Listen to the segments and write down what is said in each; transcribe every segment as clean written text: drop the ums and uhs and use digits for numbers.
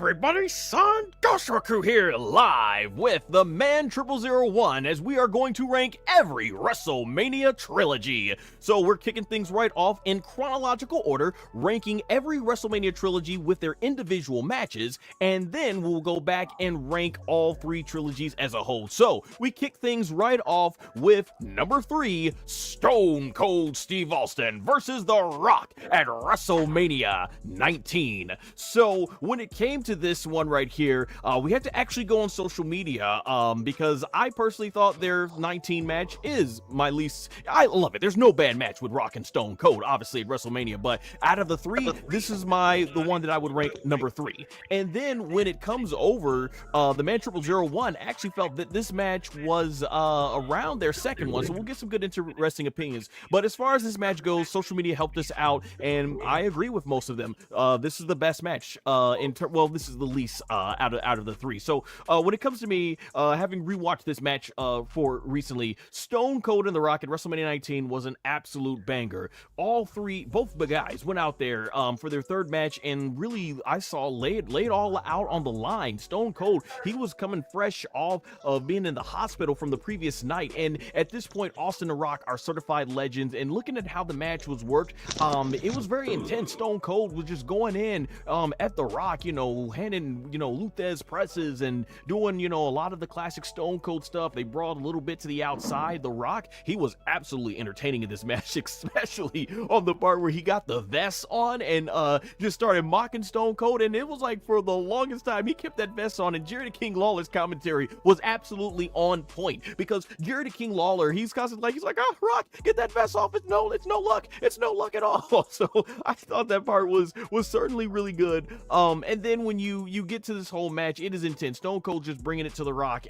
everybody, SonGoshuaku here, live with the Man 0001 as we are going to rank every WrestleMania Trilogy. So we're kicking things right off in chronological order, ranking every WrestleMania Trilogy with their individual matches, and then we'll go back and rank all three trilogies as a whole. So we kick things right off with number 3, Stone Cold Steve Austin versus The Rock at WrestleMania 19. So when it came to this one right here, we had to actually go on social media because I personally thought their 19 match is my least. I love it. There's no bad match with Rock and Stone Cold, obviously, at WrestleMania, but out of the three, this is the one that I would rank number 3. And then when it comes over, the Man 0001 actually felt that this match was around their second one, so we'll get some good interesting opinions. But as far as this match goes, social media helped us out, and I agree with most of them. This is the best match this is the least out of the three. So when it comes to me, having rewatched this match for recently, Stone Cold and The Rock at WrestleMania 19 was an absolute banger. Both the guys went out there for their third match and really, I saw, laid all out on the line. Stone Cold, he was coming fresh off of being in the hospital from the previous night, and at this point, Austin and Rock are certified legends, and looking at how the match was worked, it was very intense. Stone Cold was just going in at The Rock, handing, Luthez presses and doing, a lot of the classic Stone Cold stuff. They brought a little bit to the outside. The Rock, he was absolutely entertaining in this match, especially on the part where he got the vest on and just started mocking Stone Cold, and it was like for the longest time he kept that vest on, and Jerry the King Lawler's commentary was absolutely on point, because Jerry the King Lawler, he's constantly like, oh, Rock, get that vest off. It's no luck at all. So I thought that part was certainly really good. And then when you get to this whole match, it is intense. Stone Cold just bringing it to The Rock.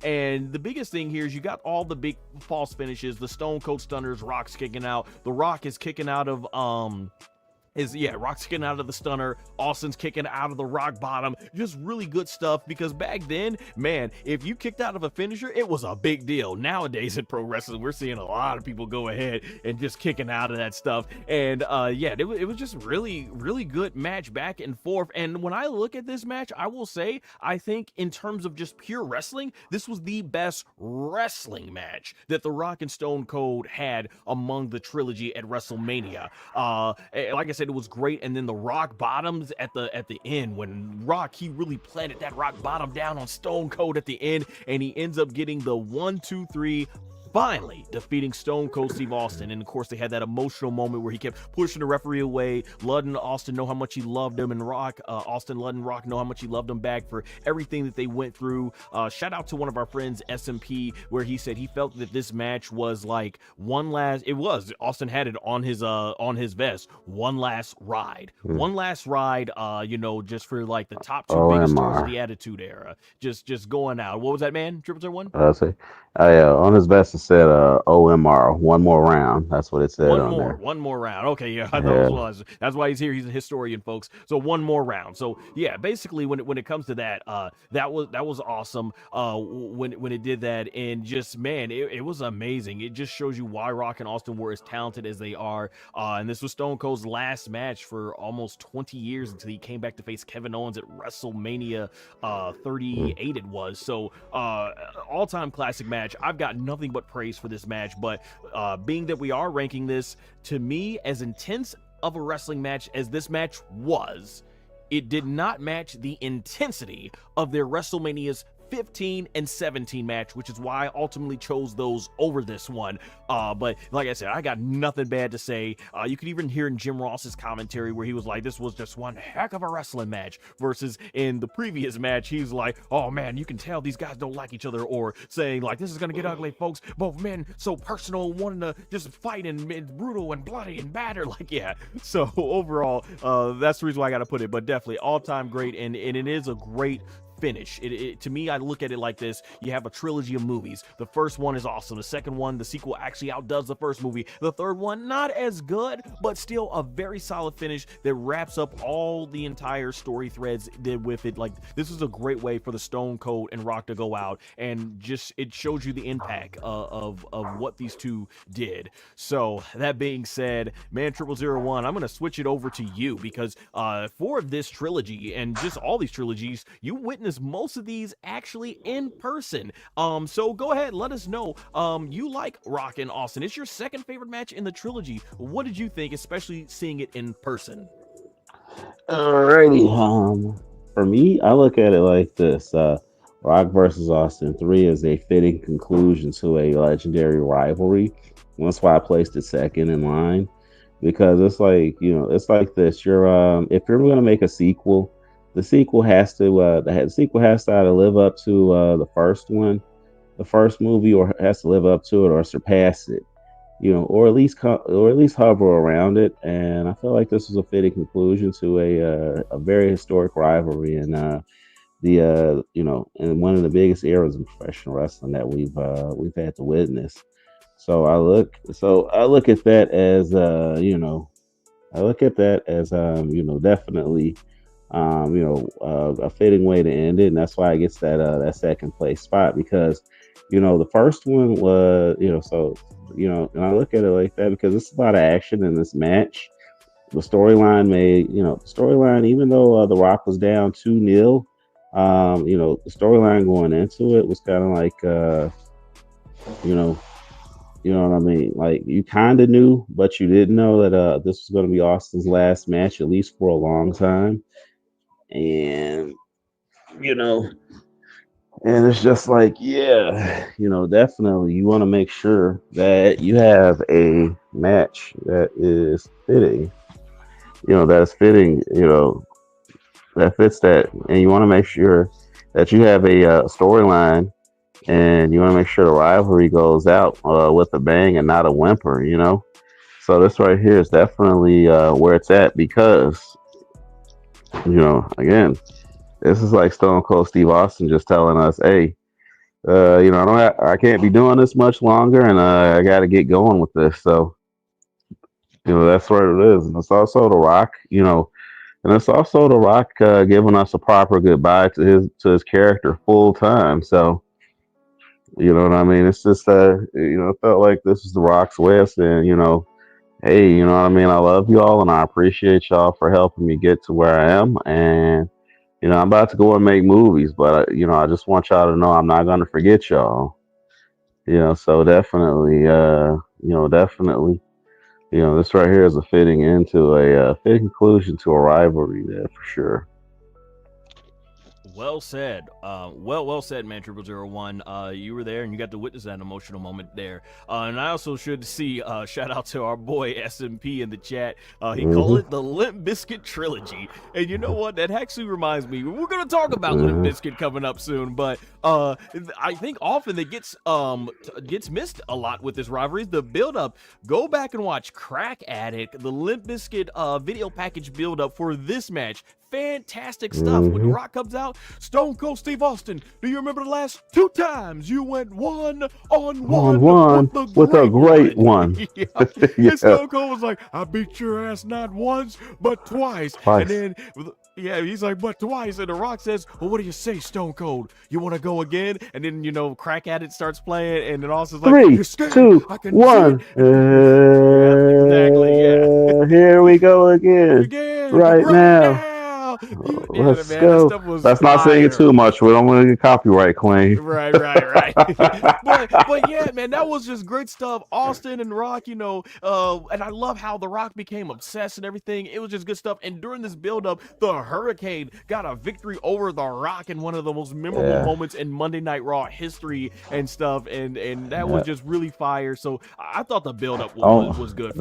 And the biggest thing here is you got all the big false finishes, the Stone Cold stunners, Rock's kicking out. The Rock is kicking out of Rock's kicking out of the stunner, Austin's kicking out of the rock bottom. Just really good stuff, because back then, man, if you kicked out of a finisher, it was a big deal. Nowadays in pro wrestling, we're seeing a lot of people go ahead and just kicking out of that stuff. And it was just really, really good match back and forth. And when I look at this match, I will say, I think in terms of just pure wrestling, this was the best wrestling match that The Rock and Stone Cold had among the trilogy at WrestleMania. Like I said, it was great. And then the rock bottoms at the end, when Rock, he really planted that rock bottom down on Stone Cold at the end, and he ends up getting the 1, 2, 3, finally defeating Stone Cold Steve Austin. And of course, they had that emotional moment where he kept pushing the referee away, letting Austin know how much he loved him, and Austin letting Rock know how much he loved him back for everything that they went through. Shout out to one of our friends, SMP, where he said he felt that this match was like Austin had it on his vest, one last ride, just for like the top 2 biggest stars of the Attitude Era, just going out. What was that, man? 0001? I'll say, on his vest it said OMR, one more round. That's what it said on there. One more round. Okay, yeah, I thought it was. That's why he's here. He's a historian, folks. So one more round. So yeah, basically when it comes to that, that was awesome. When it did that, and just, man, it was amazing. It just shows you why Rock and Austin were as talented as they are. And this was Stone Cold's last match for almost 20 years until he came back to face Kevin Owens at WrestleMania 38. It was. So all-time classic match. I've got nothing but praise for this match, but being that we are ranking this, to me, as intense of a wrestling match as this match was, it did not match the intensity of their WrestleManias 15 and 17 match, which is why I ultimately chose those over this one. But like I said, I got nothing bad to say. You could even hear in Jim Ross's commentary where he was like, this was just one heck of a wrestling match, versus in the previous match, he's like, oh man, you can tell these guys don't like each other, or saying like, this is gonna get ugly, folks. Both men so personal, wanting to just fight and brutal and bloody and batter. Like, yeah. So overall, that's the reason why I gotta put it, but definitely all-time great, and it is a great finish. To me, I look at it like this. You have a trilogy of movies. The first one is awesome. The second one, the sequel actually outdoes the first movie. The third one, not as good, but still a very solid finish that wraps up all the entire story threads did with it. Like, this is a great way for the Stone Cold and Rock to go out, and just it shows you the impact of what these two did. So that being said, man, 0001, I'm gonna switch it over to you, because for this trilogy and just all these trilogies, you witnessed most of these actually in person. So go ahead, let us know. You like Rock and Austin. It's your second favorite match in the trilogy. What did you think, especially seeing it in person? Alrighty. For me, I look at it like this: Rock versus Austin 3 is a fitting conclusion to a legendary rivalry. That's why I placed it second in line, because it's like, it's like this. If you're going to make a sequel, the sequel has to either live up to the first one, the first movie, or has to live up to it or surpass it, or at least hover around it. And I feel like this was a fitting conclusion to a very historic rivalry, and in one of the biggest eras in professional wrestling that we've had to witness. I look at that as definitely a fitting way to end it, and that's why it gets that second place spot, because the first one was, and I look at it like that because it's a lot of action in this match. The storyline, even though The Rock was down 2-0, the storyline going into it was kind of like, you know, what I mean? Like, you kind of knew, but you didn't know that this was going to be Austin's last match, at least for a long time. And, you know, and it's just like, yeah, definitely you want to make sure that you have a match that is fitting, that fits that. And you want to make sure that you have a storyline, and you want to make sure the rivalry goes out with a bang and not a whimper, So this right here is definitely where it's at, because, again, this is like Stone Cold Steve Austin just telling us, hey, I can't be doing this much longer, and I got to get going with this. So, that's what it is. And it's also The Rock, giving us a proper goodbye to his character full time. So, you know what I mean? It's just it felt like this is The Rock's way of saying, hey, you know what I mean? I love y'all, and I appreciate y'all for helping me get to where I am. And, I'm about to go and make movies, but, I just want y'all to know I'm not going to forget y'all. So definitely, this right here is a fitting fitting conclusion to a rivalry there for sure. Well said. Well said, man. 0001. You were there and you got to witness that emotional moment there. And I also should see. Shout out to our boy SMP in the chat. He called it the Limp Bizkit Trilogy. And you know what? That actually reminds me. We're gonna talk about Limp Bizkit coming up soon. But I think often that gets missed a lot with this rivalry. The build up. Go back and watch Crack Addict, the Limp Bizkit video package build up for this match. Fantastic stuff. When The Rock comes out, Stone Cold Steve Austin, do you remember the last 2 times you went one-on-one with a great one? Yeah. And Stone Cold was like, I beat your ass not once, but twice. And then, he's like, but twice. And The Rock says, well, what do you say, Stone Cold? You want to go again? And then, Crack Addict starts playing, and then Austin's like, 3, 2, 1. Exactly, yeah. Here we go again. Right now. Let's go. That was Let's not say it too much. We don't want to get copyright claim. Right. but yeah, man, that was just great stuff. Austin and Rock, and I love how The Rock became obsessed and everything. It was just good stuff. And during this build-up, the Hurricane got a victory over The Rock in one of the most memorable moments in Monday Night Raw history and stuff. And that was just really fire. So I thought the build-up was good.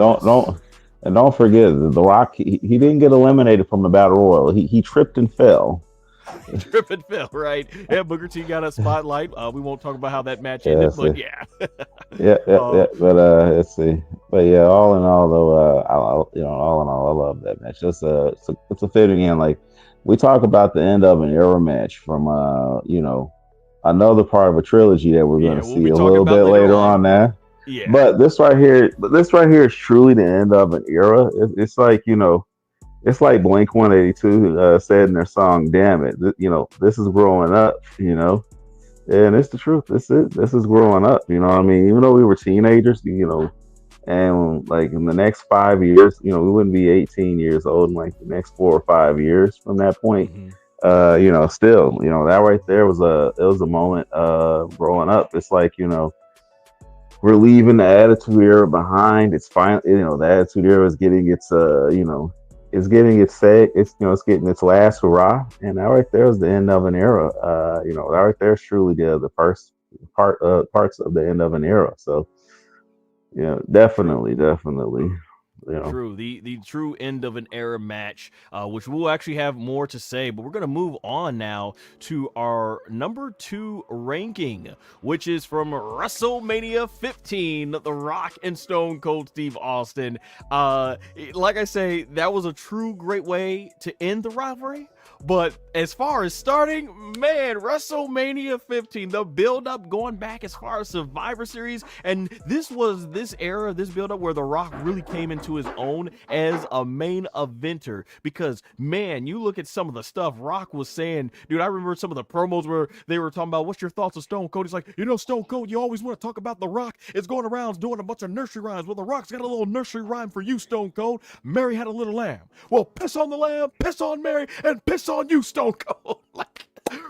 And don't forget, The Rock, he didn't get eliminated from the Battle Royal. He tripped and fell. Trip and fell, right? Yeah, Booker T got a spotlight. We won't talk about how that match ended, but yeah. yeah. But let's see. But yeah, all in all, though, all in all, I love that match. It's a fitting end. Like, we talk about the end of an era match from another part of a trilogy that we're going Yeah, to we'll see be a talking little about bit later later on. on now. Yeah. But this right here is truly the end of an era. It's like, it's like Blink 182 said in their song "Damn It." This is growing up. And it's the truth. This is growing up. You know what I mean? Even though we were teenagers, and like in the next 5 years, we wouldn't be 18 years old in like the next 4 or 5 years from that point. Hmm. Still, that right there was a moment growing up. It's like, we're leaving the attitude era behind. It's fine, the attitude era is getting it's getting its say, it's getting its last hurrah. And that right there is the end of an era. That right there is truly the first parts of the end of an era. So yeah, True. definitely. You know, True, the true end of an era match, which we'll actually have more to say, but we're gonna move on now to our number 2 ranking, which is from WrestleMania 15, The Rock and Stone Cold Steve Austin. Like I say, that was a true great way to end the rivalry. But as far as starting, man, WrestleMania 15, the build up going back as far as Survivor Series, and this was this era, this build up where The Rock really came into his own as a main eventer. Because man, you look at some of the stuff Rock was saying, dude. I remember some of the promos where they were talking about, what's your thoughts of Stone Cold? He's like, Stone Cold, you always want to talk about The Rock. It's going around doing a bunch of nursery rhymes. Well, The Rock's got a little nursery rhyme for you, Stone Cold. Mary had a little lamb. Well, piss on the lamb, piss on Mary, and piss on you, Stone Cold. Like,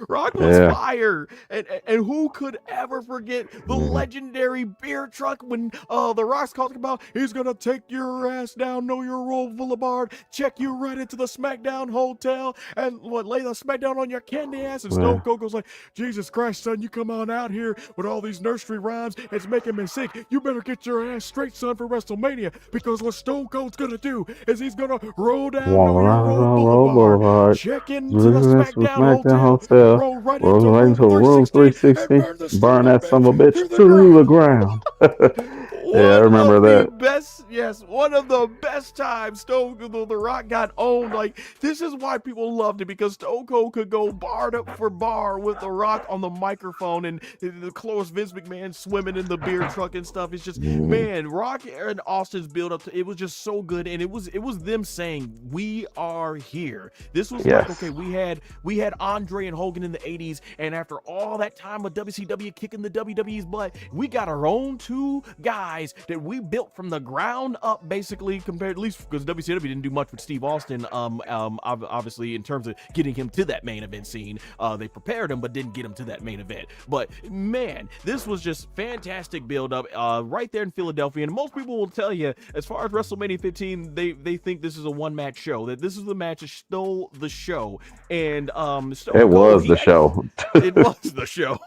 Rock was yeah. fire, and who could ever forget the Mhm. legendary beer truck when the Rock's talking about he's gonna take your ass down, know your role boulevard, check you right into the SmackDown hotel, and lay the SmackDown on your candy ass. And Stone Yeah. Cold goes like, Jesus Christ, son, you come on out here with all these nursery rhymes, it's making me sick. You better get your ass straight, son, for WrestleMania, because what Stone Cold's gonna do is he's gonna roll down Walk Know Your around Role on Road Boulevard, Boulevard. check into the This was SmackDown SmackDown hotel, Hotel. roll right Roll into right room into room 316, and 360. burn the son Burn of a that son bitch of a bitch to the to the ground. ground. Yeah, I One remember of the that. best, yes, one of the best times Stone Cold The Rock got owned. Like, this is why people loved it, because Stone Cold could go bar up for bar with The Rock on the microphone, and the close Vince McMahon swimming in the beer truck and stuff. It's just, Mhm. man, Rock and Austin's build up to it was just so good, and it was them saying, we are here. This was like, okay, Yes. we had Andre and Hogan in the 80s, and after all that time with WCW kicking the WWE's butt, we got our own 2 guys that we built from the ground up, basically, compared, at least because WCW didn't do much with Steve Austin, obviously, in terms of getting him to that main event scene. They prepared him but didn't get him to that main event. But man, this was just fantastic build up right there in Philadelphia. And most people will tell you, as far as WrestleMania 15, they think this is a one match show, that this is the match that stole the show. And It Stone Cold, was the show. it was the show.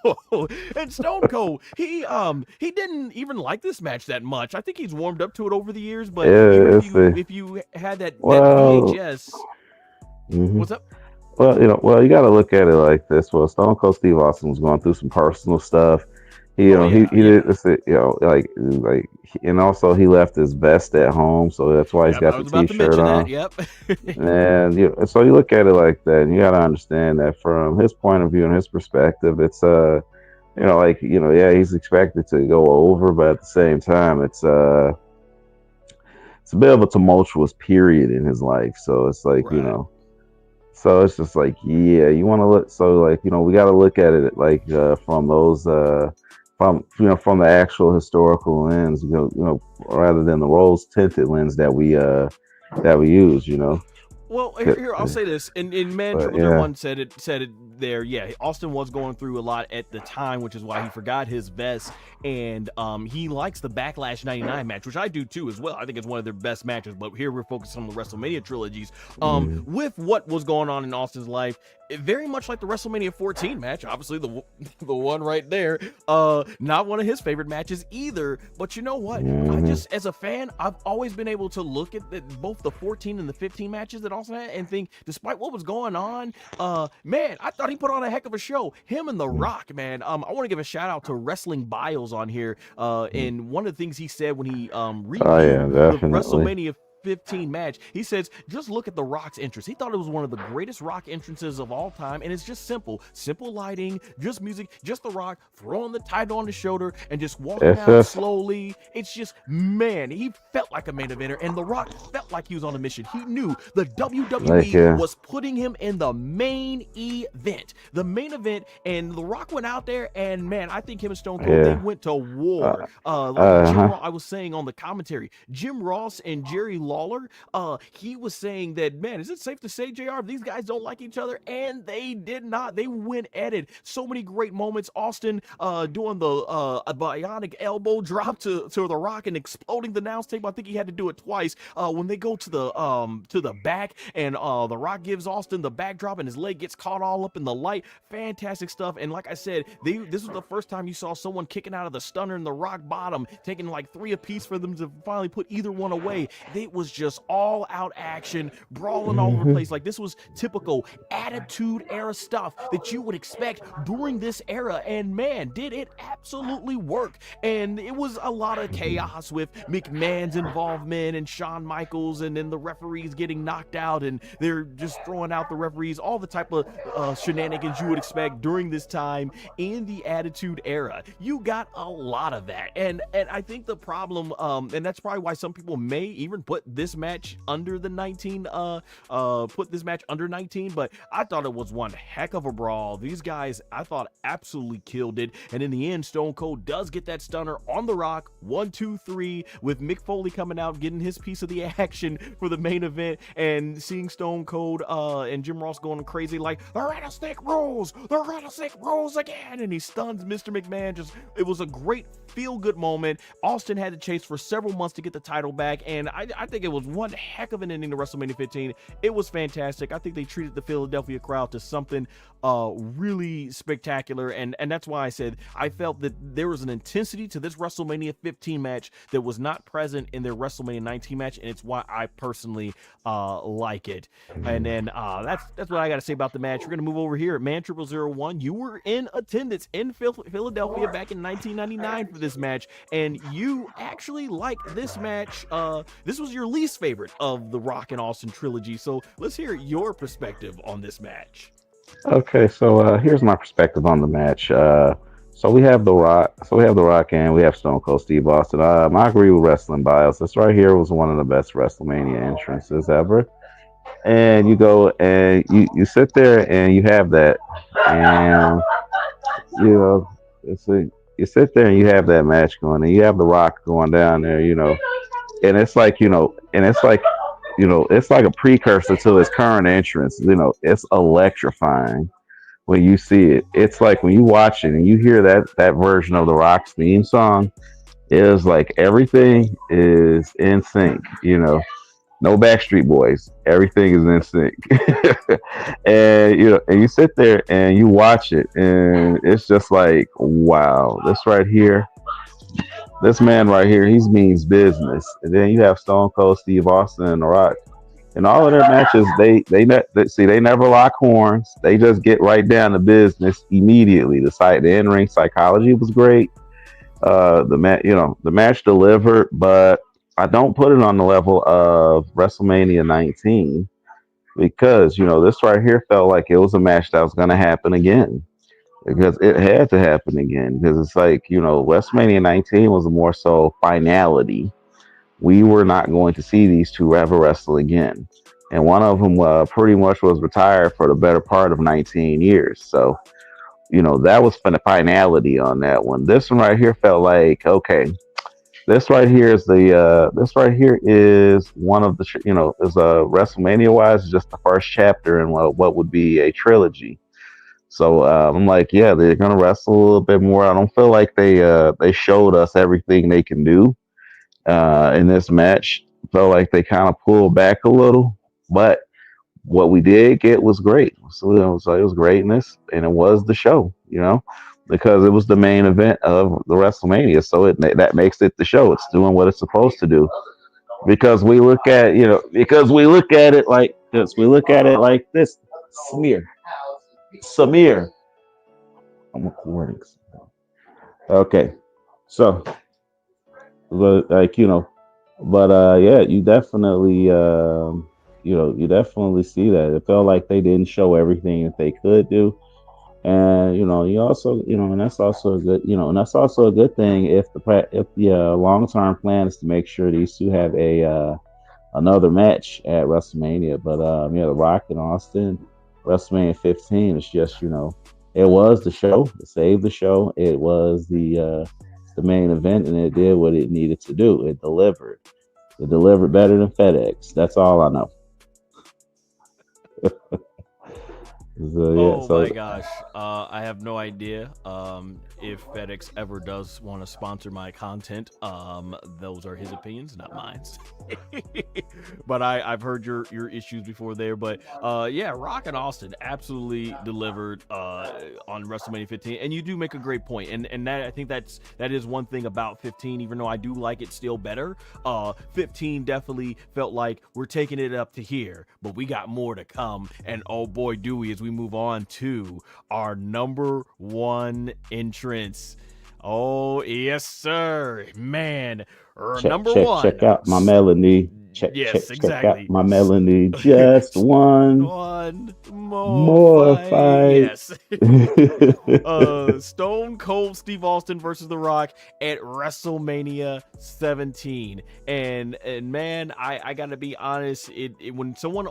And Stone Cold, he didn't even like this match that much. I think he's warmed up to it over the years, but even Yeah, if it's you the if you had that well. VHS, Mhm. what's up? Well, you got to look at it like this. Well, Stone Cold Steve Austin was going through some personal stuff. Oh yeah, He did yeah. this, and also he left his vest at home, so that's why he's Yep, got I the was about to T-shirt mention that. on. Yep. And so you look at it like that, and you got to understand that from his point of view and his perspective, it's yeah, he's expected to go over, but at the same time, it's a bit of a tumultuous period in his life. So it's like, Right. so it's just like, yeah, you want to look. So like, we got to look at it like from those from the actual historical lens, rather than the rose tinted lens that we use. Well, But here I'll say this, and man, Triple Zero yeah, One said it there. Yeah, Austin was going through a lot at the time, which is why he forgot his vest, and he likes the Backlash '99 match, which I do too as well. I think it's one of their best matches. But here we're focused on the WrestleMania trilogies. mm, With what was going on in Austin's life, very much like the WrestleMania 14 match, obviously the one right there. Not one of his favorite matches either. But you know what? I hmm just, as a fan, I've always been able to look at both the 14 and the 15 matches that Austin had and think, despite what was going on, man, I thought he put on a heck of a show. Him and The Rock, man. I want to give a shout out to Wrestling Biles on here. And one of the things he said when he oh yeah, reviewed the definitely. WrestleMania 15 match. He says, just look at The Rock's entrance. He thought it was one of the greatest Rock entrances of all time, and it's just simple lighting, just music, just The Rock throwing the title on his shoulder and just walking It's out just slowly. It's just, man, he felt like a main eventer, and The Rock felt like he was on a mission. He knew the like WWE was putting him in the main event. And The Rock went out there, and man, I think him and Stone Cold, they yeah. went to Uh, war. Like Jim uh-huh. Ross, I was saying on the commentary, Jim Ross and Jerry Lawler, he was saying that, man, is it safe to say, JR, these guys don't like each other? And they did not. They went at it. So many great moments. Austin doing the bionic elbow drop to The Rock and exploding the announce table. I think he had to do it twice. When they go to the back, and The Rock gives Austin the backdrop and his leg gets caught all up in the light. Fantastic stuff. And like I said, this was the first time you saw someone kicking out of the stunner and the Rock bottom, taking like 3 apiece for them to finally put either one away. It was just all out action, brawling all over the Hmm. place. Like, this was typical attitude era stuff that you would expect during this era. And man, did it absolutely work. And it was a lot of chaos with McMahon's involvement and Shawn Michaels, and then the referees getting knocked out, and they're just throwing out the referees, all the type of shenanigans you would expect during this time in the Attitude Era. You got a lot of that, and I think the problem, and that's probably why some people may even put this match under the 19, put this match under 19. But I thought it was one heck of a brawl. These guys, I thought, absolutely killed it, and in the end, Stone Cold does get that stunner on The Rock, 1, 2, 3, with Mick Foley coming out, getting his piece of the action for the main event, and seeing Stone Cold and Jim Ross going crazy like, the rattlesnake rolls again, and he stuns Mr. McMahon. Just, it was a great feel-good moment. Austin had to chase for several months to get the title back, and I think it was one heck of an ending to WrestleMania 15. It was fantastic. I think they treated the Philadelphia crowd to something really spectacular, and that's why I said I felt that there was an intensity to this WrestleMania 15 match that was not present in their WrestleMania 19 match, and it's why I personally like it. And then that's what I got to say about the match. We're gonna move over here at Man 0001. You were in attendance in Philadelphia back in 1999 for this match, and you actually liked this match. This was your least favorite of the Rock and Austin trilogy, so let's hear your perspective on this match. Okay, so here's my perspective on the match. So we have the Rock, and we have Stone Cold Steve Austin. I agree with Wrestling Bios. This right here was one of the best WrestleMania entrances ever. And you go and you sit there and you have that, and you know, it's a, you sit there and you have that match going, and you have the Rock going down there, and it's like it's like a precursor to his current entrance. It's electrifying when you see it. It's like when you watch it and you hear that version of the Rock's theme song. It is like everything is in sync. No Backstreet Boys. Everything is in sync. And you sit there and you watch it, and it's just like, wow, this man right here, he means business. And then you have Stone Cold Steve Austin and The Rock. In all of their matches, they never lock horns. They just get right down to business immediately. The in ring psychology was great. The match delivered, but I don't put it on the level of WrestleMania 19 because this right here felt like it was a match that was going to happen again because it had to happen again because it's like WrestleMania 19 was more so finality. We were not going to see these two ever wrestle again. And one of them pretty much was retired for the better part of 19 years. So, that was for the finality on that one. This one right here felt like, okay, this right here is one of the, is a WrestleMania wise, just the first chapter in what would be a trilogy. So I'm like, yeah, they're going to wrestle a little bit more. I don't feel like they showed us everything they can do in this match. Felt like they kind of pulled back a little, but what we did get was great. So it was greatness, and it was the show, because it was the main event of the WrestleMania. So that makes it the show. It's doing what it's supposed to do. Because we look at it like this. Samir. I'm recording. Okay, so like But yeah, you definitely see that. It felt like they didn't show everything that they could do. And you also, and that's also a good, and that's also a good thing if the long term plan is to make sure these two have a another match at WrestleMania. But yeah, The Rock and Austin, WrestleMania 15 is just, it was the show. It saved the show. It was the main event, and it did what it needed to do. It delivered. It delivered better than FedEx. That's all I know. So yeah, Oh so my gosh. I have no idea if FedEx ever does want to sponsor my content. Those are his opinions, not mine. But I've heard your issues before there. But yeah, Rock and Austin absolutely delivered on WrestleMania 15. And you do make a great point. And that I think that is one thing about 15, even though I do like it still better. 15 definitely felt like we're taking it up to here, but we got more to come. And oh boy, do we, as we move on to our number one entrance. Oh, yes, sir. Man, number one. check out my melody. Yes, Check out exactly. my melody. Just one One more more fight. fight. Yes. Stone Cold Steve Austin versus The Rock at WrestleMania 17. And man, I gotta be honest. When someone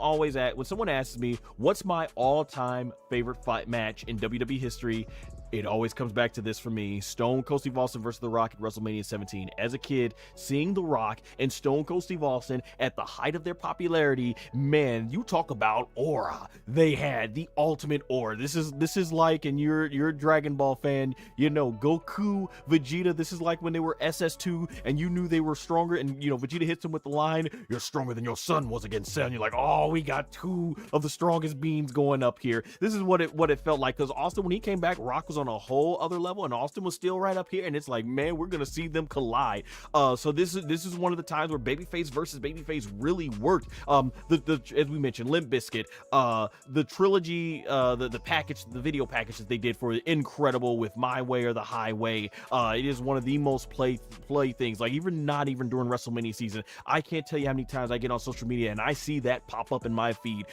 asks me what's my all-time favorite fight match in WWE history, it always comes back to this for me: Stone Cold Steve Austin versus The Rock at WrestleMania 17. As a kid, seeing The Rock and Stone Cold Steve Austin at the height of their popularity, man, you talk about aura. They had the ultimate aura. This is like, and you're a Dragon Ball fan, Goku, Vegeta. This is like when they were SS2 and you knew they were stronger, and Vegeta hits him with the line, "You're stronger than your son was against Cell." And you're like, oh, we got two of the strongest beings going up here. This is what it felt like, because Austin, when he came back, Rock was on a whole other level, and Austin was still right up here, and it's like, man, we're gonna see them collide. So this is one of the times where babyface versus babyface really worked. The as we mentioned, Limp Bizkit, the trilogy, the package, the video package that they did for it, incredible, with My Way or the Highway. It is one of the most play things. Like, not even during WrestleMania season, I can't tell you how many times I get on social media and I see that pop up in my feed.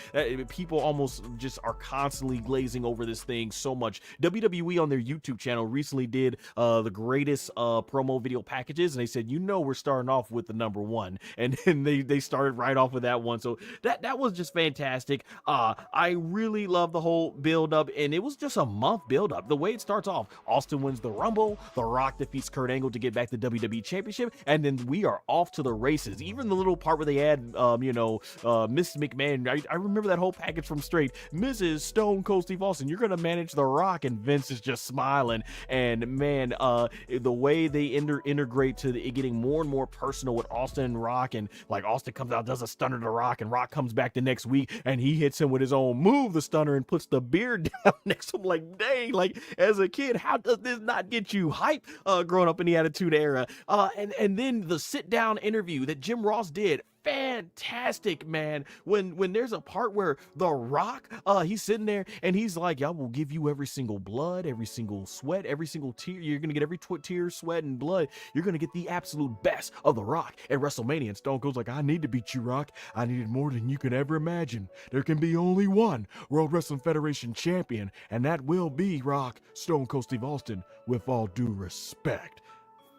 People almost just are constantly glazing over this thing so much. WWE on their YouTube channel recently did the greatest promo video packages, and they said, we're starting off with the number one, and then they started right off with that one. So that was just fantastic. I really love the whole build up, and it was just a month build up. The way it starts off: Austin wins the Rumble, The Rock defeats Kurt Angle to get back the WWE Championship, and then we are off to the races. Even the little part where they add Miss McMahon, I remember that whole package from straight. Mrs. Stone Cold Steve Austin, you're gonna manage The Rock, and Vince is just smiling. And man, the way they integrate to it getting more and more personal with Austin and Rock, and like Austin comes out, does a stunner to Rock, and Rock comes back the next week and he hits him with his own move, the stunner, and puts the beard down next to him. Like, dang, like, as a kid, how does this not get you hype growing up in the Attitude Era? And then the sit down interview that Jim Ross did, fantastic, man. When there's a part where The Rock, he's sitting there and he's like, "I will give you every single blood, every single sweat, every single tear. You're gonna get every tear, sweat, and blood. You're gonna get the absolute best of The Rock at WrestleMania." And Stone Cold's like, "I need to beat you, Rock. I needed more than you could ever imagine. There can be only one World Wrestling Federation champion, and that will be Rock, Stone Cold Steve Austin, with all due respect."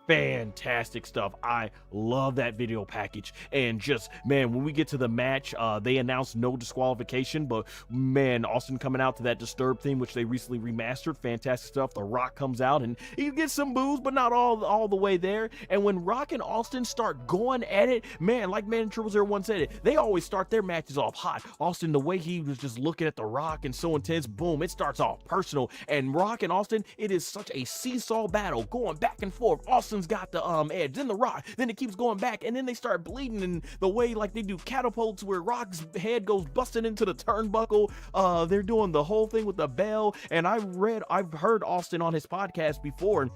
Fantastic stuff. I love that video package. And just, man, when we get to the match, they announced no disqualification, but man, Austin coming out to that Disturbed theme, which they recently remastered, fantastic stuff. The Rock comes out and he gets some boos, but not all the way there. And when Rock and Austin start going at it, man, like Man Triple Zero One said it, they always start their matches off hot. Austin, the way he was just looking at The Rock and so intense, boom, it starts off personal. And Rock and Austin, it is such a seesaw battle going back and forth. Austin's got the edge, then The Rock, then it keeps going back, and then they start bleeding, and the way like they do catapults where Rock's head goes busting into the turnbuckle. They're doing the whole thing with the bell, and I've heard Austin on his podcast before,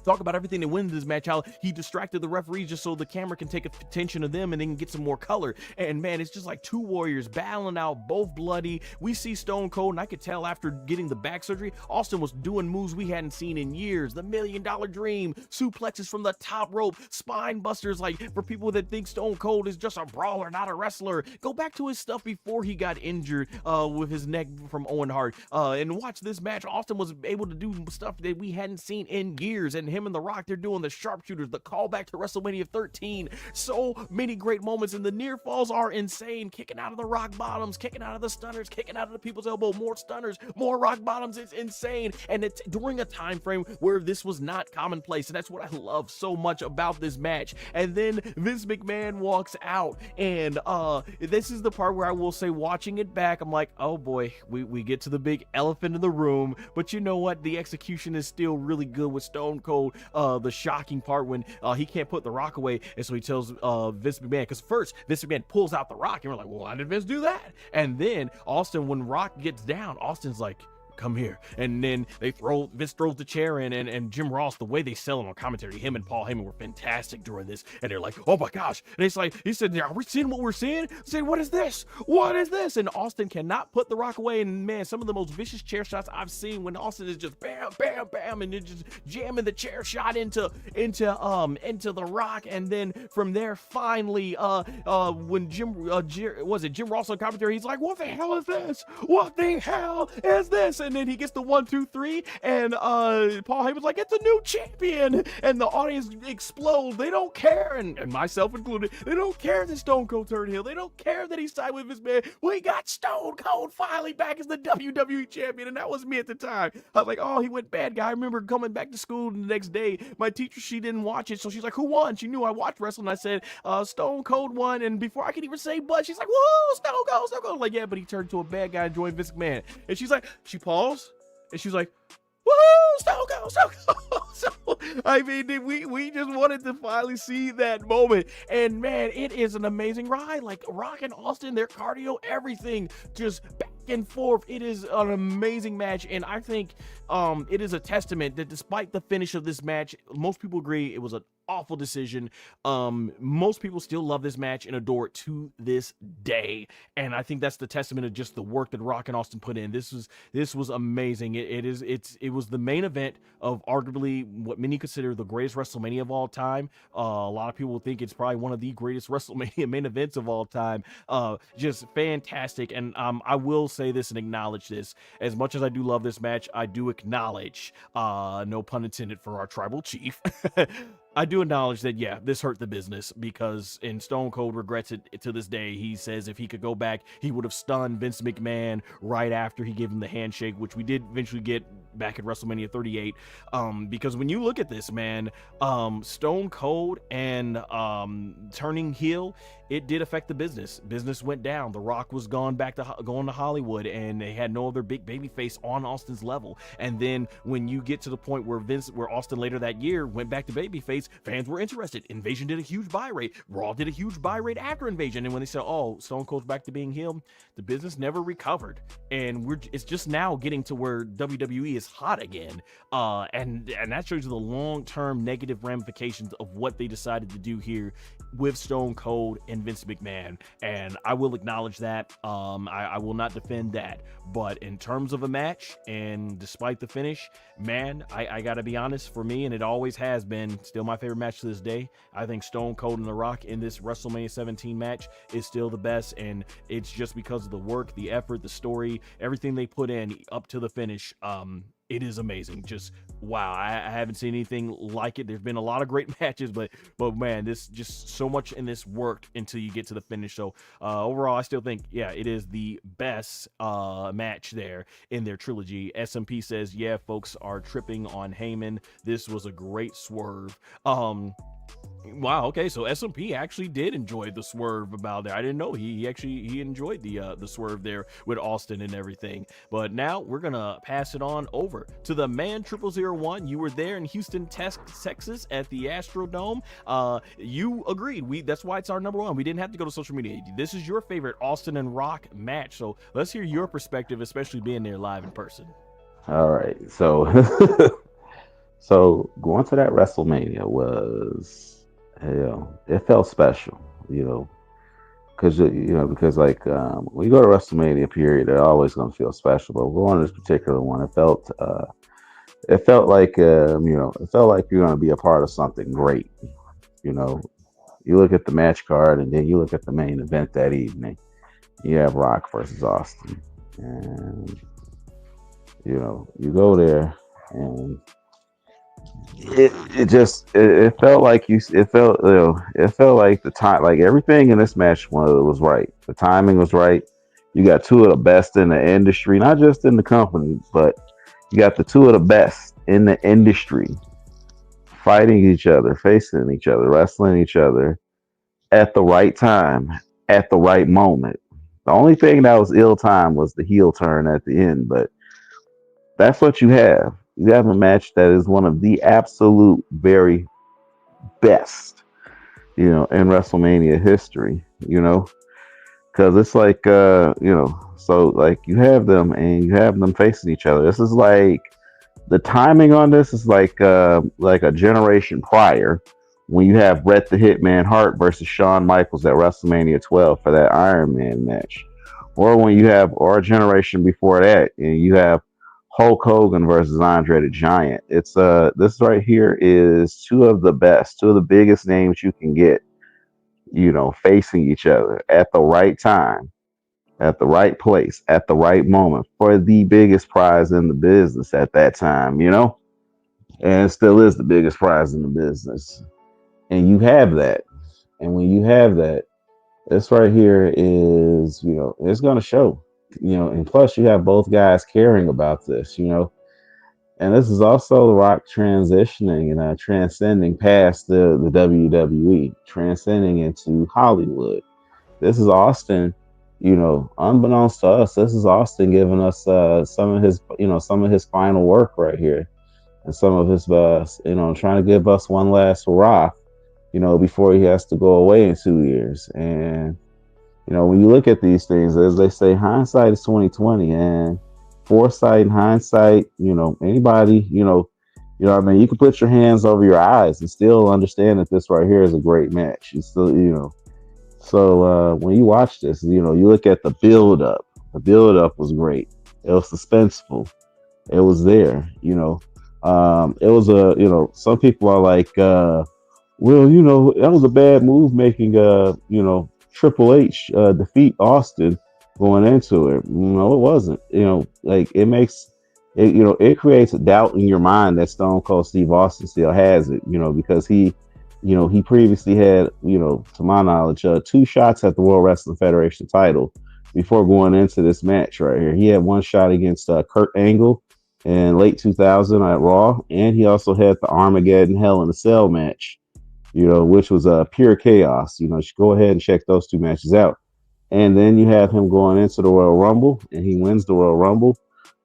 talk about everything that went into this match, how he distracted the referees just so the camera can take attention to them and then get some more color. And man, it's just like two warriors battling out, both bloody. We see Stone Cold, and I could tell after getting the back surgery, Austin was doing moves we hadn't seen in years. The $1 Million Dream, suplexes from the top rope, spine busters. Like, for people that think Stone Cold is just a brawler, not a wrestler, go back to his stuff before he got injured with his neck from Owen Hart and watch this match. Austin was able to do stuff that we hadn't seen in years, and him and The Rock, they're doing the sharpshooters, the callback to WrestleMania 13. So many great moments, and the near falls are insane. Kicking out of the rock bottoms, kicking out of the stunners, kicking out of the people's elbow, more stunners, more rock bottoms. It's insane, and it's during a time frame where this was not commonplace, and that's what I love so much about this match. And then Vince McMahon walks out, and this is the part where I will say, watching it back, I'm like, oh boy, we get to the big elephant in the room. But you know what? The execution is still really good with Stone Cold. The shocking part when he can't put The Rock away, and so he tells Vince McMahon, because first Vince McMahon pulls out The Rock, and we're like, well, why did Vince do that? And then Austin, when Rock gets down, Austin's like, come here. And then Vince throws the chair in, and Jim Ross, the way they sell him on commentary, him and Paul Heyman were fantastic during this, and they're like, oh my gosh. And it's like, he said, are we seeing what we're seeing? I said, what is this? What is this? And Austin cannot put The Rock away, and man, some of the most vicious chair shots I've seen, when Austin is just bam, bam, bam, and then just jamming the chair shot into The Rock. And then from there, finally, when Jim Ross on commentary, he's like, what the hell is this? What the hell is this? And then he gets the 1, 2, 3, and Paul Heyman's like, it's a new champion, and the audience explodes. They don't care, and myself included, they don't care that Stone Cold turned heel. They don't care that he signed with his man. We got Stone Cold finally back as the WWE champion, and that was me at the time. I was like, oh, he went bad guy. I remember coming back to school the next day. My teacher, she didn't watch it, so she's like, who won? She knew I watched wrestling. I said, Stone Cold won, and before I could even say but, she's like, whoa, Stone Cold, Stone Cold. I'm like, yeah, but he turned to a bad guy and joined Vince McMahon. And she's like, she paused, and she was like, woohoo, Stone Cold, Stone Cold. So, I mean, we just wanted to finally see that moment. And man, it is an amazing ride. Like, Rock and Austin, their cardio, everything, just back and forth. It is an amazing match, and I think it is a testament that despite the finish of this match, most people agree it was an awful decision. Most people still love this match and adore it to this day, and I think that's the testament of just the work that Rock and Austin put in. This was amazing. It was the main event of arguably what many consider the greatest WrestleMania of all time. A lot of people think it's probably one of the greatest WrestleMania main events of all time. Just fantastic. And I will say this and acknowledge this: as much as I do love this match, I do acknowledge, no pun intended for our tribal chief, I do acknowledge that, yeah, this hurt the business, because, and Stone Cold regrets it to this day. He says if he could go back, he would have stunned Vince McMahon right after he gave him the handshake, which we did eventually get back at WrestleMania 38. Because when you look at this, man, Stone Cold and turning heel, it did affect the business. Business went down. The Rock was going to Hollywood, and they had no other big baby face on Austin's level. And then when you get to the point where Austin later that year went back to babyface, fans were interested. Invasion did a huge buy rate. Raw did a huge buy rate after Invasion. And when they said, oh, Stone Cold's back to being heel, the business never recovered. And it's just now getting to where WWE is hot again. And that shows you the long-term negative ramifications of what they decided to do here with Stone Cold and Vince McMahon. And I will acknowledge that. I will not defend that. But in terms of a match, and despite the finish, man, I gotta be honest, for me, and it always has been, still my favorite match to this day. I think Stone Cold and The Rock in this WrestleMania 17 match is still the best, and it's just because of the work, the effort, the story, everything they put in up to the finish. It is amazing. Just wow. I haven't seen anything like it. There's been a lot of great matches, but man, this just so much in this worked until you get to the finish. So overall, I still think, yeah, it is the best match there in their trilogy. SMP says, yeah, folks are tripping on Heyman. This was a great swerve. Wow, okay, so SMP actually did enjoy the swerve about there. I didn't know he enjoyed the swerve there with Austin and everything. But now we're gonna pass it on over to the man 0001. You were there in Houston, Texas at the Astrodome. You agreed. That's why it's our number one. We didn't have to go to social media. This is your favorite Austin and Rock match. So let's hear your perspective, especially being there live in person. All right, so So going to that WrestleMania was, hell, it felt special, you know, because because like when you go to WrestleMania, period, they're always going to feel special. But going to this particular one, it felt like it felt like you're going to be a part of something great. You know, you look at the match card, and then you look at the main event that evening. You have Rock versus Austin, and you go there, and it felt like it felt like the time, like everything in this match was right. The timing was right. You got two of the best in the industry, not just in the company, but you got the two of the best in the industry fighting each other, facing each other, wrestling each other at the right time, at the right moment. The only thing that was ill timed was the heel turn at the end, but that's what you have. You have a match that is one of the absolute very best, in WrestleMania history, because it's like, so like you have them and you have them facing each other. This is like the timing on this is like a generation prior when you have Bret the Hitman Hart versus Shawn Michaels at WrestleMania 12 for that Iron Man match, or when you have or a generation before that and you have Hulk Hogan versus Andre the Giant. It's this right here is two of the biggest names you can get, facing each other at the right time, at the right place, at the right moment for the biggest prize in the business at that time, and it still is the biggest prize in the business. And you have that. And when you have that, this right here is, it's going to show, and plus you have both guys caring about this, and this is also The Rock transitioning and transcending past the WWE, transcending into Hollywood. This is Austin, unbeknownst to us, this is Austin giving us some of his final work right here, and some of his, trying to give us one last hurrah, before he has to go away in 2 years. And when you look at these things, as they say, hindsight is 2020, and foresight and hindsight, anybody, what I mean, you can put your hands over your eyes and still understand that this right here is a great match. You still, so when you watch this, you look at the build up. The build up was great. It was suspenseful. It was there. It was some people are like, well, that was a bad move making Triple H defeat Austin going into it. No, it wasn't. Like it makes it. It creates a doubt in your mind that Stone Cold Steve Austin still has it. Because he previously had, to my knowledge, two shots at the World Wrestling Federation title before going into this match right here. He had one shot against Kurt Angle in late 2000 at Raw, and he also had the Armageddon Hell in a Cell match, which was pure chaos. You should go ahead and check those two matches out. And then you have him going into the Royal Rumble, and he wins the Royal Rumble,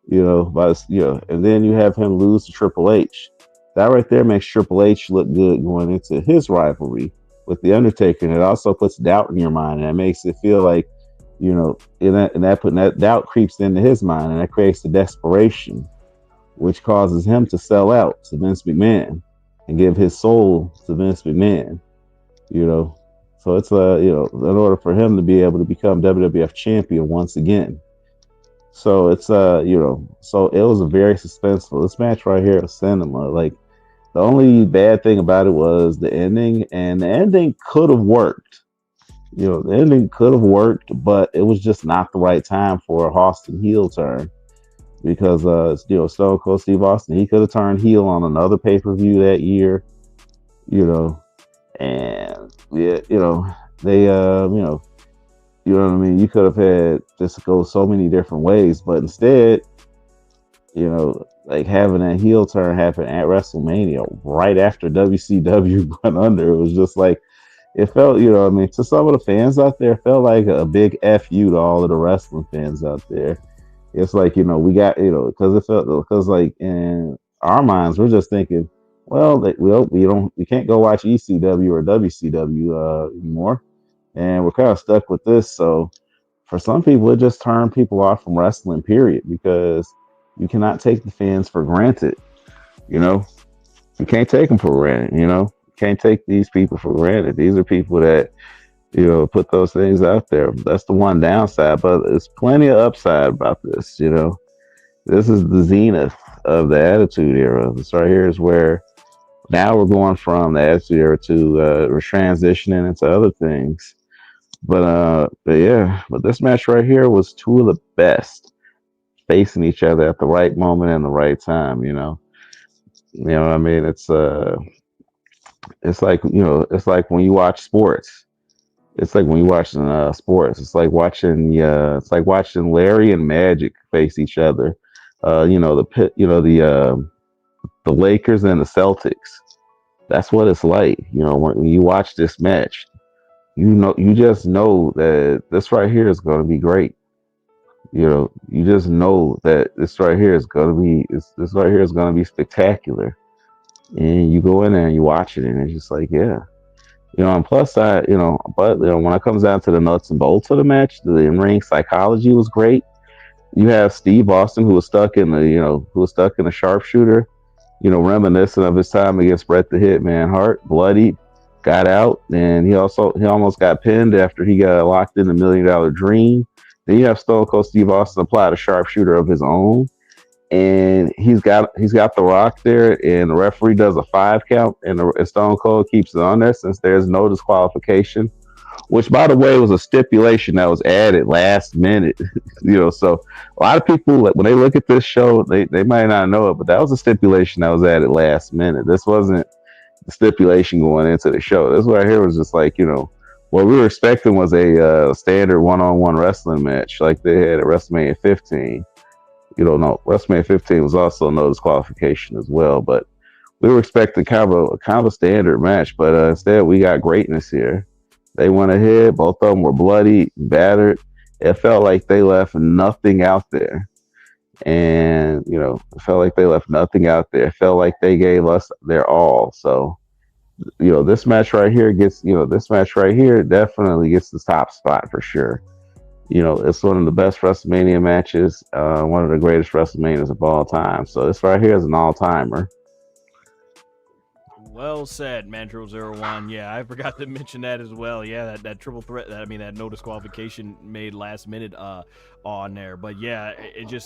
and then you have him lose to Triple H. That right there makes Triple H look good going into his rivalry with the Undertaker, and it also puts doubt in your mind, and it makes it feel like, that doubt creeps into his mind, and that creates the desperation, which causes him to sell out to Vince McMahon and give his soul to Vince McMahon, So it's in order for him to be able to become WWF champion once again. So it's so it was a very suspenseful. This match right here was cinema. Like the only bad thing about it was the ending, and the ending could have worked. The ending could have worked, but it was just not the right time for a Austin heel turn. Because Stone Cold Steve Austin, he could have turned heel on another pay-per-view that year, and yeah, they what I mean, you could have had this go so many different ways, but instead, like having that heel turn happen at WrestleMania right after WCW went under, it was just like it felt, to some of the fans out there, it felt like a big fu to all of the wrestling fans out there. It's like, we got, because it felt, because like in our minds, we're just thinking, well, we can't go watch ECW or WCW anymore, and we're kind of stuck with this. So for some people, it just turned people off from wrestling, period, because you cannot take the fans for granted, you know. You can't take them for granted. You can't take these people for granted. These are people that put those things out there. That's the one downside, but there's plenty of upside about this. This is the zenith of the Attitude Era. This right here is where now we're going from the Attitude Era to we're transitioning into other things. But yeah, but this match right here was two of the best facing each other at the right moment and the right time. What I mean? It's like when you watch sports. It's like when you watching sports. It's like watching Larry and Magic face each other. The pit. The Lakers and the Celtics. That's what it's like. When you watch this match, you just know that this right here is going to be great. You just know that this right here is going to be this right here is going to be spectacular. And you go in there and you watch it, and it's just like, yeah. And plus when it comes down to the nuts and bolts of the match, the in-ring psychology was great. You have Steve Austin, who was stuck in the sharpshooter, reminiscent of his time against Bret the Hitman Hart, bloodied, got out, and he almost got pinned after he got locked in the $1 Million Dream. Then you have Stone Cold Steve Austin apply a sharpshooter of his own, and he's got the Rock there, and the referee does a 5 count, and Stone Cold keeps it on there since there's no disqualification, which, by the way, was a stipulation that was added last minute. So a lot of people, when they look at this show, they might not know it, but that was a stipulation that was added last minute. This wasn't the stipulation going into the show. This right here was just like, what we were expecting was a standard one-on-one wrestling match like they had at WrestleMania 15. No, WrestleMania 15 was also no disqualification as well, but we were expecting kind of a standard match, but instead we got greatness here. They went ahead, both of them were bloody, battered. It felt like they left nothing out there. And, it felt like they left nothing out there. It felt like they gave us their all. So, this match right here definitely gets the top spot for sure. It's one of the best WrestleMania matches, one of the greatest WrestleManias of all time. So this right here is an all-timer. Well said, Mantro01. Yeah, I forgot to mention that as well. Yeah, that triple threat, that no disqualification made last minute on there. But yeah,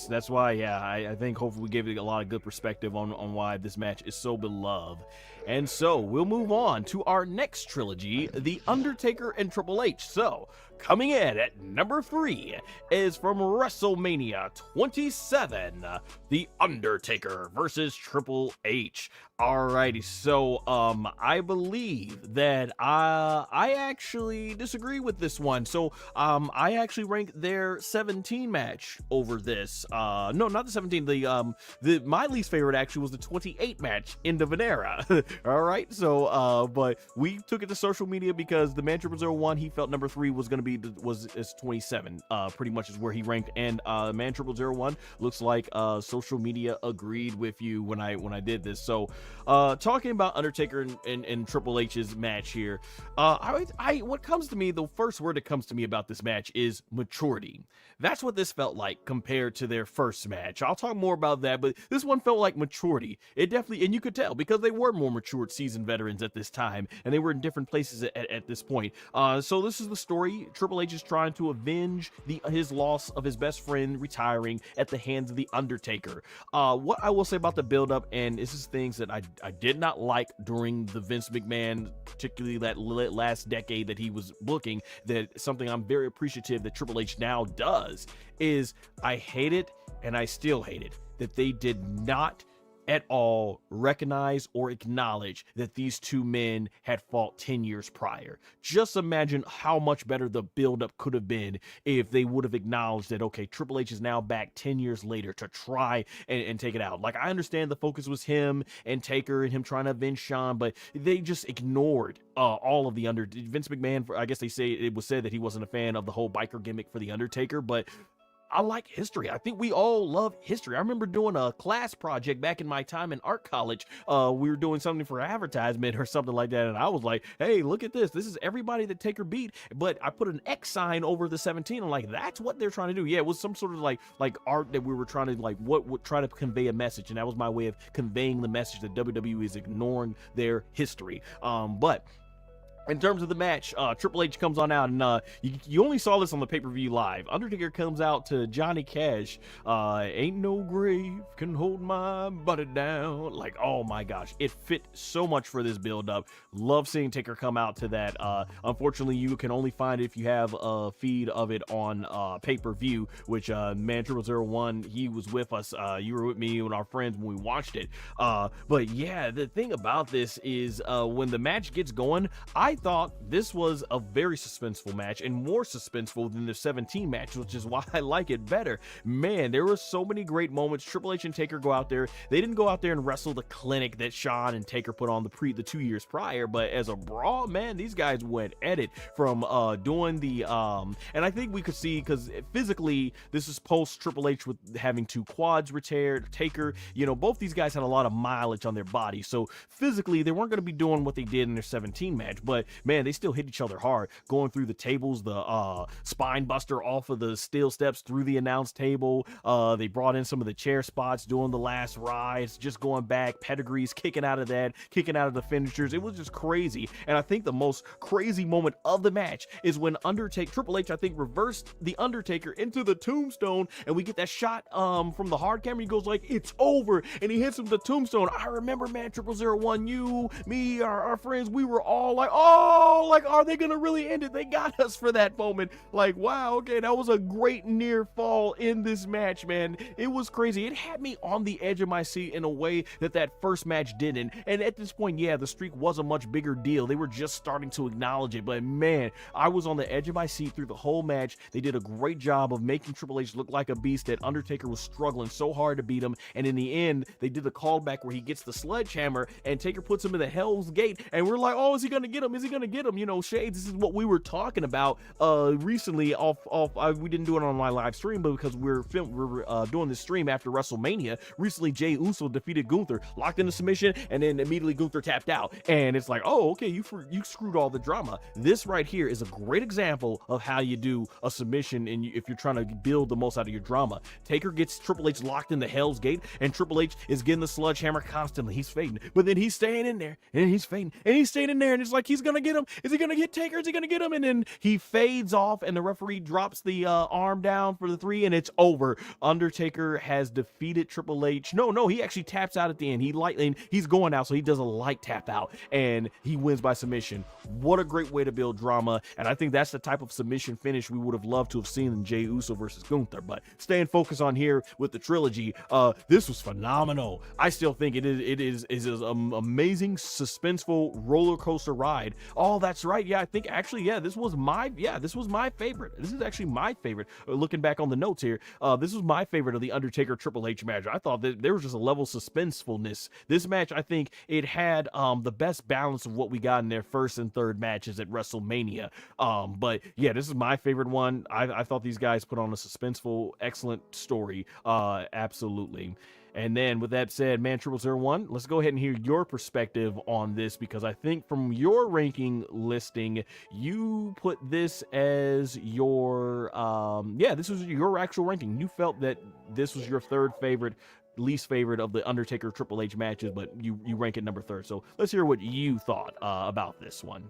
that's why, yeah, I think hopefully we gave it a lot of good perspective on why this match is so beloved. And so we'll move on to our next trilogy, The Undertaker and Triple H. So coming in at number 3 is from WrestleMania 27, The Undertaker versus Triple H. Alrighty, so I believe that I actually disagree with this one. So I actually rank their 17 match over this. No, not the 17. My least favorite actually was the 28 match, End of an Era. All right, so but we took it to social media because the Man 001, he felt number 3 was gonna be was 27. Pretty much is where he ranked, and Man 001 looks like social media agreed with you when I did this. So talking about Undertaker and Triple H's match here, what comes to me, the first word that comes to me about this match is maturity. That's what this felt like compared to their first match. I'll talk more about that, but this one felt like maturity. It definitely, and you could tell because they were more matured seasoned veterans at this time, and they were in different places at this point. So this is the story. Triple H is trying to avenge his loss of his best friend retiring at the hands of the Undertaker. What I will say about the build-up, and this is things that I did not like during the Vince McMahon, particularly that last decade that he was booking, that something I'm very appreciative that Triple H now does, is I hate it, and I still hate it, that they did not at all recognize or acknowledge that these two men had fought 10 years prior. Just imagine how much better the buildup could have been if they would have acknowledged that, okay, Triple H is now back 10 years later to try and take it out. Like, I understand the focus was him and Taker and him trying to avenge Shawn, but they just ignored all of the Vince McMahon, I guess they say it was said that he wasn't a fan of the whole biker gimmick for the Undertaker, but I like history. I think we all love history. I remember doing a class project back in my time in art college. We were doing something for advertisement or something like that, and I was like, "Hey, look at this! This is everybody that Taker beat." But I put an X sign over the 17. I'm like, "That's what they're trying to do." Yeah, it was some sort of like art that we were trying to like what would try to convey a message, and that was my way of conveying the message that WWE is ignoring their history. But in terms of the match, Triple H comes on out, and you only saw this on the pay-per-view live. Undertaker comes out to Johnny Cash. Ain't no grave can hold my body down. Like, oh my gosh, it fit so much for this build-up. Love seeing Taker come out to that. Unfortunately, you can only find it if you have a feed of it on pay-per-view, which Man 0001, he was with us. You were with me and our friends when we watched it. But yeah, the thing about this is when the match gets going, I thought this was a very suspenseful match and more suspenseful than the 17 match, which is why I like it better. Man, there were so many great moments. Triple H and Taker go out there. They didn't go out there and wrestle the clinic that Shawn and Taker put on the 2 years prior, but as a brawl, man, these guys went at it from doing the and I think we could see, because physically this is post Triple H with having 2 quads repaired. Taker, you know, both these guys had a lot of mileage on their body, so physically they weren't going to be doing what they did in their 17 match, but man, they still hit each other hard, going through the tables, the spine buster off of the steel steps through the announce table. They brought in some of the chair spots, doing the last rides, just going back, pedigrees, kicking out of that, kicking out of the finishers. It was just crazy. And I think the most crazy moment of the match is when Triple H, I think, reversed the Undertaker into the tombstone, and we get that shot from the hard camera. He goes like, "It's over," and he hits him with the tombstone. I remember, man, 0001, you, me, our friends, we were all like, oh, like, are they gonna really end it? They got us for that moment. Like, wow, okay, that was a great near fall in this match, man. It was crazy. It had me on the edge of my seat in a way that first match didn't. And at this point, yeah, the streak was a much bigger deal. They were just starting to acknowledge it, but man, I was on the edge of my seat through the whole match. They did a great job of making Triple H look like a beast, that Undertaker was struggling so hard to beat him, and in the end, they did the callback where he gets the sledgehammer and Taker puts him in the Hell's Gate, and we're like, oh, is he gonna get him? Is he gonna get him? You know, Shades, this is what we were talking about recently we didn't do it on my live stream, but because we're doing this stream after WrestleMania recently, Jey Uso defeated Gunther, locked in the submission, and then immediately Gunther tapped out, and it's like, oh, okay, you screwed all the drama. This right here is a great example of how you do a submission, and if you're trying to build the most out of your drama. Taker gets Triple H locked in the Hell's Gate, and Triple H is getting the sledgehammer constantly. He's fading, but then he's staying in there, and he's fading, and he's staying in there, and it's like, he's gonna get him. Is he gonna get Taker? Is he gonna get him? And then he fades off, and the referee drops the arm down for the 3, and it's over. Undertaker has defeated Triple H. No, he actually taps out at the end. He's going out, so he does a light tap out, and he wins by submission. What a great way to build drama, and I think that's the type of submission finish we would have loved to have seen in Jey Uso versus Gunther. But staying focused on here with the trilogy, this was phenomenal. I still think it is an amazing, suspenseful roller coaster ride. Oh, that's right. Yeah, I think actually, yeah, this was my favorite. This is actually my favorite. Looking back on the notes here, this was my favorite of the Undertaker Triple H match. I thought that there was just a level of suspensefulness. This match, I think it had the best balance of what we got in their first and third matches at WrestleMania. But yeah, this is my favorite one. I thought these guys put on a suspenseful, excellent story. Absolutely. And then with that said, Man 0001, let's go ahead and hear your perspective on this, because I think from your ranking listing, you put this as your, this was your actual ranking. You felt that this was your third favorite, least favorite of the Undertaker Triple H matches, but you rank it number 3rd. So let's hear what you thought about this one.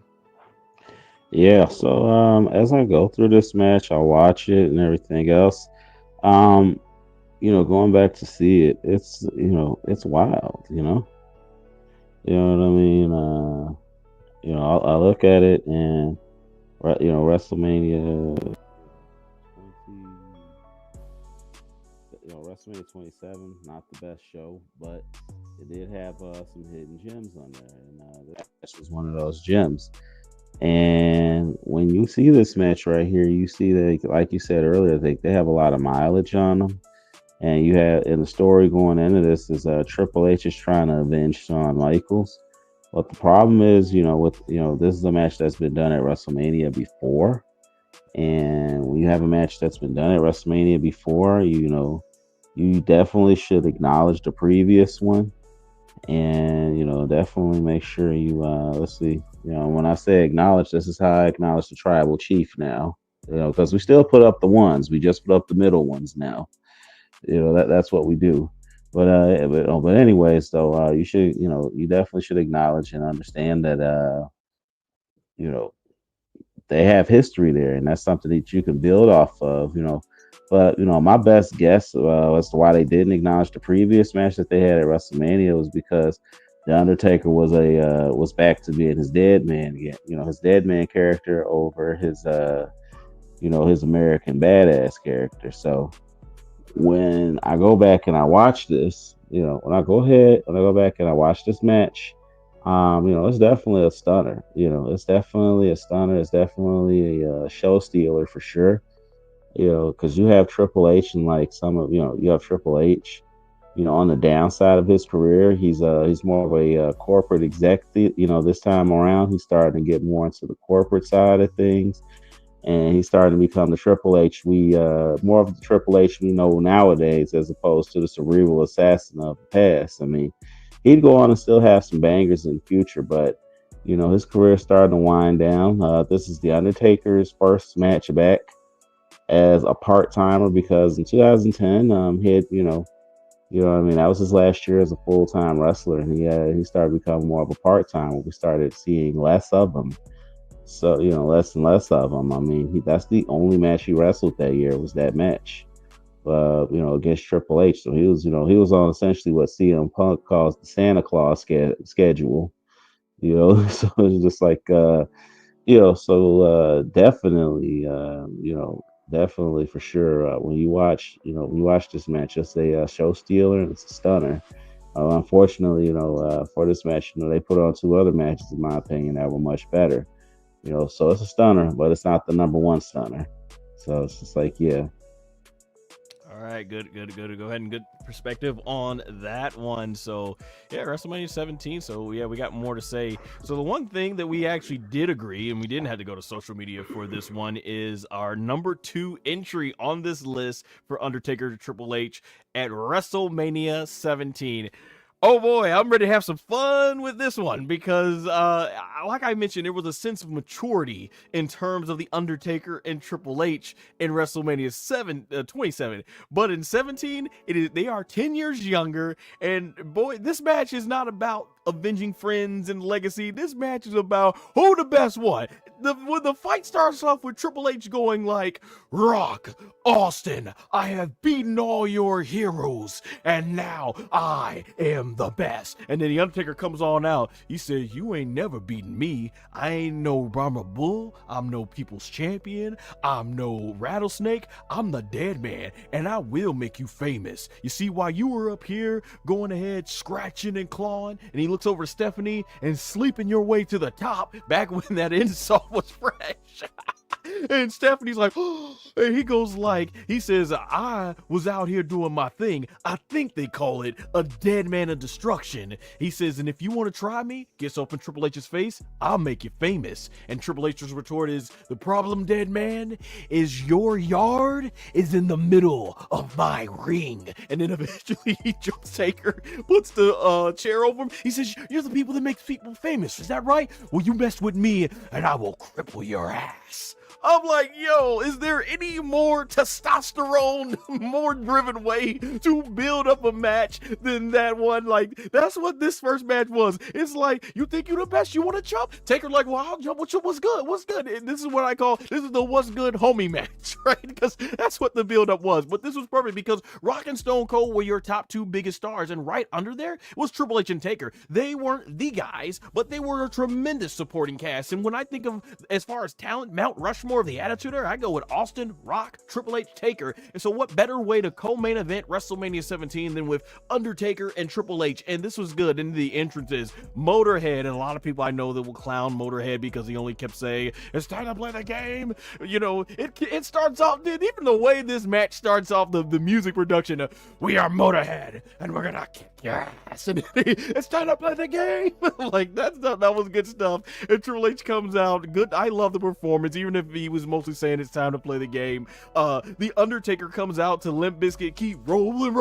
Yeah, so as I go through this match, I watch it and everything else. Going back to see it, it's it's wild, You know what I mean? I look at it and WrestleMania 27, not the best show, but it did have some hidden gems on there, and this was one of those gems. And when you see this match right here, you see that, like you said earlier, they have a lot of mileage on them. And you have, in the story going into this, is Triple H is trying to avenge Shawn Michaels. But the problem is, this is a match that's been done at WrestleMania before. And when you have a match that's been done at WrestleMania before, you definitely should acknowledge the previous one, and definitely make sure you let's see, when I say acknowledge, this is how I acknowledge the tribal chief now. Because we still put up the ones, we just put up the middle ones now. That's what we do. But anyways, though, you definitely should acknowledge and understand that you know they have history there, and that's something that you can build off of. But my best guess as to why they didn't acknowledge the previous match that they had at WrestleMania was because the Undertaker was back to being his dead man again. His dead man character over his American badass character. So when I go back and I watch this, when I go back and I watch this match, it's definitely a stunner. It's definitely a stunner. It's definitely a show stealer for sure. Because you have Triple H and like you have Triple H. On the downside of his career, he's more of a corporate executive. This time around, he's starting to get more into the corporate side of things, and he's starting to become the Triple H more of the Triple H we know nowadays, as opposed to the cerebral assassin of the past. I mean, he'd go on and still have some bangers in the future, but his career starting to wind down. This is the Undertaker's first match back as a part timer, because in 2010, he had what I mean, that was his last year as a full time wrestler, and he started becoming more of a part timer. We started seeing less of him. So less and less of him. I mean, that's the only match he wrestled that year, was that match, against Triple H. So he was on essentially what CM Punk calls the Santa Claus schedule. So it's just like definitely definitely for sure. When you watch this match, it's a show stealer and it's a stunner. Unfortunately, for this match, they put on two other matches, in my opinion, that were much better. So it's a stunner, but it's not the number one stunner. So it's just like, yeah. All right, good. Go ahead and good perspective on that one. So yeah, WrestleMania 17. So yeah, we got more to say. So the one thing that we actually did agree, and we didn't have to go to social media for this one, is our number 2 entry on this list for Undertaker to Triple H at WrestleMania 17. Oh boy, I'm ready to have some fun with this one because, like I mentioned, there was a sense of maturity in terms of the Undertaker and Triple H in WrestleMania 27. But in 17, they are 10 years younger, and boy, this match is not about avenging friends and legacy. This match is about who the best one. When the fight starts off with Triple H going like, "Rock, Austin, I have beaten all your heroes, and now I am the best." And then the Undertaker comes on out. He says, "You ain't never beaten me. I ain't no Brahma Bull. I'm no people's champion. I'm no rattlesnake. I'm the dead man, and I will make you famous. You see, while you were up here going ahead scratching and clawing," and he looks over to Stephanie, "and sleeping your way to the top back when that insult was fresh." And Stephanie's like, oh, and he goes like, he says, "I was out here doing my thing. I think they call it a dead man of destruction." He says, "And if you want to try me," gets up in Triple H's face, "I'll make you famous." And Triple H's retort is, "The problem, dead man, is your yard is in the middle of my ring." And then eventually Joe Taker puts the chair over him. He says, "You're the people that make people famous. Is that right? Well, you mess with me and I will cripple your ass." I'm like, yo, is there any more testosterone, more driven way to build up a match than that one? Like, that's what this first match was. It's like, you think you're the best, you want to jump? Taker like, "Well, I'll jump. What's good? What's good?" And this is what I call, this is the what's good homie match, right? Because that's what the build-up was. But this was perfect because Rock and Stone Cold were your top 2 biggest stars, and right under there was Triple H and Taker. They weren't the guys, but they were a tremendous supporting cast. And when I think of, as far as talent, Mount Rushmore of the Attitude Era, I go with Austin, Rock, Triple H, Taker. And so what better way to co-main event WrestleMania 17 than with Undertaker and Triple H? And this was good. And the entrances, Motorhead, and a lot of people I know that will clown Motorhead because he only kept saying, "It's time to play the game." It starts off, dude, even the way this match starts off, the music production, "We are Motorhead and we're gonna kick your ass," and "It's time to play the game." Like that was good stuff. And Triple H comes out good. I love the performance, even if he was mostly saying it's time to play the game. The Undertaker comes out to Limp Bizkit, keep rolling.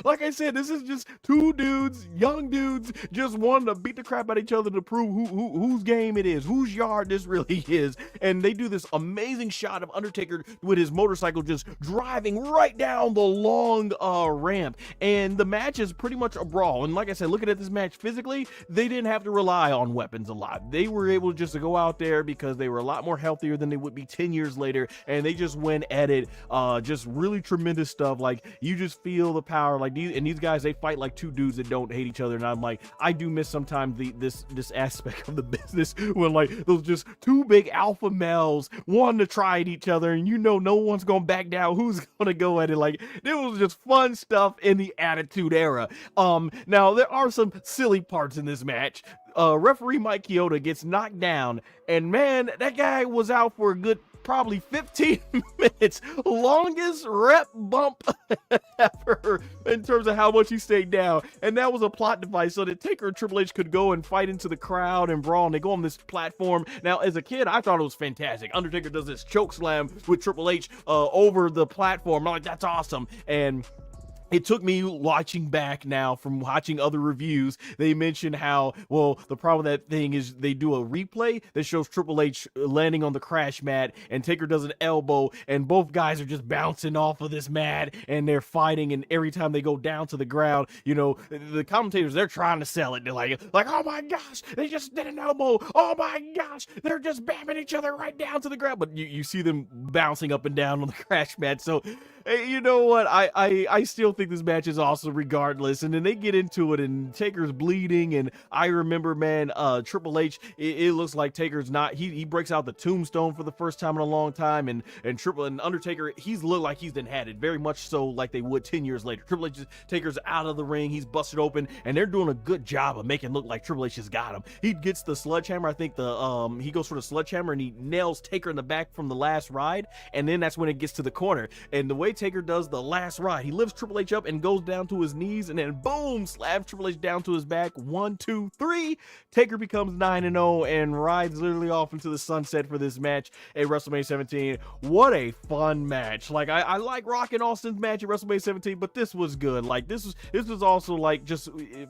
Like I said, this is just two dudes, young dudes, just wanting to beat the crap out of each other to prove whose game it is, whose yard this really is. And they do this amazing shot of Undertaker with his motorcycle just driving right down the long ramp. And the match is pretty much a brawl. And like I said, looking at this match physically, they didn't have to rely on weapons a lot. They were able just to go out there because they were a lot more healthier than they would be 10 years later, and they just went at it. Just really tremendous stuff. Like, you just feel the power. Like, these guys, they fight like two dudes that don't hate each other. And I'm like, I do miss sometimes this aspect of the business when like those just two big alpha males wanting to try at each other, and no one's gonna back down. Who's gonna go at it? Like, it was just fun stuff in the Attitude Era. Now there are some silly parts in this match. Referee Mike Chioda gets knocked down, and man, that guy was out for a good probably 15 minutes. Longest rep bump ever in terms of how much he stayed down. And that was a plot device so that Taker and Triple H could go and fight into the crowd and brawl, and they go on this platform. Now, as a kid, I thought it was fantastic. Undertaker does this choke slam with Triple H over the platform. I'm like, that's awesome. And it took me watching back now from watching other reviews. They mentioned how, well, the problem with that thing is they do a replay that shows Triple H landing on the crash mat, and Taker does an elbow, and both guys are just bouncing off of this mat, and they're fighting, and every time they go down to the ground, the commentators, they're trying to sell it. They're like, oh my gosh, they just did an elbow. Oh my gosh, they're just bamming each other right down to the ground. But you see them bouncing up and down on the crash mat. So, hey, you know what? I still think this match is awesome regardless. And then they get into it, and Taker's bleeding. And I remember, man, Triple H, it looks like Taker's not, he breaks out the tombstone for the first time in a long time. And Undertaker, he's looked like he's been had it, very much so like they would 10 years later. Triple H, Taker's out of the ring, he's busted open, and they're doing a good job of making it look like Triple H has got him. He gets the sledgehammer, I think he goes for the sledgehammer, and he nails Taker in the back from the last ride. And then that's when it gets to the corner. And the way Taker does the last ride, he lifts Triple H up and goes down to his knees, and then boom, slams Triple H down to his back. 1, 2, 3. Taker becomes 9-0 and rides literally off into the sunset for this match at WrestleMania 17. What a fun match. Like, I like Rock and Austin's match at WrestleMania 17, but this was good. Like, this was also like just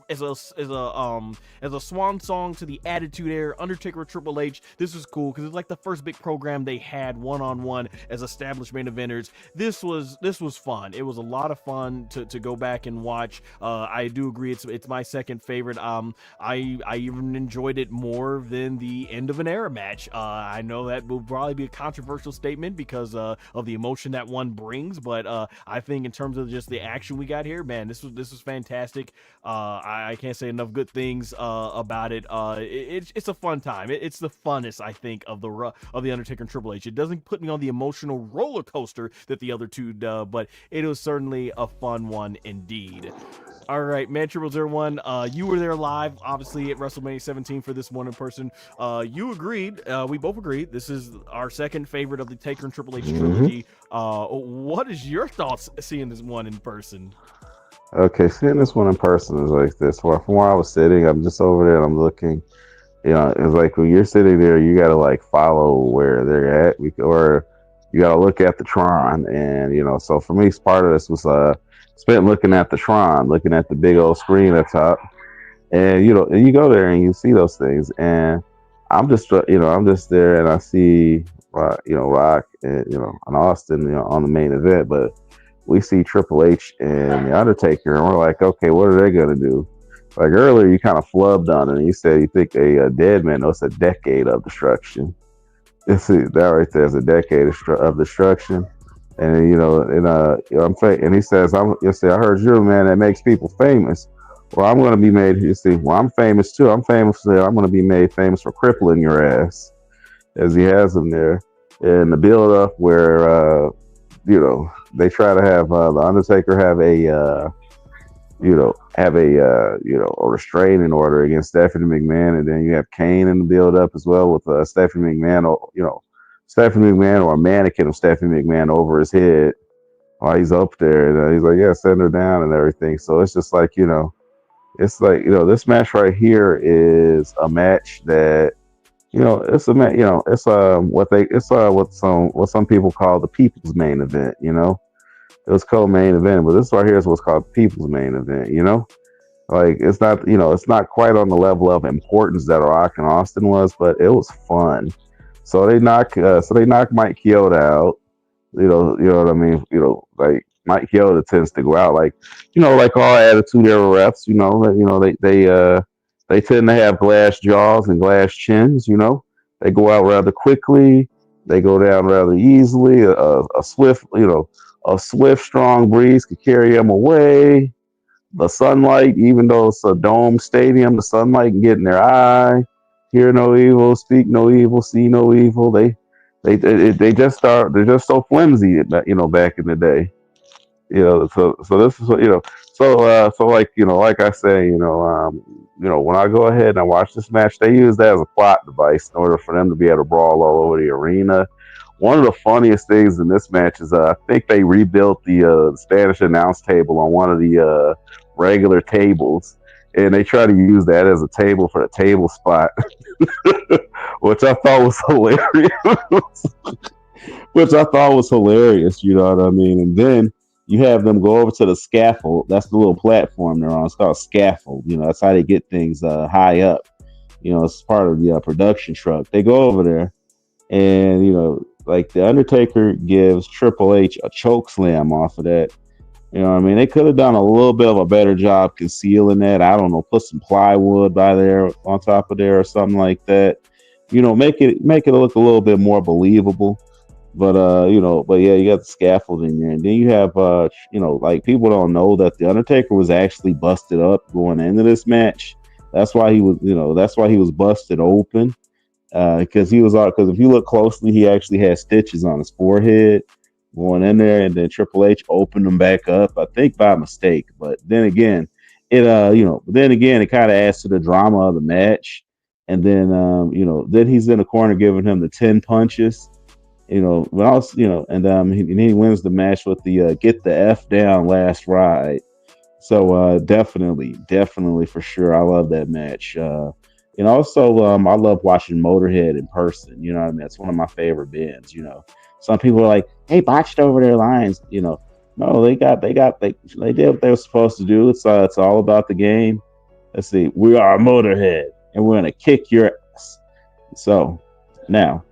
as a swan song to the Attitude Era, Undertaker with Triple H. This was cool because it's like the first big program they had one-on-one as established main eventers. This was fun. It was a lot of fun to go back and watch. I do agree it's my second favorite. I even enjoyed it more than the end of an era match. I know that will probably be a controversial statement because of the emotion that one brings, but I think in terms of just the action we got here, man, this was fantastic. I can't say enough good things about it. It's a fun time. It's the funnest, I think, of the Undertaker and Triple H. It doesn't put me on the emotional roller coaster that the other two do, but it was certainly a fun one indeed. All right, man, 0001, you were there live, obviously, at WrestleMania 17 for this one in person. You agreed, we both agreed, this is our second favorite of the Taker and Triple H trilogy. What is your thoughts seeing this one in person? Okay, seeing this one in person is like this. Well, from where I was sitting, I'm just over there and I'm looking. It's like when you're sitting there, you got to like follow where they're at, or you got to look at the Tron. And, so for me, part of this was spent looking at the Tron, looking at the big old screen up top. And, and you go there and you see those things. And I'm just there and I see, Rock and, and Austin, on the main event. But we see Triple H and The Undertaker, and we're like, okay, what are they going to do? Like earlier, you kind of flubbed on it, and you said you think a dead man knows a decade of destruction. You see, that right there is a decade of destruction. And, and he says, I heard you're a man that makes people famous. Well, I'm going to be made, I'm famous too. I'm going to be made famous for crippling your ass, as he has him there. And the build up where, they try to have the Undertaker have a restraining order against Stephanie McMahon, and then you have Kane in the build up as well with Stephanie McMahon, or a mannequin of Stephanie McMahon over his head while he's up there, and he's like, yeah, send her down and everything. So it's just like, this match right here is a match that It's a it's what some people call the people's main event. It was called main event, but this right here is what's called people's main event. Like it's not quite on the level of importance that Rock and Austin was, but it was fun. So they knock Mike Chioda out. You know what I mean. Like Mike Chioda tends to go out like, like all attitude era refs. They tend to have glass jaws and glass chins. They go out rather quickly. They go down rather easily. A swift, strong breeze could carry them away. The sunlight, even though it's a dome stadium, the sunlight can get in their eye. Hear no evil, speak no evil, see no evil. They just start. They're just so flimsy, back in the day. So this is what like I say, when I go ahead and I watch this match, they use that as a plot device in order for them to be able to brawl all over the arena. One of the funniest things in this match is I think they rebuilt the Spanish announce table on one of the regular tables, and they try to use that as a table for the table spot, which I thought was hilarious. Which I thought was hilarious, you know what I mean? And then you have them go over to the scaffold. That's the little platform they're on. It's called scaffold. That's how they get things high up. It's part of the production truck. They go over there, and like the Undertaker gives Triple H a choke slam off of that. You know what I mean? They could have done a little bit of a better job concealing that. I don't know, put some plywood by there on top of there or something like that. Make it look a little bit more believable. But yeah, you got the scaffold in there, and then you have like people don't know that the Undertaker was actually busted up going into this match. That's why he was busted open. Because if you look closely, he actually had stitches on his forehead going in there, and then Triple H opened them back up, I think by mistake. But then again, it kind of adds to the drama of the match. And then then he's in the corner giving him the 10 punches. But also, he wins the match with the get the F down last ride. So definitely for sure, I love that match. And also, I love watching Motorhead in person. You know what I mean? It's one of my favorite bands. Some people are like, "They botched over their lines." No, they did what they were supposed to do. It's all about the game. Let's see, we are Motorhead, and we're gonna kick your ass. So now,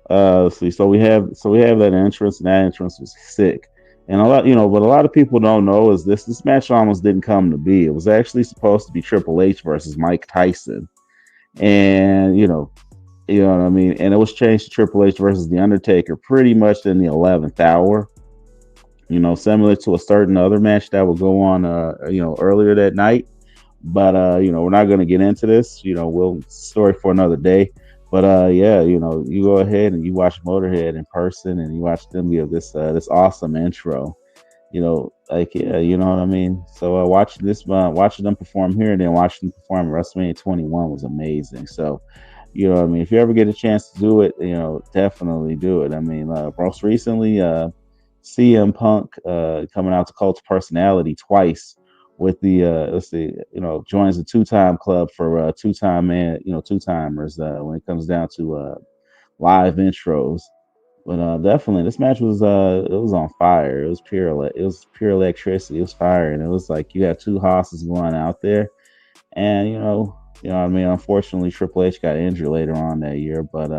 let's see. So we have that entrance, and that entrance was sick. And what a lot of people don't know is this match almost didn't come to be. It was actually supposed to be Triple H versus Mike Tyson, and you know what I mean. And it was changed to Triple H versus the Undertaker pretty much in the 11th hour. Similar to a certain other match that will go on, earlier that night. But we're not going to get into this. We'll story for another day. But yeah, you go ahead and you watch Motorhead in person, and you watch them give this awesome intro. Like yeah, you know what I mean. So watching them perform here, and then watching them perform at WrestleMania 21 was amazing. So you know what I mean. If you ever get a chance to do it, definitely do it. I mean, most recently, CM Punk coming out to Cult of Personality twice with the let's see, joins the two-time club for two-time man, two-timers when it comes down to live intros. But definitely, this match was it was on fire. It was pure electricity. It was fire, and it was like you had two hosses going out there, and what I mean. Unfortunately, Triple H got injured later on that year, but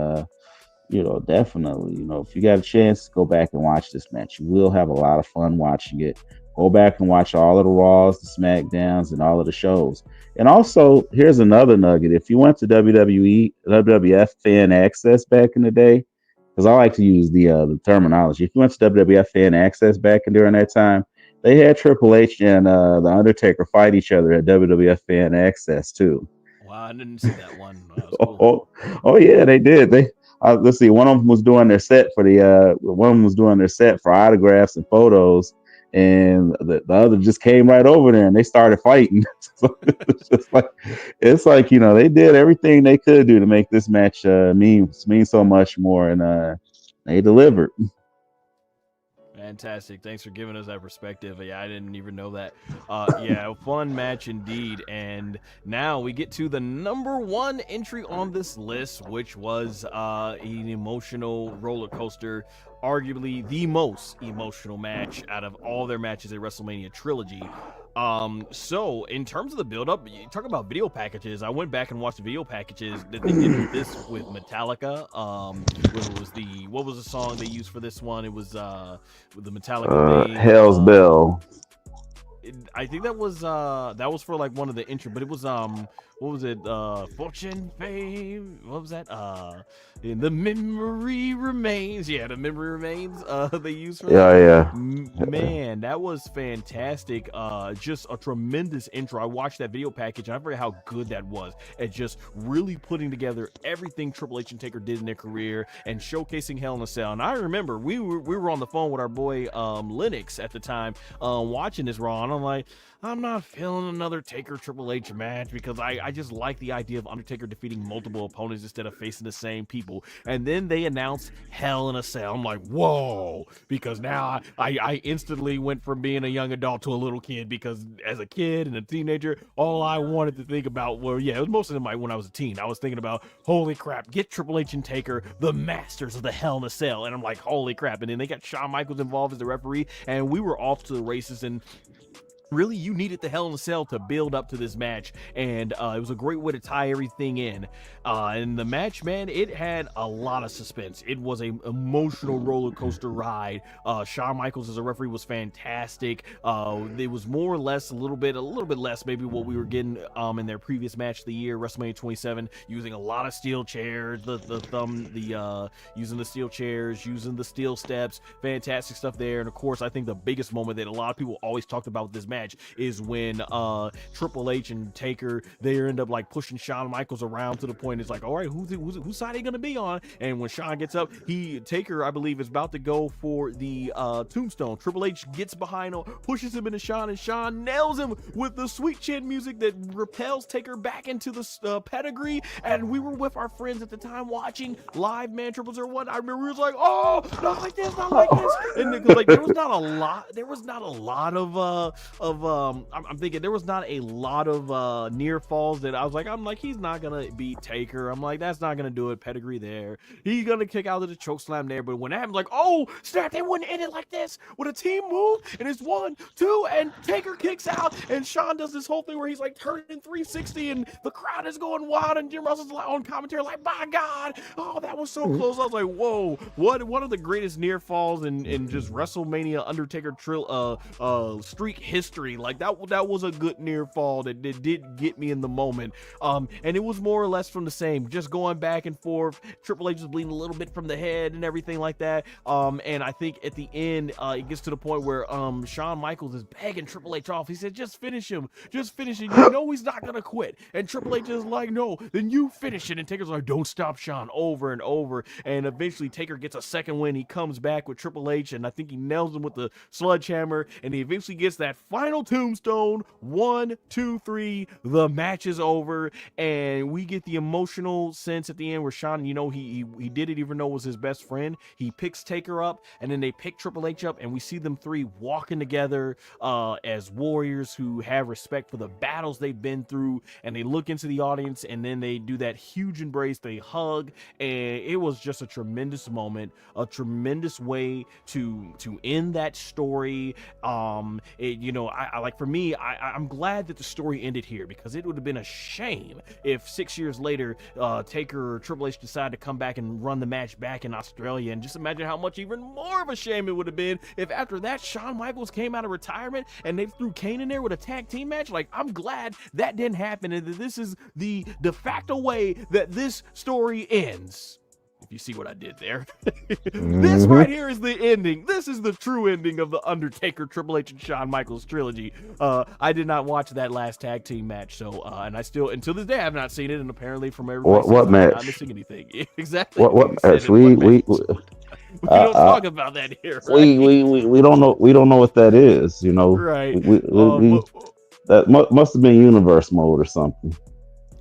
definitely, if you got a chance, go back and watch this match. You will have a lot of fun watching it. Go back and watch all of the Raws, the SmackDowns, and all of the shows. And also, here's another nugget: if you went to WWF Fan Access back in the day, because I like to use the terminology. If you went to WWF Fan Access back and during that time, they had Triple H and the Undertaker fight each other at WWF Fan Access too. Wow, I didn't see that one. That was Oh, cool. oh yeah, they did. Let's see. One of them was doing their set for one of them was doing their set for autographs and photos, and the other just came right over there and they started fighting. So it's like they did everything they could do to make this match mean so much more, and they delivered. Fantastic. Thanks for giving us that perspective. Yeah, I didn't even know that. Yeah, fun match indeed. And now we get to the number one entry on this list, which was an emotional roller coaster, arguably the most emotional match out of all their matches at WrestleMania Trilogy. So in terms of the build-up, you talk about video packages. I went back and watched the video packages that they did with this with Metallica. What was the song they used for this one? It was with the Metallica name, Hell's Bell. I think that was for like one of the intro, but it was what was it? Fortune, fame. What was that? In the memory remains. Yeah, the memory remains. They used for that. Yeah. Man, that was fantastic. Just a tremendous intro. I watched that video package and I forget how good that was at just really putting together everything Triple H and Taker did in their career and showcasing Hell in a Cell. And I remember we were on the phone with our boy Lennox at the time, watching this Raw, and I'm like, I'm not feeling another Taker Triple H match because I just like the idea of Undertaker defeating multiple opponents instead of facing the same people. And then they announced Hell in a Cell. I'm like, whoa, because now I instantly went from being a young adult to a little kid, because as a kid and a teenager, all I wanted to think about it was most of when I was a teen. I was thinking about, holy crap, get Triple H and Taker, the masters of the Hell in a Cell. And I'm like, holy crap. And then they got Shawn Michaels involved as the referee, and we were off to the races. And really, you needed the Hell in a Cell to build up to this match, and it was a great way to tie everything in. And the match, man, it had a lot of suspense. It was an emotional roller coaster ride. Shawn Michaels as a referee was fantastic. It was more or less a little bit less maybe what we were getting in their previous match of the year, WrestleMania 27, using a lot of steel chairs, using the steel chairs, using the steel steps, fantastic stuff there. And of course, I think the biggest moment that a lot of people always talked about with this match is when Triple H and Taker, they end up like pushing Shawn Michaels around to the point it's like, all right, whose side are you gonna be on? And when Shawn gets up, Taker, I believe, is about to go for the tombstone. Triple H gets behind him, pushes him into Shawn, and Shawn nails him with the sweet chin music that repels Taker back into the pedigree. And we were with our friends at the time watching live, man, 0001. I remember we was like, oh, not like this, and because like there was not a lot of I'm thinking there was not a lot of near falls that I'm like, he's not gonna beat Taker. I'm like, that's not gonna do it. Pedigree there. He's gonna kick out of the choke slam there. But when that happened, like, oh snap, they wouldn't end it like this with a team move. And it's 1, 2, and Taker kicks out, and Shawn does this whole thing where he's like turning 360, and the crowd is going wild, and Jim Russell's on commentary like, my God, oh, that was so close. I was like, whoa, what one of the greatest near falls in just WrestleMania Undertaker streak history. Like that was a good near fall that did get me in the moment. And it was more or less from the same, just going back and forth. Triple H was bleeding a little bit from the head and everything like that. And I think at the end, it gets to the point where Shawn Michaels is begging Triple H off. He said, just finish him. You know he's not gonna quit. And Triple H is like, no, then you finish it. And Taker's like, don't stop Shawn, over and over. And eventually Taker gets a second win. He comes back with Triple H, and I think he nails him with the sledgehammer, and he eventually gets that final tombstone. 1, 2, 3, the match is over, and we get the emotional sense at the end where Shawn, you know, he did it even though it was his best friend. He picks Taker up, and then they pick Triple H up, and we see them three walking together as warriors who have respect for the battles they've been through, and they look into the audience, and then they do that huge embrace, they hug, and it was just a tremendous moment, a tremendous way to end that story. I'm glad that the story ended here, because it would have been a shame if 6 years later Taker or Triple H decided to come back and run the match back in Australia. And just imagine how much even more of a shame it would have been if after that Shawn Michaels came out of retirement and they threw Kane in there with a tag team match. Like, I'm glad that didn't happen, and that this is the de facto way that this story ends. If you see what I did there. This right here is the ending. This is the true ending of the Undertaker, Triple H, and Shawn Michaels trilogy. I did not watch that last tag team match, so and I still, until this day, I have not seen it, and apparently from everybody, what match? I'm not missing anything. Exactly. What match? We don't talk about that here. Right? We don't know what that is. You know, right? That must have been universe mode or something.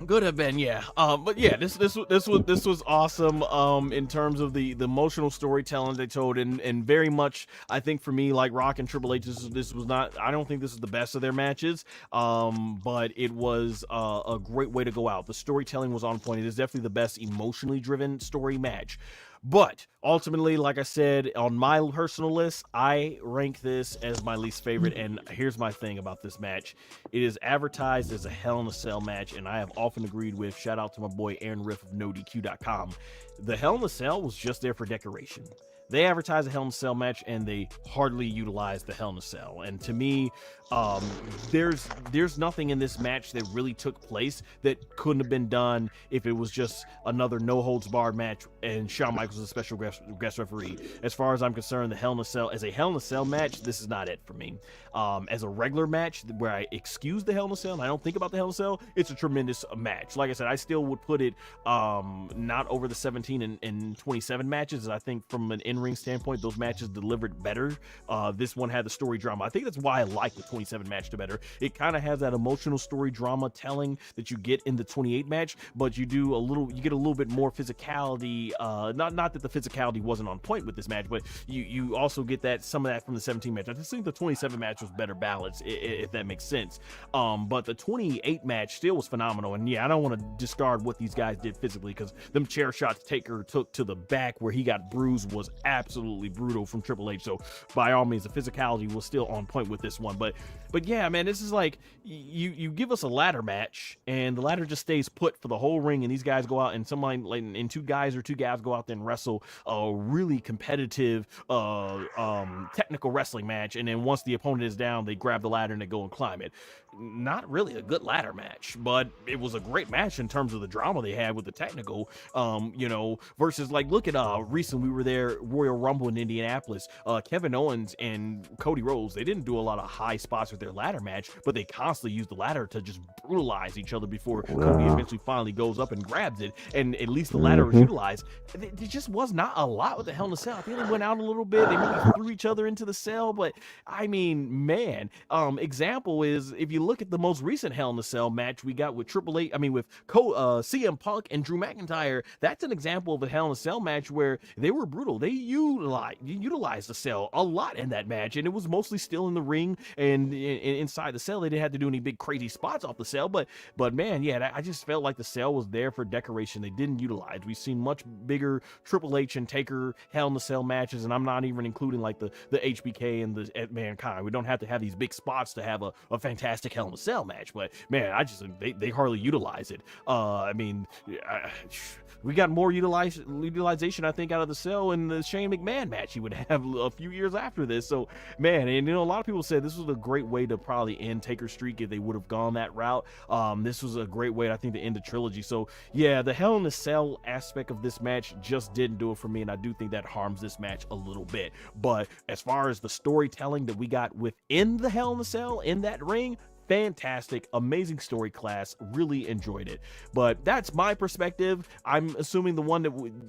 Could have been, yeah. But yeah, this was awesome. In terms of the emotional storytelling they told, and very much, I think for me, like Rock and Triple H, this was not. I don't think this is the best of their matches. But it was a great way to go out. The storytelling was on point. It is definitely the best emotionally driven story match. But ultimately, like I said, on my personal list, I rank this as my least favorite. And here's my thing about this match. It is advertised as a Hell in a Cell match, and I have often agreed with, shout out to my boy Aaron Riff of NoDQ.com. The Hell in a Cell was just there for decoration. They advertised a Hell in a Cell match, and they hardly utilized the Hell in a Cell. And to me, there's nothing in this match that really took place that couldn't have been done if it was just another no holds barred match and Shawn Michaels was a special guest referee. As far as I'm concerned, the Hell in a Cell, as a Hell in a Cell match, this is not it for me. As a regular match where I excuse the Hell in a Cell and I don't think about the Hell in a Cell, it's a tremendous match. Like I said, I still would put it not over the 17 and 27 matches. I think from an in-ring standpoint, those matches delivered better. This one had the story drama. I think that's why I like the 27 match the better. It kind of has that emotional story drama telling that you get in the 28 match, but you get a little bit more physicality. Not that the physicality wasn't on point with this match, but you also get some of that from the 17 match. I just think the 27 match was better balanced, if that makes sense. But the 28 match still was phenomenal. And yeah, I don't want to discard what these guys did physically, because them chair shots Taker took to the back where he got bruised was absolutely brutal from Triple H. So by all means, the physicality was still on point with this one. But yeah, man, this is like you give us a ladder match and the ladder just stays put for the whole ring, and these guys go out and two guys or two gals go out there and wrestle a really competitive technical wrestling match, and then once the opponent is down, they grab the ladder and they go and climb it. Not really a good ladder match, but it was a great match in terms of the drama they had with the technical, versus like, look at recently we were there, Royal Rumble in Indianapolis. Kevin Owens and Cody Rhodes, they didn't do a lot of high spots with their ladder match, but they constantly used the ladder to just brutalize each other before Cody eventually finally goes up and grabs it, and at least the ladder was utilized. It just was not a lot with the Hell in a Cell. I think they went out a little bit, they maybe threw each other into the cell, but I mean, man, example is, if you look at the most recent Hell in a Cell match we got with with CM Punk and Drew McIntyre, that's an example of a Hell in a Cell match where they were brutal. They utilized the cell a lot in that match, and it was mostly still in the ring and inside the cell. They didn't have to do any big crazy spots off the cell, but man, yeah, I just felt like the cell was there for decoration. They didn't utilize. We've seen much bigger Triple H and Taker Hell in a Cell matches, and I'm not even including like the HBK and the Mankind. We don't have to have these big spots to have a fantastic Hell in a Cell match, but man, I just they hardly utilize it. We got more utilization, I think, out of the cell in the Shane McMahon match he would have a few years after this. So, man, and a lot of people said this was a great way to probably end Taker's streak if they would have gone that route. This was a great way, I think, to end the trilogy. So, yeah, the Hell in a Cell aspect of this match just didn't do it for me, and I do think that harms this match a little bit. But as far as the storytelling that we got within the Hell in a Cell, in that ring, fantastic, amazing story class, really enjoyed it. But that's my perspective. I'm assuming the one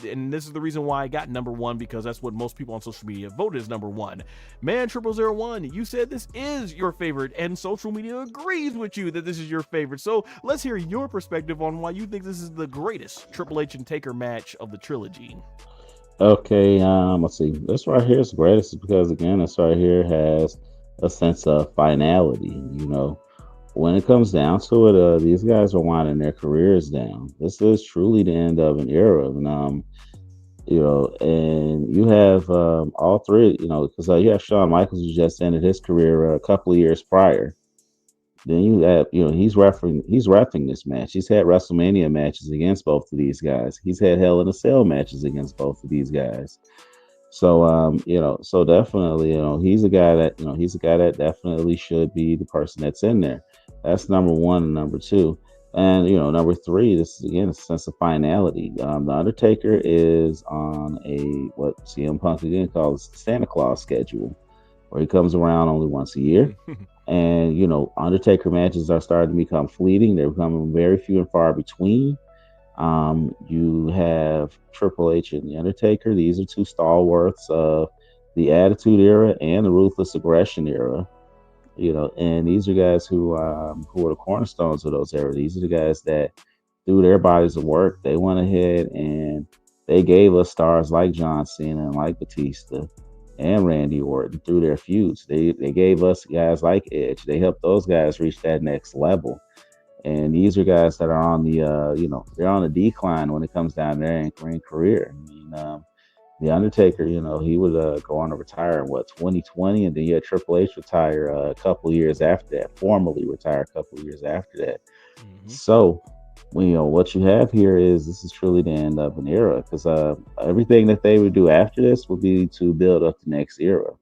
and this is the reason why I got number one, because that's what most people on social media voted as number one. Man 0001, you said this is your favorite, and social media agrees with you that this is your favorite. So let's hear your perspective on why you think this is the greatest Triple H and Taker match of the trilogy. Okay, let's see. This right here is the greatest because again, this right here has a sense of finality. When it comes down to it, these guys are winding their careers down. This is truly the end of an era, and and you have all three. Because you have Shawn Michaels, who just ended his career a couple of years prior. Then you have, he's repping this match. He's had WrestleMania matches against both of these guys. He's had Hell in a Cell matches against both of these guys. So, so definitely, he's a guy that definitely should be the person that's in there. That's number one. And number two, and number three, this is again a sense of finality. The Undertaker is on what CM Punk again calls Santa Claus schedule, where he comes around only once a year. And Undertaker matches are starting to become fleeting. They're becoming very few and far between. You have Triple H and the Undertaker. These are two stalwarts of the Attitude Era and the Ruthless Aggression Era. And these are guys who are the cornerstones of those eras. These are the guys that through their bodies of work, they went ahead and they gave us stars like John Cena and like Batista and Randy Orton through their feuds. They gave us guys like Edge. They helped those guys reach that next level. And these are guys that are on the they're on a decline when it comes down to their ring career. I mean, the Undertaker, he would go on to retire in 2020, and then you had Triple H retire a couple years after that, formally retire a couple years after that. Hmm. So, what you have here is this is truly the end of an era because everything that they would do after this would be to build up the next era.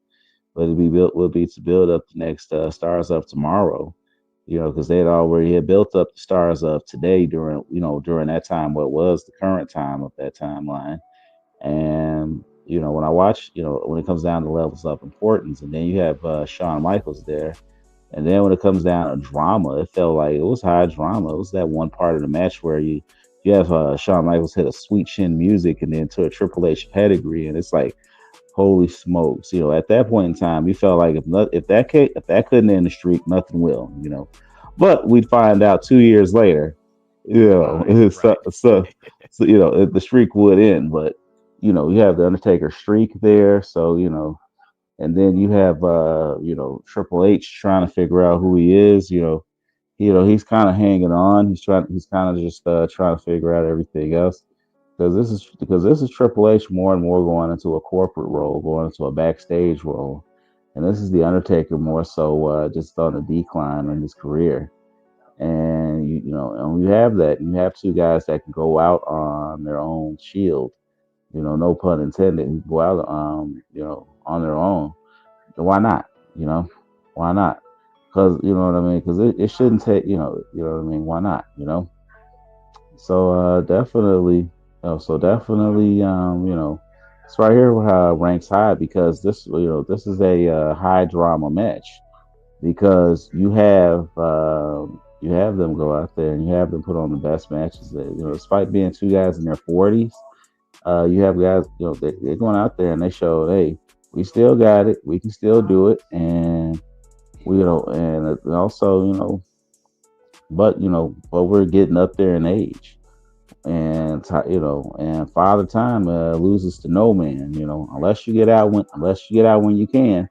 But it be built would be to build up the next stars of tomorrow. Because they had built up the stars of today during that time, what was the current time of that timeline. And when I watch, when it comes down to levels of importance, and then you have Shawn Michaels there, and then when it comes down to drama, it felt like it was high drama. It was that one part of the match where you have Shawn Michaels hit a sweet chin music and then to a Triple H pedigree, and it's like holy smokes. At that point in time, you felt like if that couldn't end the streak, nothing will. But we'd find out 2 years later, Right, so, right. so the streak would end. But you have the Undertaker streak there, so and then you have Triple H trying to figure out who he is. He's kind of hanging on. He's kind of just trying to figure out everything else because this is Triple H more and more going into a corporate role, going into a backstage role, and this is the Undertaker more so just on a decline in his career. And and you have that. You have two guys that can go out on their own shield. No pun intended. Who go out, on their own. Why not? You know, why not? Because you know what I mean. Because it shouldn't take. You know what I mean. Why not? So definitely. So definitely. It's right here how it ranks high because this is a high drama match because you have them go out there and you have them put on the best matches. That, despite being two guys in their 40s, you have guys. They're going out there and they show, hey, we still got it. We can still do it, and and also, but we're getting up there in age, and and Father Time loses to no man. Unless you get out when you can.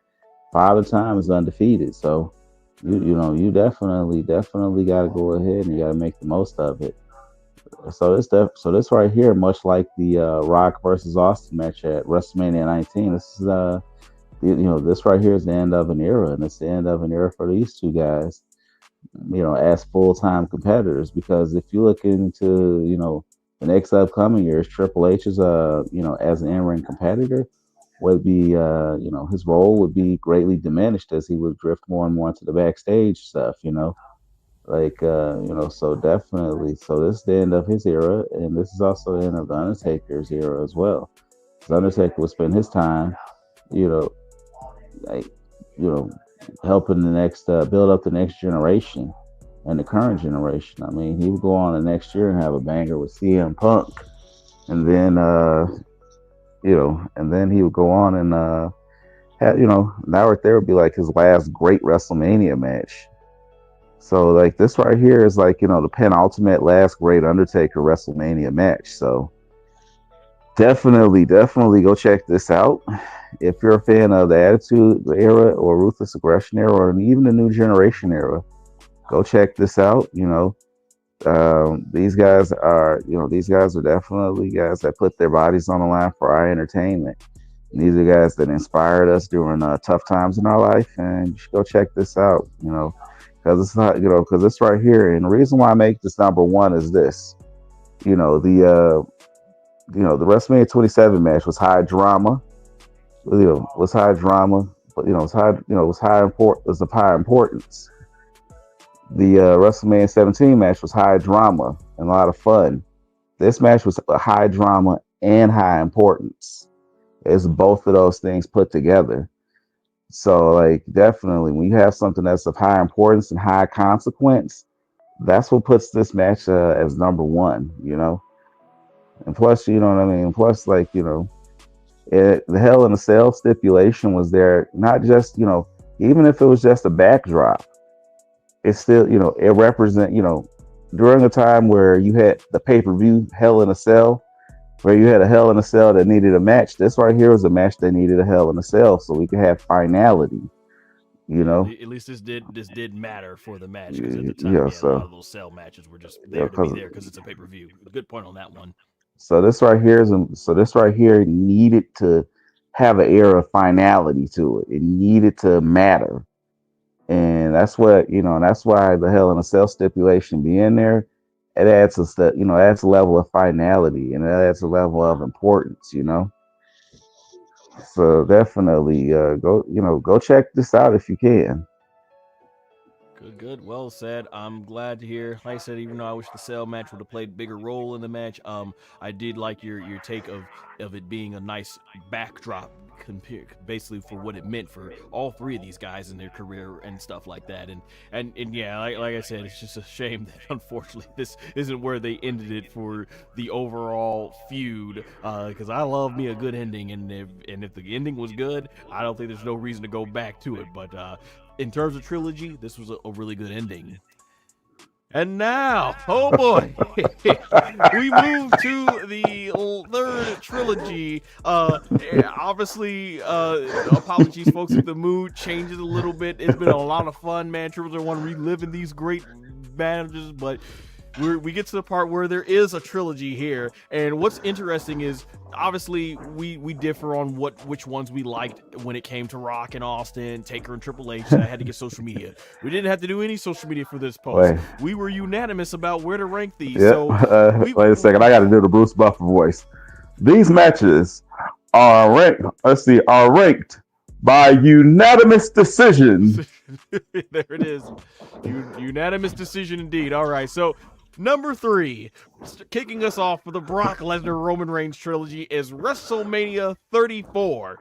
Father Time is undefeated, so you definitely got to go ahead and you got to make the most of it. So this right here, much like the Rock versus Austin match at WrestleMania 19, this is this right here is the end of an era, and it's the end of an era for these two guys, as full time competitors. Because if you look into the next upcoming years, Triple H is as an in ring competitor would be his role would be greatly diminished as he would drift more and more into the backstage stuff. Like so definitely. So this is the end of his era, and this is also the end of the Undertaker's era as well. The Undertaker would spend his time, you know, like you know, helping the next build up the next generation and the current generation. I mean, he would go on the next year and have a banger with CM Punk, and then and then he would go on and now right there would be like his last great WrestleMania match. So like this right here is like the penultimate last great Undertaker WrestleMania match. So definitely go check this out if you're a fan of the Attitude Era or Ruthless Aggression Era or even the New Generation Era. Go check this out. These guys are definitely guys that put their bodies on the line for our entertainment. And these are guys that inspired us during tough times in our life, and you should go check this out. Because it's not, because it's right here. And the reason why I make this number one is this. The WrestleMania 27 match was high drama. Was high drama, but was of high importance. The WrestleMania 17 match was high drama and a lot of fun. This match was a high drama and high importance. It's both of those things put together. So, like, definitely, when you have something that's of high importance and high consequence, that's what puts this match as number one. And plus, you know what I mean. Plus, like, the Hell in a Cell stipulation was there. Not just even if it was just a backdrop, it's still it represent during a time where you had the pay-per-view Hell in a Cell, where you had a Hell in a Cell that needed a match. This right here was a match that needed a Hell in a Cell, so we could have finality. You Yeah, know, at least this did matter for the match, because at the time, yeah. yeah, a lot So of those cell matches were just yeah, there to be because there because it's a pay-per-view. Good point on that one. this right here needed to have an air of finality to it. It needed to matter, and that's what and that's why the Hell in a Cell stipulation being there. It adds a step, adds a level of finality, and it adds a level of importance. So definitely go check this out if you can. Good, good. Well said. I'm glad to hear. Like I said, even though I wish the cell match would have played a bigger role in the match, I did like your take of it being a nice backdrop, basically for what it meant for all three of these guys in their career and stuff like that. And yeah, like I said, it's just a shame that unfortunately this isn't where they ended it for the overall feud. Because I love me a good ending, and if the ending was good, I don't think there's no reason to go back to it. But in terms of trilogy, this was a really good ending. And now, oh boy, we move to the third trilogy. Obviously, apologies, folks, if the mood changes a little bit. It's been a lot of fun, man. Triple Zero One reliving these great managers, but we get to the part where there is a trilogy here, and what's interesting is obviously we differ on which ones we liked when it came to Rock and Austin, Taker and Triple H. I had to get social media. We didn't have to do any social media for this post. Wait, We were unanimous about where to rank these. yeah. So we Wait a second. I got to do the Bruce Buffer voice. These matches are ranked. Let's see, are ranked by unanimous decision. there it is, unanimous decision indeed. All right, so number 3, kicking us off for the Brock Lesnar Roman Reigns trilogy, is WrestleMania 34.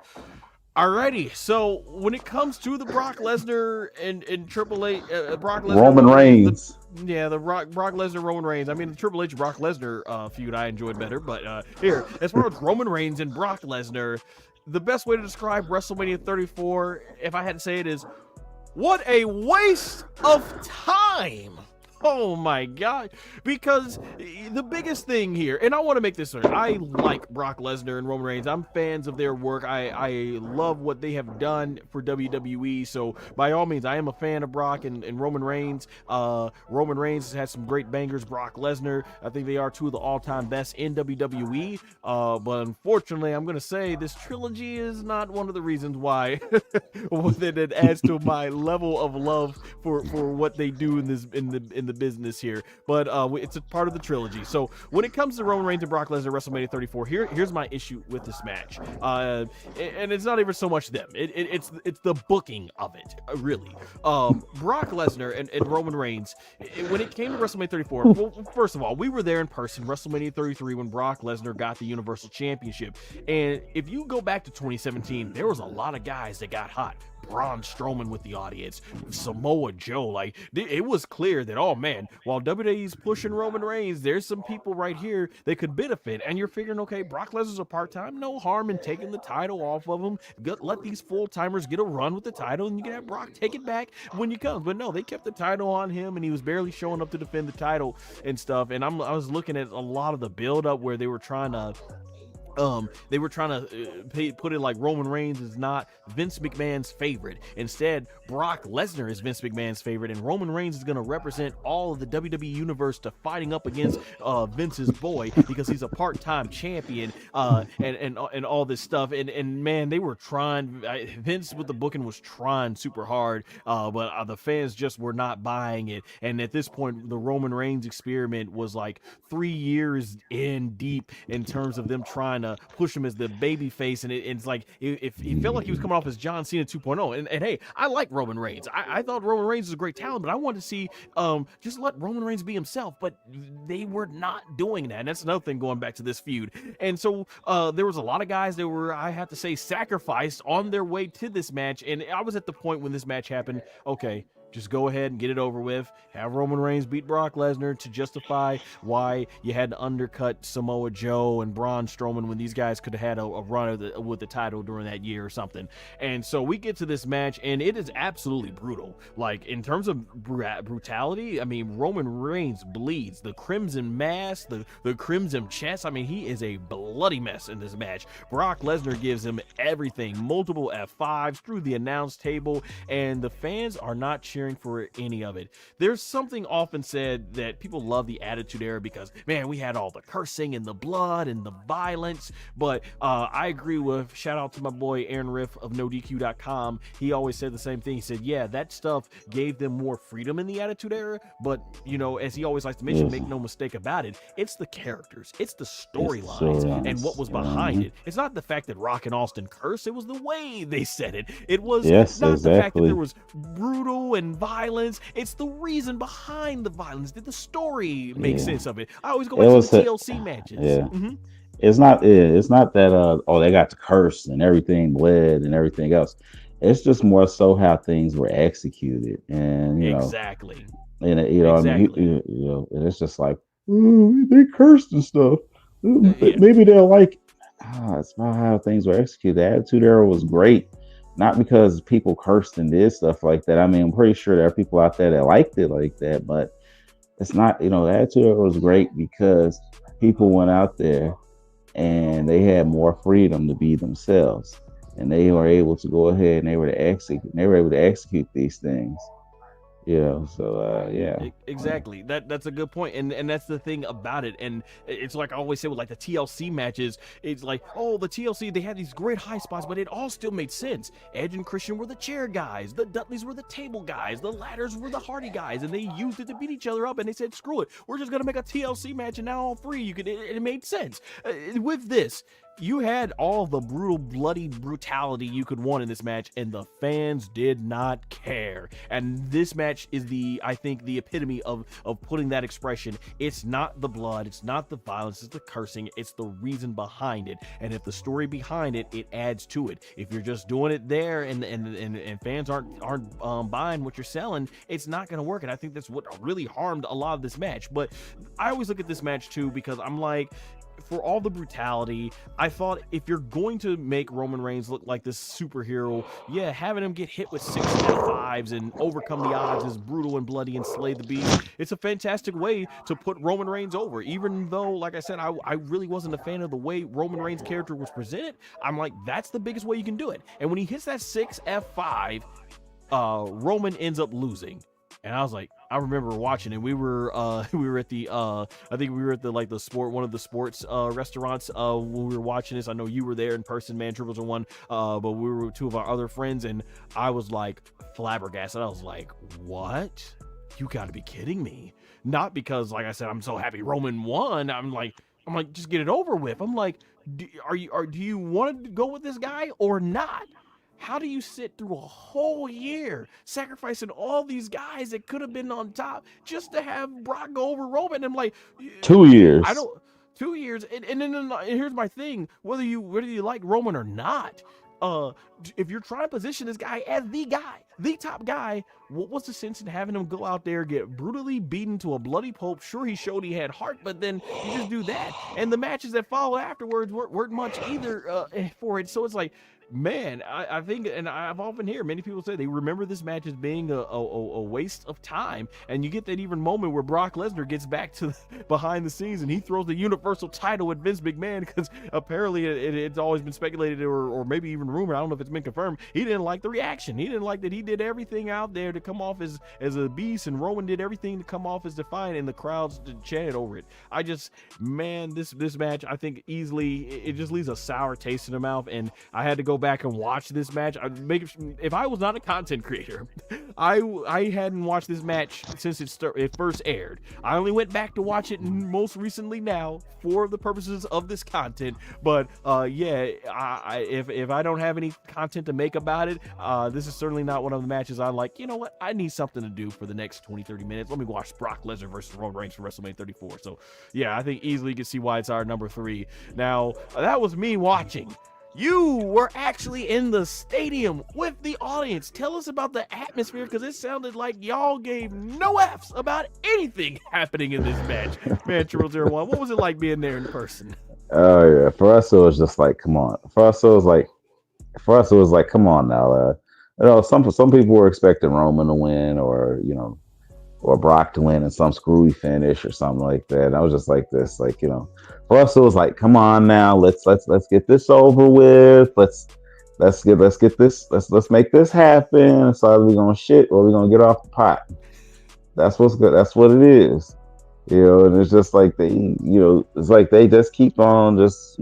Alrighty, so when it comes to the Brock Lesnar and Triple H, Brock Lesnar Roman Reigns. the Brock Lesnar Roman Reigns. I mean, the Triple H Brock Lesnar feud I enjoyed better, but here, as far as Roman Reigns and Brock Lesnar, the best way to describe WrestleMania 34, if I had to say it, is what a waste of time. Oh my god. Because the biggest thing here, and I want to make this clear, I like Brock Lesnar and Roman Reigns. I'm fans of their work. I love what they have done for WWE. So by all means, I am a fan of Brock and Roman Reigns. Roman Reigns has had some great bangers. Brock Lesnar, I think they are two of the all-time best in WWE. But unfortunately, I'm going to say this trilogy is not one of the reasons why that it adds to my level of love for what they do in the business here, but it's a part of the trilogy. So when it comes to Roman Reigns and Brock Lesnar WrestleMania 34, here's my issue with this match, and it's not even so much them. It's the booking of it, really. Brock Lesnar and Roman Reigns, when it came to WrestleMania 34, well, first of all, we were there in person, WrestleMania 33, when Brock Lesnar got the Universal Championship, and if you go back to 2017, there was a lot of guys that got hot. Braun Strowman with the audience, Samoa Joe, like it was clear that, oh man, while WWE's pushing Roman Reigns, there's some people right here that could benefit. And you're figuring, okay, Brock Lesnar's a part-time, no harm in taking the title off of him. Let these full-timers get a run with the title, and you can have Brock take it back when you come. But no, they kept the title on him, and he was barely showing up to defend the title and stuff. And I was looking at a lot of the build-up where they were trying to put it like Roman Reigns is not Vince McMahon's favorite. Instead, Brock Lesnar is Vince McMahon's favorite, and Roman Reigns is going to represent all of the WWE universe to fighting up against Vince's boy, because he's a part-time champion, and all this stuff. And man, they were trying. Vince with the booking was trying super hard, but the fans just were not buying it. And at this point, the Roman Reigns experiment was like 3 years in deep in terms of them trying to push him as the baby face, and it's like if he felt like he was coming off as John Cena 2.0. And hey, I like Roman Reigns. I thought Roman Reigns was a great talent, but I wanted to see just let Roman Reigns be himself. But they were not doing that, and that's another thing going back to this feud. And so there was a lot of guys that were, I have to say, sacrificed on their way to this match. And I was at the point when this match happened, okay, Just go ahead and get it over with. Have Roman Reigns beat Brock Lesnar to justify why you had to undercut Samoa Joe and Braun Strowman when these guys could have had a run with the title during that year or something. And so we get to this match, and it is absolutely brutal. Like, in terms of brutality, I mean, Roman Reigns bleeds. The crimson mask, the crimson chest, I mean, he is a bloody mess in this match. Brock Lesnar gives him everything, multiple F5s through the announce table, and the fans are not cheering for any of it. There's something often said that people love the Attitude Era because, man, we had all the cursing and the blood and the violence, but I agree with, shout out to my boy Aaron Riff of NoDQ.com. He always said the same thing. He said, yeah, that stuff gave them more freedom in the Attitude Era, but, you know, as he always likes to mention, make no mistake about it, it's the characters, it's the storylines and what was behind it. It's not the fact that Rock and Austin cursed, it was the way they said it. It was not the fact that there was brutal and violence, it's the reason behind the violence. Did the story make sense of it? I always go back to the TLC matches. It's not that they got to curse and everything bled and everything else. It's just more so how things were executed, and you know, and you know, I mean, you know, and it's just like, oh, they cursed and stuff. Maybe they'll like. It's about how things were executed. The Attitude Era was great. Not because people cursed and did stuff like that. I mean, I'm pretty sure there are people out there that liked it like that, but it's not, you know, the Attitude Era was great because people went out there and they had more freedom to be themselves, and they were able to go ahead and they were able to execute these things. Yeah, so exactly. That's a good point, and that's the thing about it. And it's like I always say with like the TLC matches, it's like, oh, the TLC, they had these great high spots, but it all still made sense. Edge and Christian were the chair guys, the Dudleys were the table guys, the Ladders were the Hardy guys, and they used it to beat each other up. And they said, screw it, we're just gonna make a TLC match, and now all three you could. It made sense. With this, you had all the bloody brutality you could want in this match, and the fans did not care. And this match is I think the epitome of putting that expression. It's not the blood, it's not the violence, it's the cursing, it's the reason behind it. And if the story behind it, it adds to it. If you're just doing it there and fans aren't buying what you're selling, it's not going to work. And I think that's what really harmed a lot of this match. But I always look at this match too, because I'm like, for all the brutality, I thought if you're going to make Roman Reigns look like this superhero, yeah, having him get hit with 6 F5s and overcome the odds is brutal and bloody and slay the beast. It's a fantastic way to put Roman Reigns over. Even though, like I said, I really wasn't a fan of the way Roman Reigns' character was presented, I'm like, that's the biggest way you can do it. And when he hits that 6 F5, Roman ends up losing. And I was like, I remember watching it. We were at the I think we were at one of the sports restaurants when we were watching this. I know you were there in person, man. Triples and one, but we were with 2 of our other friends, and I was like flabbergasted. I was like, what? You got to be kidding me! Not because, like I said, I'm so happy Roman won. I'm like, just get it over with. I'm like, do you want to go with this guy or not? How do you sit through a whole year sacrificing all these guys that could have been on top just to have Brock go over Roman? I'm like, 2 years. 2 years. And then here's my thing: whether you like Roman or not, if you're trying to position this guy as the top guy, what's the sense in having him go out there, get brutally beaten to a bloody pulp? Sure, he showed he had heart, but then you just do that. And the matches that followed afterwards weren't much either for it. So it's like, man, I think, and I've often heard many people say they remember this match as being a waste of time. And you get that even moment where Brock Lesnar gets back to behind the scenes and he throws the Universal title at Vince McMahon, because apparently it's always been speculated or maybe even rumored, I don't know if it's been confirmed, he didn't like the reaction. He didn't like that he did everything out there to come off as a beast, and Roman did everything to come off as defiant, and the crowds chanted over it. This match, I think easily, it just leaves a sour taste in the mouth, and I had to go back and watch this match. If I was not a content creator, I hadn't watched this match since it first aired. I only went back to watch it most recently now for the purposes of this content. But if I don't have any content to make about it, this is certainly not one of the matches I'm like, you know what, I need something to do for the next 20-30 minutes. Let me watch Brock Lesnar versus Roman Reigns for WrestleMania 34. So yeah, I think easily you can see why it's our number 3. Now, that was me watching. You were actually in the stadium with the audience. Tell us about the atmosphere, because it sounded like y'all gave no F's about anything happening in this match. Man, Triple 01, what was it like being there in person? Oh yeah, for us it was just like, come on. For us it was like, come on now. Some people were expecting Roman to win, or or Brock to win in some screwy finish or something like that. And I was just like this, like, for us it was like, come on now, let's get this over with. Let's get this happen. So are we gonna shit or are we gonna get off the pot? That's what's good. That's what it is. And it's just like it's like they just keep on it was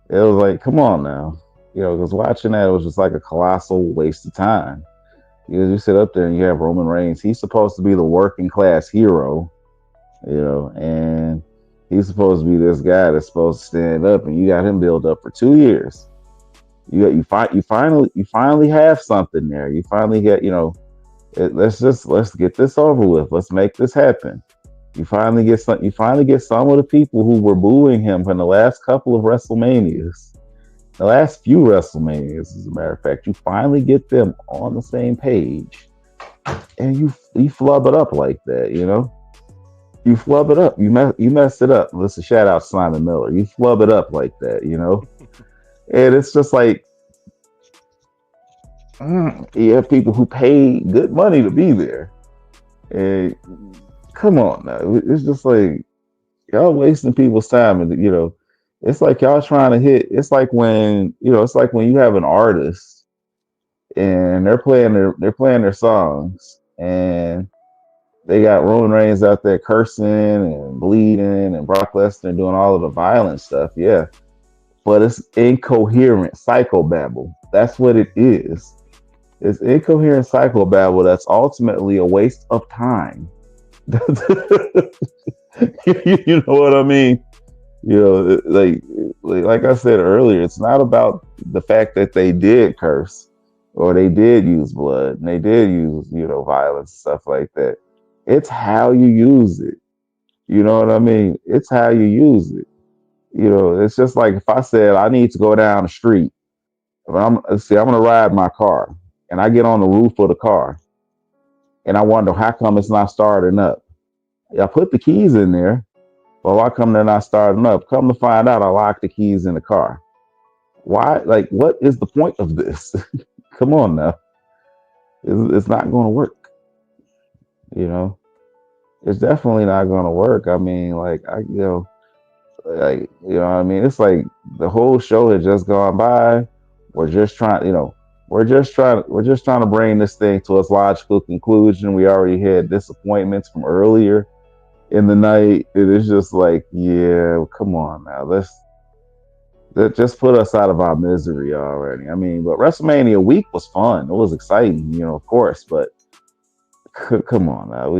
like, come on now. Because watching that, it was just like a colossal waste of time. Because you sit up there and you have Roman Reigns. He's supposed to be the working class hero, and he's supposed to be this guy that's supposed to stand up, and you got him built up for 2 years. You finally have something there. You finally get, let's get this over with. Let's make this happen. You finally get some of the people who were booing him from the last couple of WrestleManias. The last few WrestleManias, as a matter of fact, you finally get them on the same page, and you flub it up like that. You flub it up. You mess it up. Listen, shout out Simon Miller. You flub it up like that. And it's just like, you have people who pay good money to be there, and come on now, it's just like y'all wasting people's time, and it's like y'all trying to hit. It's like when you have an artist and they're playing their songs, and they got Roman Reigns out there cursing and bleeding and Brock Lesnar doing all of the violent stuff. Yeah, but it's incoherent psychobabble. That's what it is. It's incoherent psychobabble that's ultimately a waste of time. You know what I mean? Like I said earlier, it's not about the fact that they did curse or they did use blood and they did use, violence and stuff like that. It's how you use it. You know what I mean? It's how you use it. It's just like if I said I need to go down the street. I'm gonna ride my car, and I get on the roof of the car, and I wonder how come it's not starting up. I put the keys in there. Well, why come they're not starting up? Come to find out, I locked the keys in the car. Why? Like, what is the point of this? Come on now. It's not going to work. It's definitely not going to work. I mean, what I mean? It's like the whole show had just gone by. We're just trying to bring this thing to its logical conclusion. We already had disappointments from earlier in the night. It is just like, yeah, come on now. Let's just put us out of our misery already. I mean, but WrestleMania week was fun. It was exciting, of course, but come on now.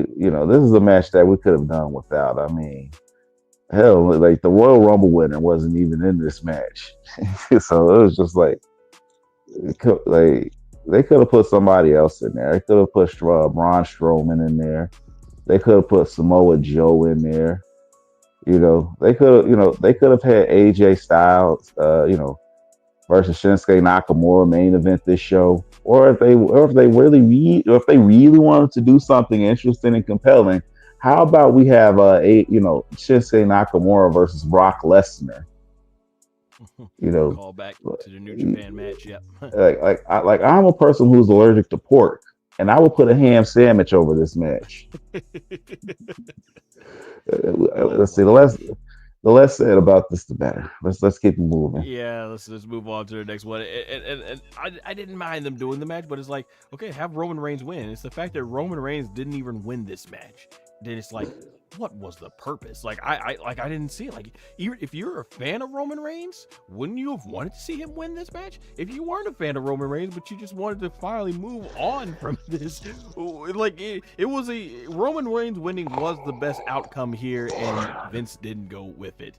This is a match that we could have done without. I mean, hell, like the Royal Rumble winner wasn't even in this match. So it was just like they could have put somebody else in there. They could have put Braun Strowman in there. They could have put Samoa Joe in there. They could have had AJ Styles, versus Shinsuke Nakamura main event this show. Or if they really wanted to do something interesting and compelling, how about we have Shinsuke Nakamura versus Brock Lesnar? Call back to the New Japan match. Yep. I'm a person who's allergic to pork, and I will put a ham sandwich over this match. Let's see. The less said about this, the better. Let's keep moving. Yeah, let's move on to the next one. And I didn't mind them doing the match, but it's like, okay, have Roman Reigns win. It's the fact that Roman Reigns didn't even win this match. Then it's like, what was the purpose? Like I didn't see it. Like, even if you're a fan of Roman Reigns, wouldn't you have wanted to see him win this match? If you weren't a fan of Roman Reigns, but you just wanted to finally move on from this, like it was Roman Reigns winning was the best outcome here, and Vince didn't go with it.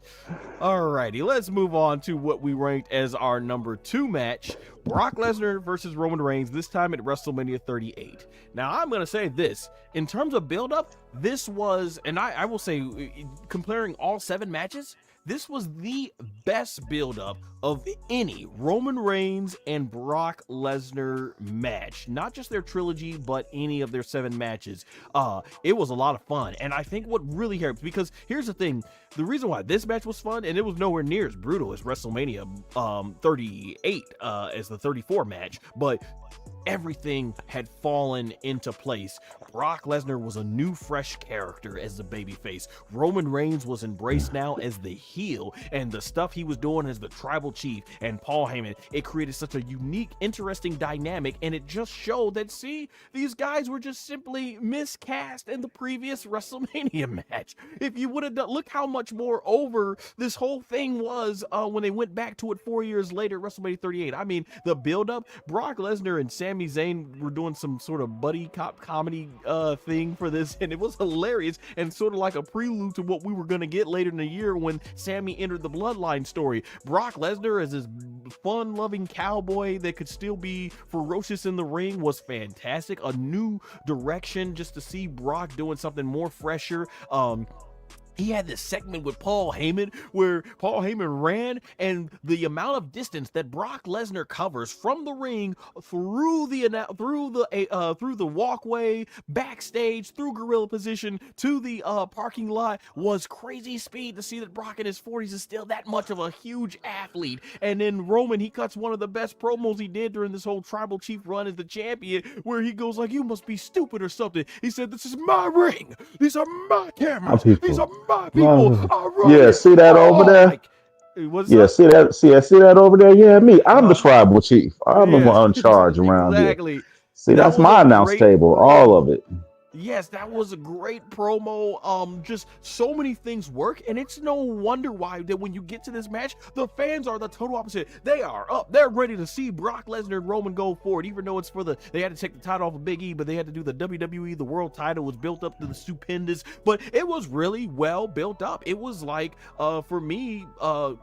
Alrighty, let's move on to what we ranked as our number 2 match: Brock Lesnar versus Roman Reigns, this time at WrestleMania 38. Now, I'm going to say this. In terms of build-up, this was, and I will say, comparing all 7 matches, this was the best buildup of any Roman Reigns and Brock Lesnar match. Not just their trilogy, but any of their 7 matches. It was a lot of fun. And I think what really helped, because here's the thing, the reason why this match was fun, and it was nowhere near as brutal as WrestleMania 38 as the 34 match, but everything had fallen into place. Brock Lesnar was a new, fresh character as the babyface. Roman Reigns was embraced now as the heel, and the stuff he was doing as the tribal chief and Paul Heyman, it created such a unique, interesting dynamic, and it just showed that, see, these guys were just simply miscast in the previous WrestleMania match. If you would have done, look how much more over this whole thing was when they went back to it 4 years later, WrestleMania 38. I mean, the build-up, Brock Lesnar and Sami Zayn were doing some sort of buddy cop comedy thing for this, and it was hilarious and sort of like a prelude to what we were going to get later in the year when Sami entered the Bloodline story. Brock Lesnar as this fun-loving cowboy that could still be ferocious in the ring was fantastic. A new direction just to see Brock doing something more fresher. He had this segment with Paul Heyman where Paul Heyman ran, and the amount of distance that Brock Lesnar covers from the ring through the walkway, backstage, through gorilla position to the parking lot was crazy speed. To see that Brock in his 40s is still that much of a huge athlete. And then Roman, he cuts one of the best promos he did during this whole tribal chief run as the champion, where he goes like, "You must be stupid or something." He said, "This is my ring. These are my cameras. These are my people." Yeah, see that over there? Like, what's Yeah, up? see that over there? Yeah, me. I'm the tribal chief. I'm the Yeah, one in charge around here. exactly. See, That that's was my a announce great table, all of it. Yes, that was a great promo. Just so many things work, and it's no wonder why that when you get to this match, the fans are the total opposite. They are up. They're ready to see Brock Lesnar and Roman go forward, even though it's they had to take the title off of Big E, but they had to do the WWE. The world title was built up to the stupendous, but it was really well built up. It was like, for me,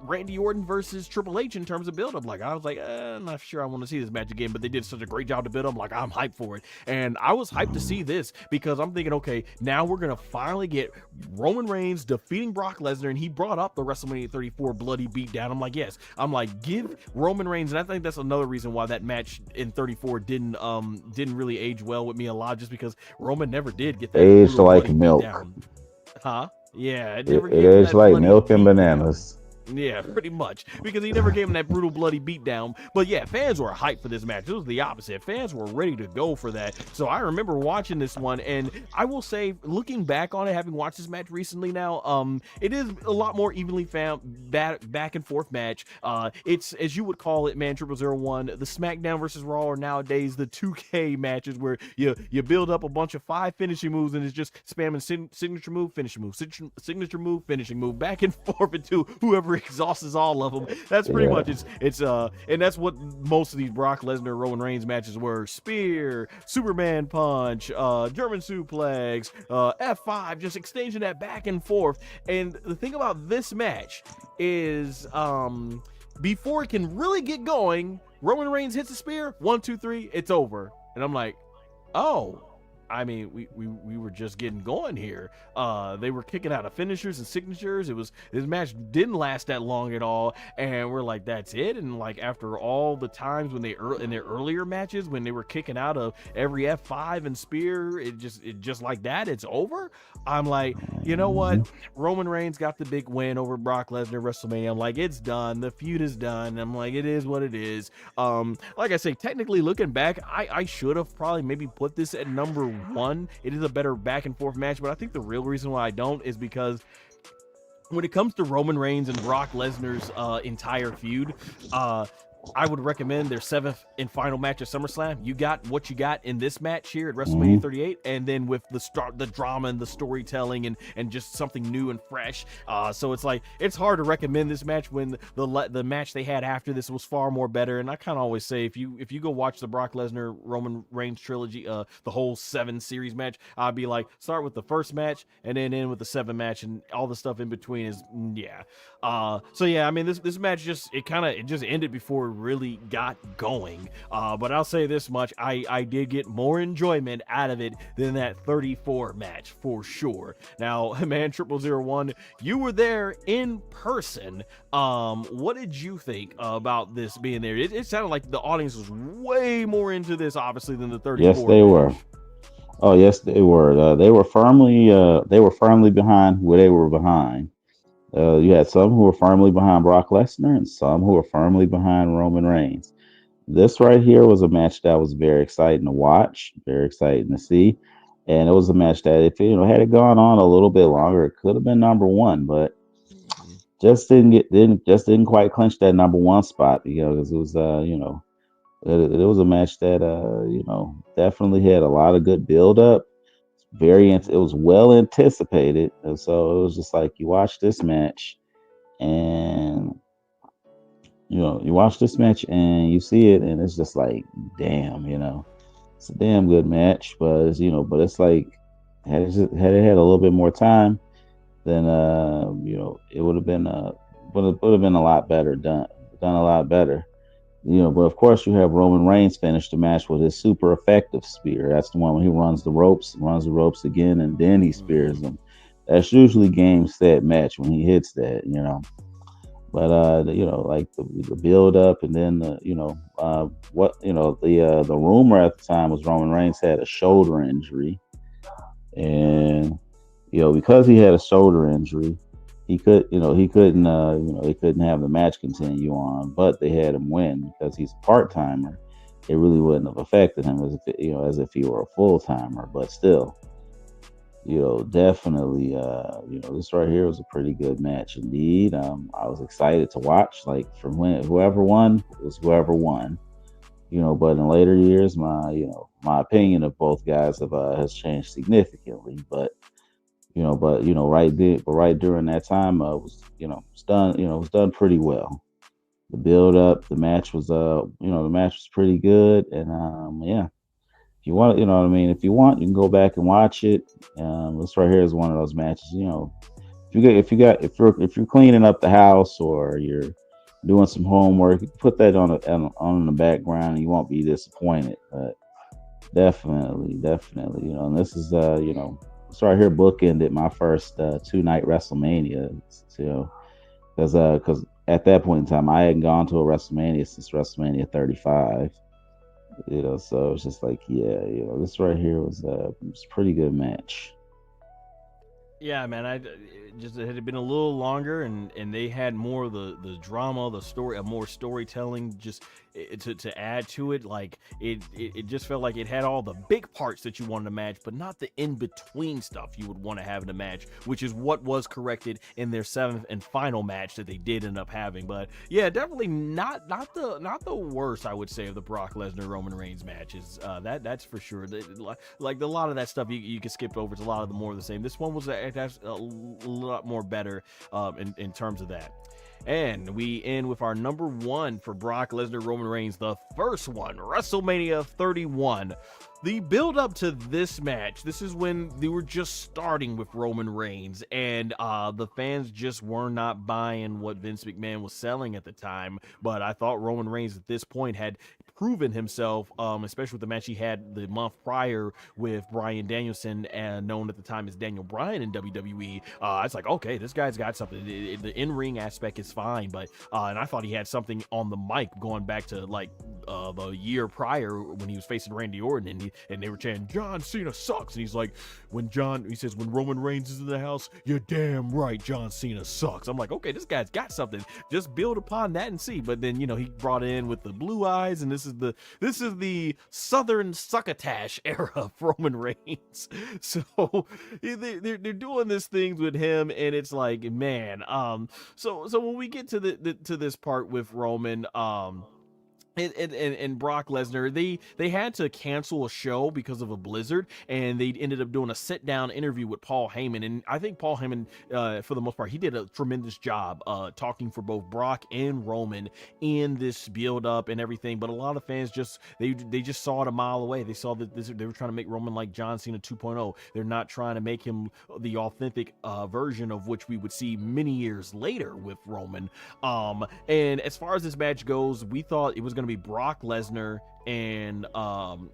Randy Orton versus Triple H in terms of build up. Like, I was like, I'm not sure I want to see this match again, but they did such a great job to build up. Like, I'm hyped for it, and I was hyped to see this because I'm thinking, okay, now we're gonna finally get Roman Reigns defeating Brock Lesnar, and he brought up the WrestleMania 34 bloody beatdown. I'm like, yes. I'm like, give Roman Reigns, and I think that's another reason why that match in 34 didn't really age well with me a lot, just because Roman never did get that aged like milk. beatdown. Huh? Yeah, it aged like milk and bananas. Yeah, pretty much, because he never gave him that brutal bloody beatdown. But yeah, fans were hyped for this match. It was the opposite. Fans were ready to go for that. So I remember watching this one, and I will say, looking back on it, having watched this match recently now, it is a lot more evenly found back and forth match. It's, as you would call it, man, 0001, the SmackDown versus Raw, or nowadays the 2K matches, where you build up a bunch of 5 finishing moves, and it's just spamming signature move, finishing move, signature move, finishing move, back and forth until whoever exhausts all of them. That's pretty much it's and that's what most of these Brock Lesnar Roman Reigns matches were: spear, Superman punch, German suplex, F5, just exchanging that back and forth. And the thing about this match is, before it can really get going, Roman Reigns hits a spear, 1 2 3, it's over. And I'm like, oh, I mean, we were just getting going here. They were kicking out of finishers and signatures. This match didn't last that long at all, and we're like, that's it. And like, after all the times when in their earlier matches, when they were kicking out of every F5 and spear, it just like that, it's over. I'm like, you know what? Roman Reigns got the big win over Brock Lesnar at WrestleMania. I'm like, it's done. The feud is done. I'm like, it is what it is. Like I say, technically looking back, I should have probably maybe put this at number 1. It is a better back and forth match, but I think the real reason why I don't is because when it comes to Roman Reigns and Brock Lesnar's entire feud, I would recommend their 7th and final match at SummerSlam. You got what you got in this match here at WrestleMania 38, and then with the drama and the storytelling and just something new and fresh. So it's like, it's hard to recommend this match when the match they had after this was far more better. And I kind of always say, if you go watch the Brock Lesnar Roman Reigns trilogy, the whole 7 series match, I'd be like, start with the first match and then end with the 7th match, and all the stuff in between is yeah. So yeah, I mean, this match just ended before really got going. But I'll say this much: I did get more enjoyment out of it than that 34 match for sure. Now, man, 0001, you were there in person. What did you think about this being there? It sounded like the audience was way more into this, obviously, than the Yes, 34 they were. match. Oh, yes, they were. They were firmly behind who they were behind. You had some who were firmly behind Brock Lesnar and some who were firmly behind Roman Reigns. This right here was a match that was very exciting to watch, very exciting to see, and it was a match that if had it gone on a little bit longer, it could have been number one, but Mhm. just didn't quite clinch that number one spot, because it was it was a match that definitely had a lot of good build up. It was well anticipated, and so it was just like you watch this match and you watch this match and you see it, and it's just like, damn, it's a damn good match. But but it's like had it had a little bit more time, then it would have been a lot better done a lot better. But of course you have Roman Reigns finish the match with his super effective spear. That's the one when he runs the ropes again, and then he spears Mhm. them. That's usually game set match when he hits that. But like the build up, and then the rumor at the time was Roman Reigns had a shoulder injury, and because he had a shoulder injury, he couldn't have the match continue on, but they had him win because he's a part timer. It really wouldn't have affected him as if he were a full timer, but still, definitely, this right here was a pretty good match indeed. I was excited to watch. Like, from when whoever won was whoever won. But in later years, my opinion of both guys has changed significantly. But right during that time, it was done pretty well. The build up, the match was pretty good, and yeah. If you want, what I mean. If you want, you can go back and watch it. This right here is one of those matches. If you're cleaning up the house or you're doing some homework, you can put that on in the background, and you won't be disappointed. But definitely, and this is this right here bookended my first two-night WrestleMania. Because at that point in time, I hadn't gone to a WrestleMania since WrestleMania 35. So it's just like, yeah, this right here was a pretty good match. Yeah, man. It just it had been a little longer, and they had more of the drama, the story, more storytelling, just to add to it. Like it just felt like it had all the big parts that you wanted to match, but not the in between stuff you would want to have in a match, which is what was corrected in their seventh and final match that they did end up having. But yeah, definitely not the worst, I would say, of the Brock Lesnar Roman Reigns matches. That's for sure. Like a lot of that stuff you can skip over. It's a lot of the more of the same. This one was that's a lot more better in terms of that. And we end with our number one for Brock Lesnar Roman Reigns, the first one, WrestleMania 31. The build up to this match, this is when they were just starting with Roman Reigns, and the fans just were not buying what Vince McMahon was selling at the time. But I thought Roman Reigns at this point had proven himself, especially with the match he had the month prior with Bryan Danielson, and known at the time as Daniel Bryan in WWE. It's like, okay, this guy's got something. The in-ring aspect is fine, but and I thought he had something on the mic going back to like the year prior when he was facing Randy Orton, and they were chanting John Cena sucks, and he's like, he says, when Roman Reigns is in the house, you're damn right, John Cena sucks. I'm like, okay, this guy's got something. Just build upon that and see. But then he brought in with the blue eyes, and this is the Southern succotash era of Roman Reigns. So they're doing this things with him, and it's like, man. So when we get to to this part with Roman, and Brock Lesnar, they had to cancel a show because of a blizzard, and they ended up doing a sit down interview with Paul Heyman. And I think Paul Heyman, for the most part, he did a tremendous job talking for both Brock and Roman in this build up and everything. But a lot of fans just they just saw it a mile away. They saw that they were trying to make Roman like John Cena 2.0. They're not trying to make him the authentic version of which we would see many years later with Roman. And as far as this match goes, we thought it was going to be Brock Lesnar and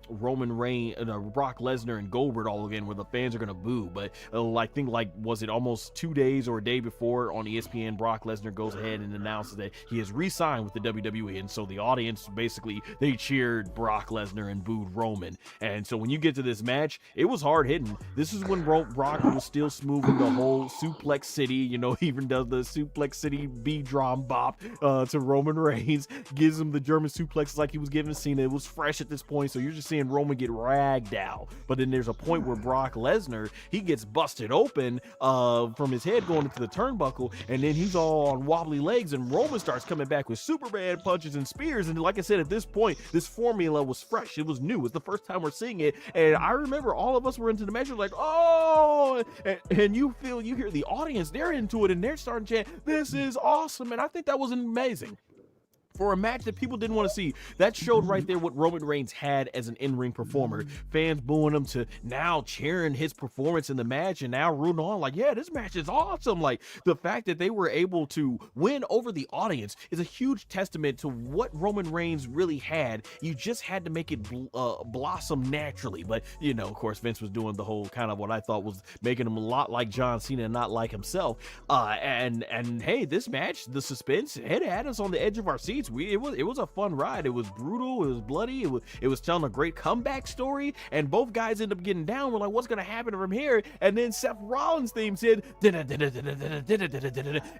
Roman Reigns, Brock Lesnar and Goldberg all again, where the fans are gonna boo. But I think was it almost 2 days or a day before on ESPN, Brock Lesnar goes ahead and announces that he has re-signed with the WWE, and so the audience basically they cheered Brock Lesnar and booed Roman. And so when you get to this match, it was hard hitting. This is when Brock was still smoothing the whole Suplex City. He even does the Suplex City B drum bop to Roman Reigns, gives him the German suplexes like he was giving Cena. It was fresh at this point, so you're just seeing Roman get ragged out. But then there's a point where Brock Lesnar, he gets busted open from his head going into the turnbuckle, and then he's all on wobbly legs, and Roman starts coming back with Superman punches and spears. And like I said, at this point, this formula was fresh. It was new. It's the first time we're seeing it, and I remember all of us were into the match like, oh, and you hear the audience, they're into it, and they're starting to chant, this is awesome. And I think that was amazing for a match that people didn't want to see. That showed right there what Roman Reigns had as an in-ring performer. Fans booing him to now cheering his performance in the match, and now rooting on like, yeah, this match is awesome. Like, the fact that they were able to win over the audience is a huge testament to what Roman Reigns really had. You just had to make it blossom naturally. But, of course, Vince was doing the whole kind of what I thought was making him a lot like John Cena and not like himself. And hey, this match, the suspense, it had us on the edge of our seats. It was a fun ride. It was brutal. It was bloody. It was telling a great comeback story. And both guys end up getting down. We're like, what's gonna happen from here? And then Seth Rollins' theme said,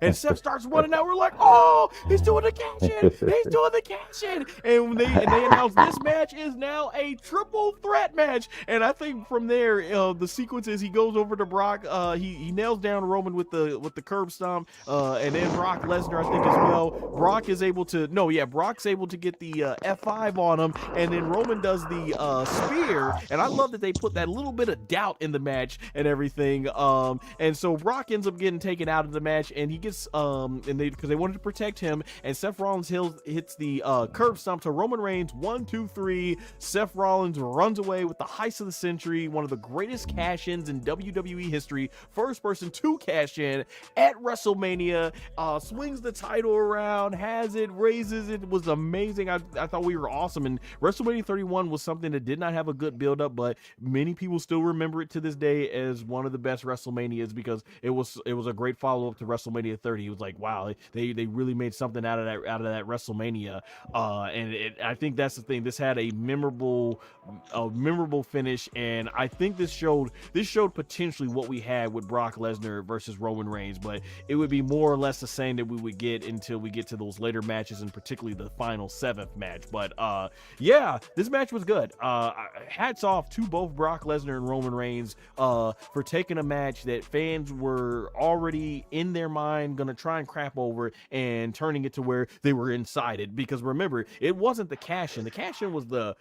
and Seth starts running out. We're like, oh, he's doing the cash in. He's doing the cash in. And they announced this match is now a triple threat match. And I think from there, the sequence is he goes over to Brock. He nails down Roman with the curb stomp. And then Brock Lesnar, I think as well. Brock's able to get the F5 on him, and then Roman does the spear. And I love that they put that little bit of doubt in the match and everything. And so Brock ends up getting taken out of the match, and he gets because they wanted to protect him. And Seth Rollins hits the curb stomp to Roman Reigns. 1, 2, 3. Seth Rollins runs away with the heist of the century, one of the greatest cash-ins in WWE history. First person to cash in at WrestleMania. Swings the title around, has it, raises it. Was amazing. I thought we were awesome. And WrestleMania 31 was something that did not have a good build up, but many people still remember it to this day as one of the best WrestleManias because it was a great follow up to WrestleMania 30. It was like, wow, they really made something out of that WrestleMania. And I think that's the thing. This had a memorable finish, and I think this showed potentially what we had with Brock Lesnar versus Roman Reigns, but it would be more or less the same that we would get until we get to those later matches, and particularly the final 7th match. But yeah, this match was good. Hats off to both Brock Lesnar and Roman Reigns for taking a match that fans were already in their mind gonna try and crap over and turning it to where they were inside it. Because remember, it wasn't the cash-in. The cash-in was the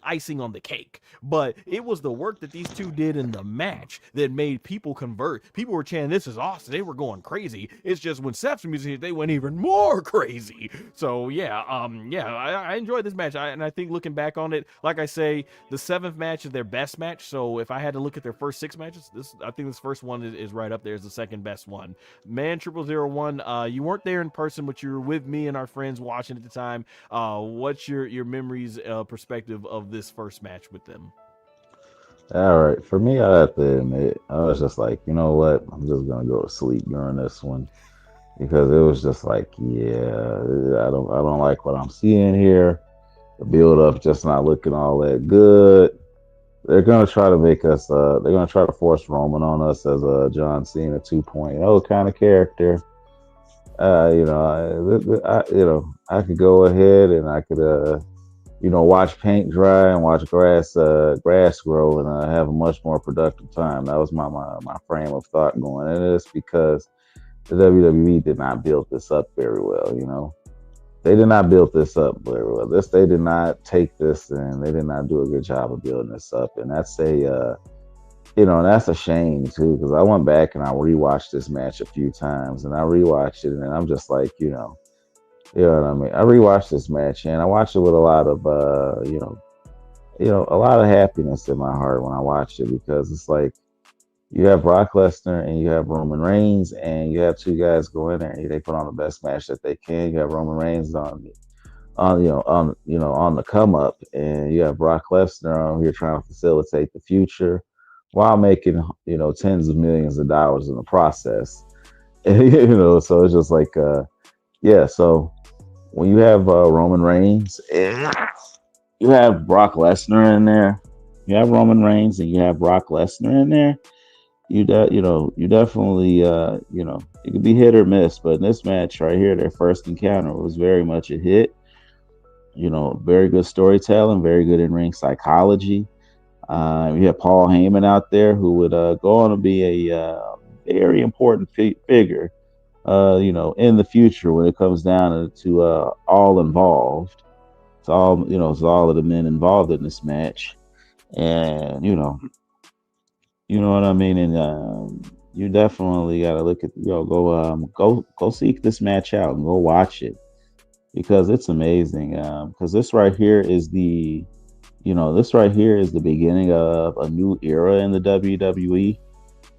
icing on the cake, but it was the work that these two did in the match that made people convert. People were chanting, this is awesome. They were going crazy. It's just when Seth's music, they went even more crazy. So yeah, I enjoyed this match. And I think looking back on it, like I say, the 7th match is their best match. So if I had to look at their first 6 matches, I think this first one is right up there as the second best one. Man, 0001, you weren't there in person, but you were with me and our friends watching at the time. What's your memories, perspective of this first match with them? All right, for me, I have to admit, I was just like, you know what, I'm just gonna go to sleep during this one because it was just like, yeah, I don't like what I'm seeing here. The build up just not looking all that good. They're gonna try to make us. They're gonna try to force Roman on us as a John Cena 2.0 kind of character. I could go ahead and I could watch paint dry and watch grass grow and have a much more productive time. That was my frame of thought going in this because the WWE did not build this up very well, they did not build this up very well. This they did not take this and they did not do a good job of building this up, and that's a that's a shame too because I went back and I rewatched this match a few times and I rewatched it and I'm just like you know what I mean. I rewatched this match and I watched it with a lot of a lot of happiness in my heart when I watched it because it's like you have Brock Lesnar and you have Roman Reigns and you have two guys go in there and they put on the best match that they can. You have Roman Reigns on the come up, and you have Brock Lesnar on here trying to facilitate the future while making tens of millions of dollars in the process. So it's just like yeah. So when you have Roman Reigns, you have Brock Lesnar in there. You have Roman Reigns and you have Brock Lesnar in there. You definitely it could be hit or miss, but in this match right here, their first encounter was very much a hit. Very good storytelling, very good in ring psychology. You have Paul Heyman out there who would go on to be a very important figure, in the future when it comes down to all involved. It's all of the men involved in this match, and you know what I mean. And you definitely got to look at go seek this match out and go watch it because it's amazing. Because this right here is the beginning of a new era in the WWE.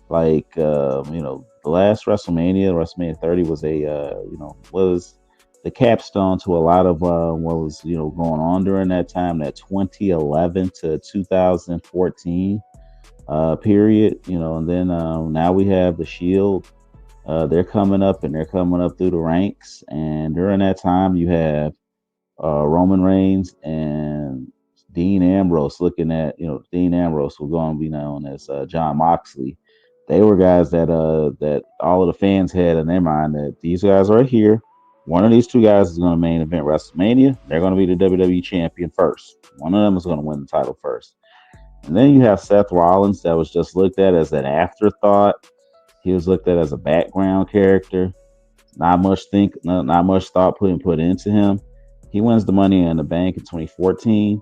Like the last WrestleMania 30 was was the capstone to a lot of what was going on during that time, that 2011 to 2014 period. And then now we have the Shield. They're coming up and they're coming up through the ranks, and during that time you have Roman Reigns and Dean Ambrose looking at, Dean Ambrose was going to be known as John Moxley. They were guys that all of the fans had in their mind that these guys right here, one of these two guys is going to main event WrestleMania. They're going to be the WWE champion first. One of them is going to win the title first. And then you have Seth Rollins that was just looked at as an afterthought. He was looked at as a background character. Not much thought put into him. He wins the Money in the Bank in 2014,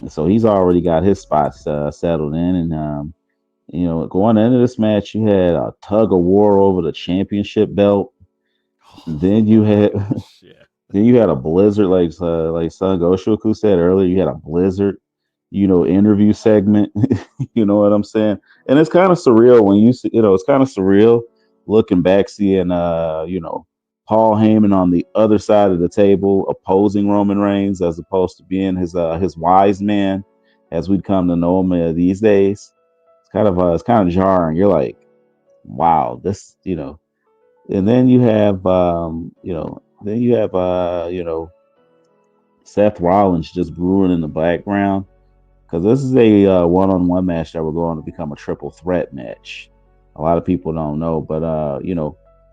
and so he's already got his spots settled in. And going into this match, you had a tug of war over the championship belt. Then you had Shit. then you had a blizzard, like SonGoshuaku said earlier. You had a blizzard, interview segment. You know what I'm saying? And it's kind of surreal when you see, it's kind of surreal looking back, seeing Paul Heyman on the other side of the table opposing Roman Reigns as opposed to being his wise man as we'd come to know him these days. It's kind of jarring. You're like, wow, this. And then you have Seth Rollins just brewing in the background because this is a one-on-one match that we're going to become a triple threat match. A lot of people don't know, but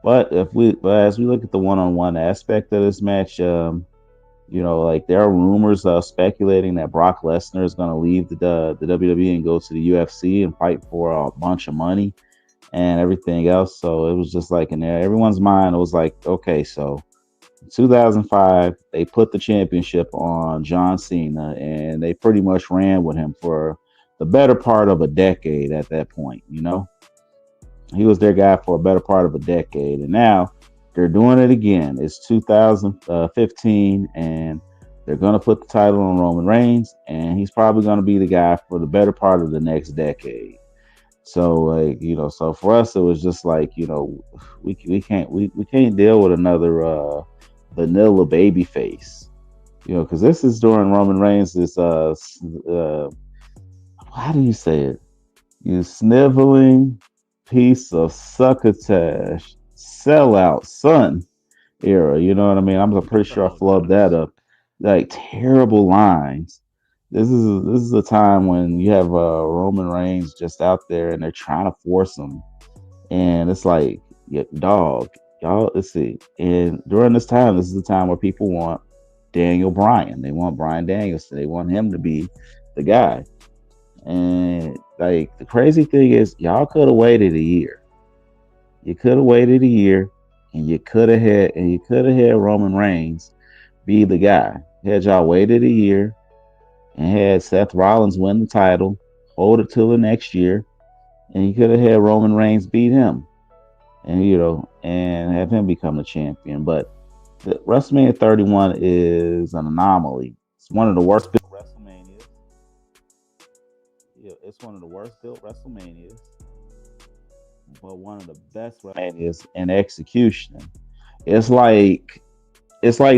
but as we look at the one-on-one aspect of this match, like there are rumors speculating that Brock Lesnar is going to leave the WWE and go to the UFC and fight for a bunch of money and everything else. So it was just like in everyone's mind, it was like, okay, so in 2005, they put the championship on John Cena and they pretty much ran with him for the better part of a decade at that point, He was their guy for a better part of a decade. And now they're doing it again. It's 2015 and they're going to put the title on Roman Reigns and he's probably going to be the guy for the better part of the next decade. So so for us it was just like, we can't deal with another vanilla baby face, because this is during Roman Reigns how do you say it? You sniveling piece of succotash, sellout son era. You know what I mean? I'm pretty sure I Oh, flubbed nice. that up. Like terrible lines. This is a time when you have Roman Reigns just out there and they're trying to force him, and it's like, yeah, dog, y'all. Let's see. And during this time, this is the time where people want Daniel Bryan. They want Bryan Danielson. They want him to be the guy. And like the crazy thing is, y'all could have waited a year. You could have waited a year, and you could have had Roman Reigns be the guy. Had y'all waited a year and had Seth Rollins win the title, hold it till the next year, and you could have had Roman Reigns beat him, and and have him become the champion. But the WrestleMania 31 is an anomaly. It's one of the worst built WrestleManias. Yeah, it's one of the worst built WrestleManias, but one of the best WrestleManias in execution. It's like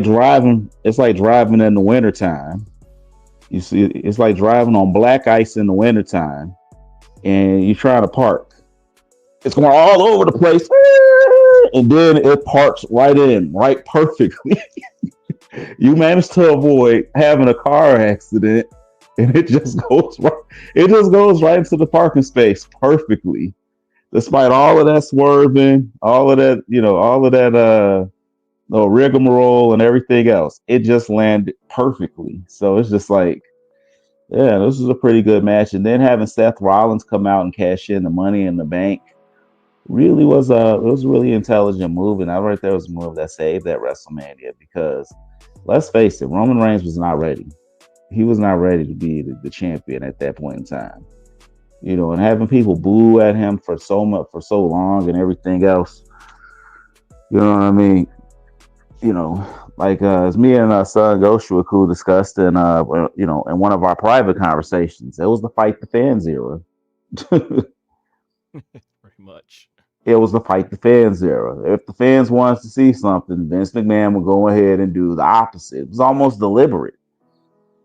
driving in the wintertime. You see, it's like driving on black ice in the wintertime, and you're trying to park. It's going all over the place, and then it parks right perfectly. You manage to avoid having a car accident, and it just goes right. It just goes right into the parking space perfectly, despite all of that swerving, all of that, no rigmarole and everything else. It just landed perfectly. So it's just like, yeah, this is a pretty good match. And then having Seth Rollins come out and cash in the Money in the Bank it was a really intelligent move, and I right there was a move that saved that WrestleMania because let's face it, Roman Reigns was not ready. He was not ready to be the champion at that point in time. And having people boo at him for so long and everything else. You know what I mean? Like as me and SonGoshuaku discussed in in one of our private conversations, it was the fight the fans era. Pretty much. It was the fight the fans era. If the fans wanted to see something, Vince McMahon would go ahead and do the opposite. It was almost deliberate,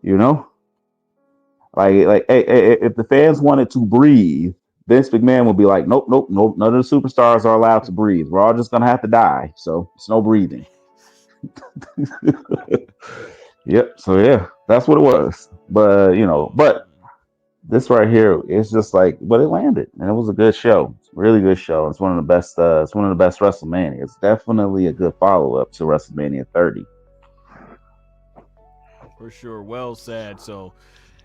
you know. Hey, if the fans wanted to breathe, Vince McMahon would be like, nope, nope, nope. None of the superstars are allowed to breathe. We're all just gonna have to die. So it's no breathing. Yep. So yeah, that's what it was. But this right here, it's just like, but it landed, and it was a good show. It's a really good show. It's one of the best. It's one of the best WrestleMania. It's definitely a good follow up to WrestleMania 30. For sure. Well said. So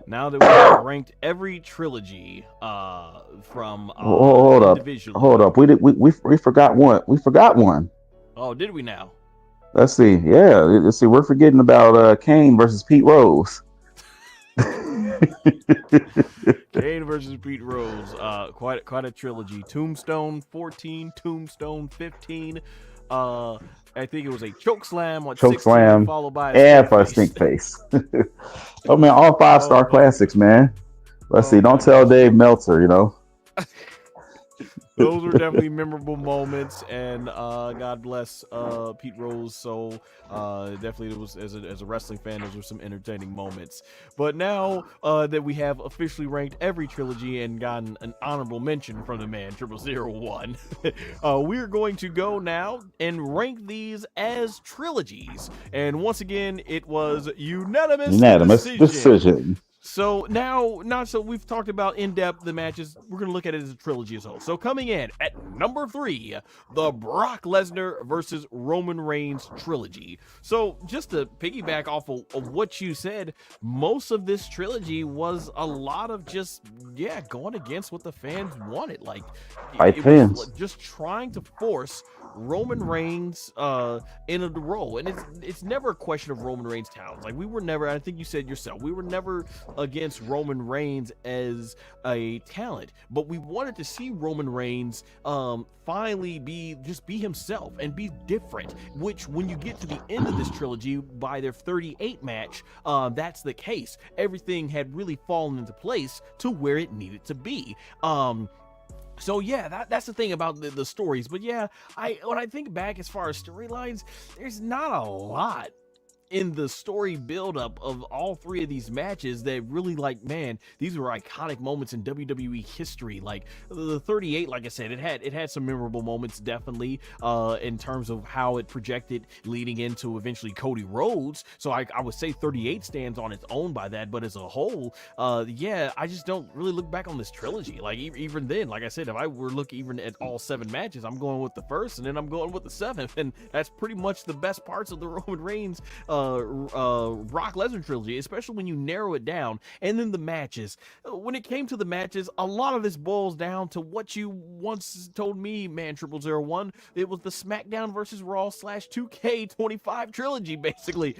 now that we have ranked every trilogy from Hold up. We forgot one. We forgot one. Oh, did we now? Let's see. Yeah, let's see. We're forgetting about Kane versus Pete Rose. Kane versus Pete Rose. Quite a trilogy. Tombstone 14, Tombstone 15. I think it was a choke slam on 16, followed by a stink face. Oh man, all 5-star classics, man. Let's see. Don't tell Dave Meltzer, Those were definitely memorable moments, and God bless Pete Rose. So definitely, it was as a wrestling fan, those were some entertaining moments. But now that we have officially ranked every trilogy and gotten an honorable mention from the man 0001, we're going to go now and rank these as trilogies. And once again, it was unanimous decision. So now we've talked about in depth the matches. We're going to look at it as a trilogy as a whole. So coming in at number 3, the Brock Lesnar versus Roman Reigns trilogy. So just to piggyback off of what you said, most of this trilogy was a lot of just, going against what the fans wanted. Like, it was just trying to force Roman Reigns into the role. And it's never a question of Roman Reigns' talents. Like, we were never, I think you said yourself, we were never against Roman Reigns as a talent, but we wanted to see Roman Reigns finally be himself and be different, which when you get to the end of this trilogy by their 38 match, that's the case. Everything had really fallen into place to where it needed to be. So yeah, that's the thing about the stories. But yeah, when I think back as far as storylines, there's not a lot in the story buildup of all 3 of these matches that really, like, man, these were iconic moments in WWE history. Like the 38, like I said, it had some memorable moments, definitely, in terms of how it projected leading into eventually Cody Rhodes. So I would say 38 stands on its own by that, but as a whole, I just don't really look back on this trilogy. Like even then, like I said, if I were looking even at all 7 matches, I'm going with the first, and then I'm going with the 7th, and that's pretty much the best parts of the Roman Reigns Brock Lesnar trilogy, especially when you narrow it down. And then the matches. When it came to the matches, a lot of this boils down to what you once told me, man, 0001. It was the SmackDown versus Raw / 2K25 trilogy, basically.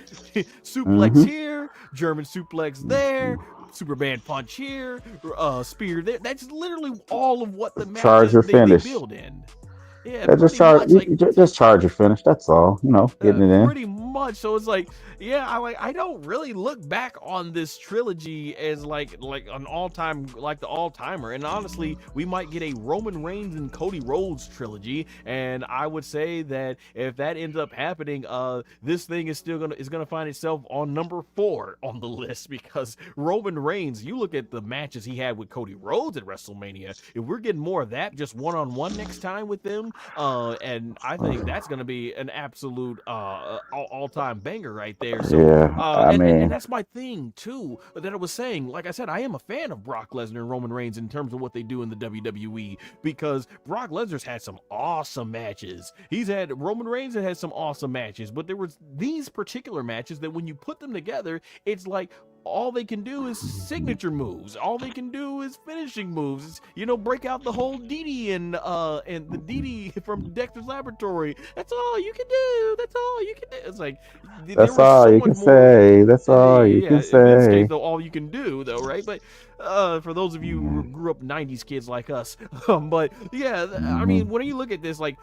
Suplex Mm-hmm. here, German suplex there, Superman punch here, spear there. That's literally all of what the matches Charger they finish. build in. Yeah, Yeah, just pretty charge. much. Like, Just Charger finish. That's all. Getting it in. pretty much. So it's like, yeah, I don't really look back on this trilogy as like an all time, like the all timer. And honestly, we might get a Roman Reigns and Cody Rhodes trilogy. And I would say that if that ends up happening, this thing is still gonna find itself on number 4 on the list, because Roman Reigns, you look at the matches he had with Cody Rhodes at WrestleMania. If we're getting more of that, just one on one next time with them, and I think that's going to be an absolute all-time banger right there. So, Yeah, I and mean, that's my thing too that I was saying. Like I said, I am a fan of Brock Lesnar and Roman Reigns in terms of what they do in the WWE, because Brock Lesnar's had some awesome matches. Roman Reigns that had some awesome matches, but there was these particular matches that when you put them together, it's like all they can do is signature moves. All they can do is finishing moves. It's, break out the whole DD and the DD from Dexter's Laboratory. That's all you can do. That's all you can do. It's like there that's was all so you much can more. say. That's all you Yeah, can in this case, say. though, all you can do, though, right? But for those of you who grew up '90s kids like us, but yeah, I Mm-hmm. mean, when you look at this, like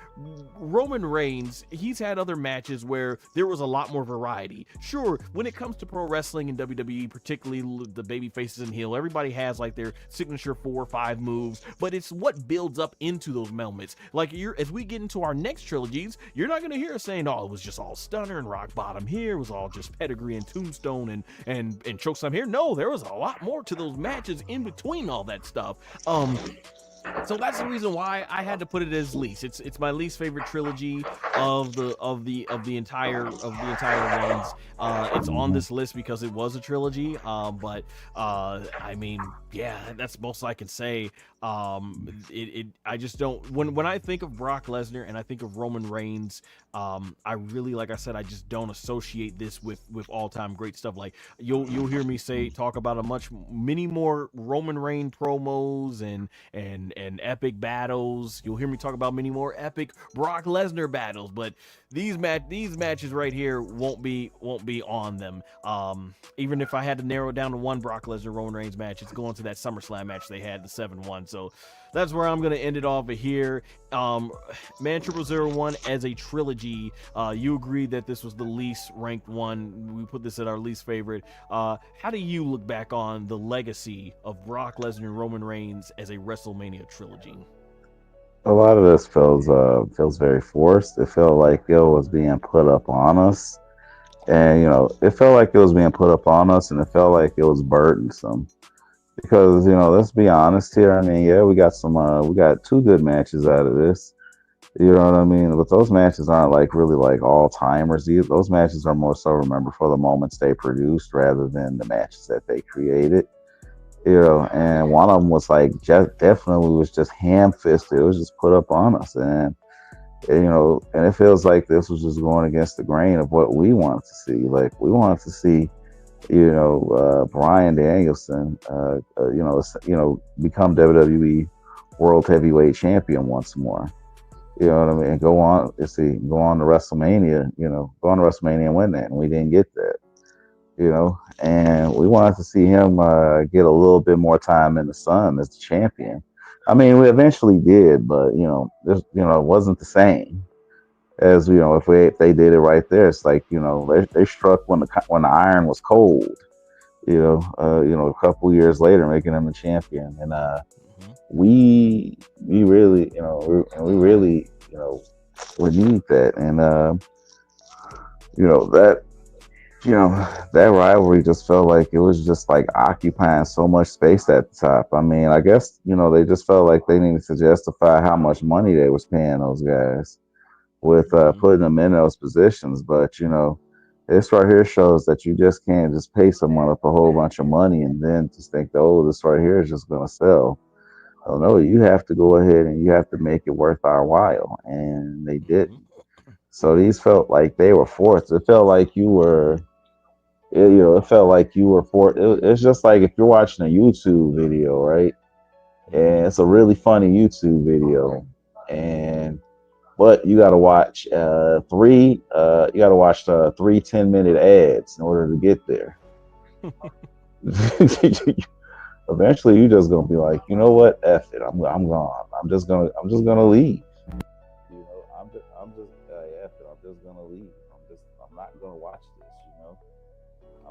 Roman Reigns, he's had other matches where there was a lot more variety. Sure, when it comes to pro wrestling and WWE, particularly the baby faces and heel, everybody has like their signature 4 or 5 moves, but it's what builds up into those moments. Like as we get into our next trilogies, you're not gonna hear us saying, "Oh, it was just all stunner and rock bottom here. It was all just pedigree and tombstone and chokeslam here." No, there was a lot more to those matches in between all that stuff. So that's the reason why I had to put it as least. It's my least favorite trilogy of the entire runs. It's on Mm-hmm. this list because it was a trilogy. But I mean, yeah, that's most I can say. I just don't, when I think of Brock Lesnar and I think of Roman Reigns, I really, like I said, I just don't associate this with all time great stuff. Like you'll hear me talk about many more Roman Reigns promos and epic battles. You'll hear me talk about many more epic Brock Lesnar battles, but these matches right here won't be on them. Even if I had to narrow it down to one Brock Lesnar Roman Reigns match, it's going to that SummerSlam match they had, the 7-1. So that's where I'm gonna end it off here. Man 0001 as a trilogy, you agreed that this was the least ranked one. We put this at our least favorite. How do you look back on the legacy of Brock Lesnar and Roman Reigns as a WrestleMania trilogy? A lot of this feels very forced. It felt like it was being put up on us, and it felt like it was being put up on us, and it felt like it was burdensome. Because let's be honest here. I mean, yeah, we got 2 good matches out of this. You know what I mean? But those matches aren't like really like all timers. Those matches are more so remembered for the moments they produced rather than the matches that they created. And one of them was like just definitely was just ham fisted. It was just put up on us, and it feels like this was just going against the grain of what we wanted to see. Like we wanted to see, Bryan Danielson, become WWE World Heavyweight Champion once more. You know what I mean? And go on to WrestleMania. Go on to WrestleMania and win that, and we didn't get that. And we wanted to see him get a little bit more time in the sun as the champion. I mean, we eventually did, but it wasn't the same as if they did it right there. It's like they struck when the iron was cold. A couple years later, making him a champion, and Mhm. we really we really we need that, and that that rivalry just felt like it was just like occupying so much space at the top. I mean, I guess they just felt like they needed to justify how much money they was paying those guys with Mhm. putting them in those positions. But this right here shows that you just can't just pay someone up a whole bunch of money and then just think, oh, this right here is just going to sell. Oh no, you have to go ahead and you have to make it worth our while, and they Mhm. didn't. So these felt like they were forced. It felt like you were, it felt like you were forced. It's just like if you're watching a YouTube video, right? And it's a really funny YouTube video, and but you got to watch three 10-minute ads in order to get there. Eventually you're just gonna be like, you know what, F it, I'm gone. I'm just gonna leave. F it, I'm just gonna leave. I'm not gonna watch this.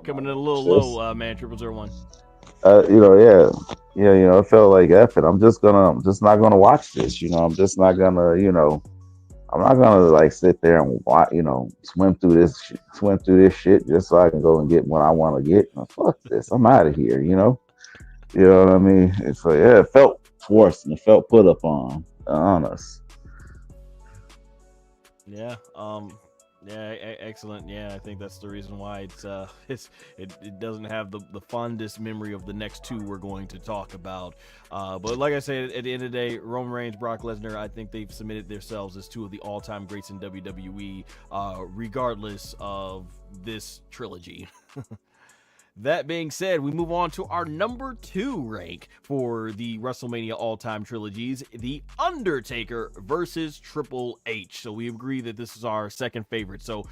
Coming in a little low, man. 0001. Yeah. It felt like F it. I'm just not gonna watch this. I'm just not gonna. I'm not gonna like sit there and watch, swim through this shit just so I can go and get what I want to get. Fuck this. I'm out of here. You know what I mean? It's like, yeah, it felt forced and it felt put up on us. Yeah. Excellent. Yeah, I think that's the reason why it doesn't have the fondest memory of the next two we're going to talk about. But like I said, at the end of the day, Roman Reigns, Brock Lesnar, I think they've submitted themselves as two of the all-time greats in WWE, regardless of this trilogy. That being said, we move on to our number 2 rank for the WrestleMania all-time trilogies, The Undertaker versus Triple H. So we agree that this is our second favorite. So,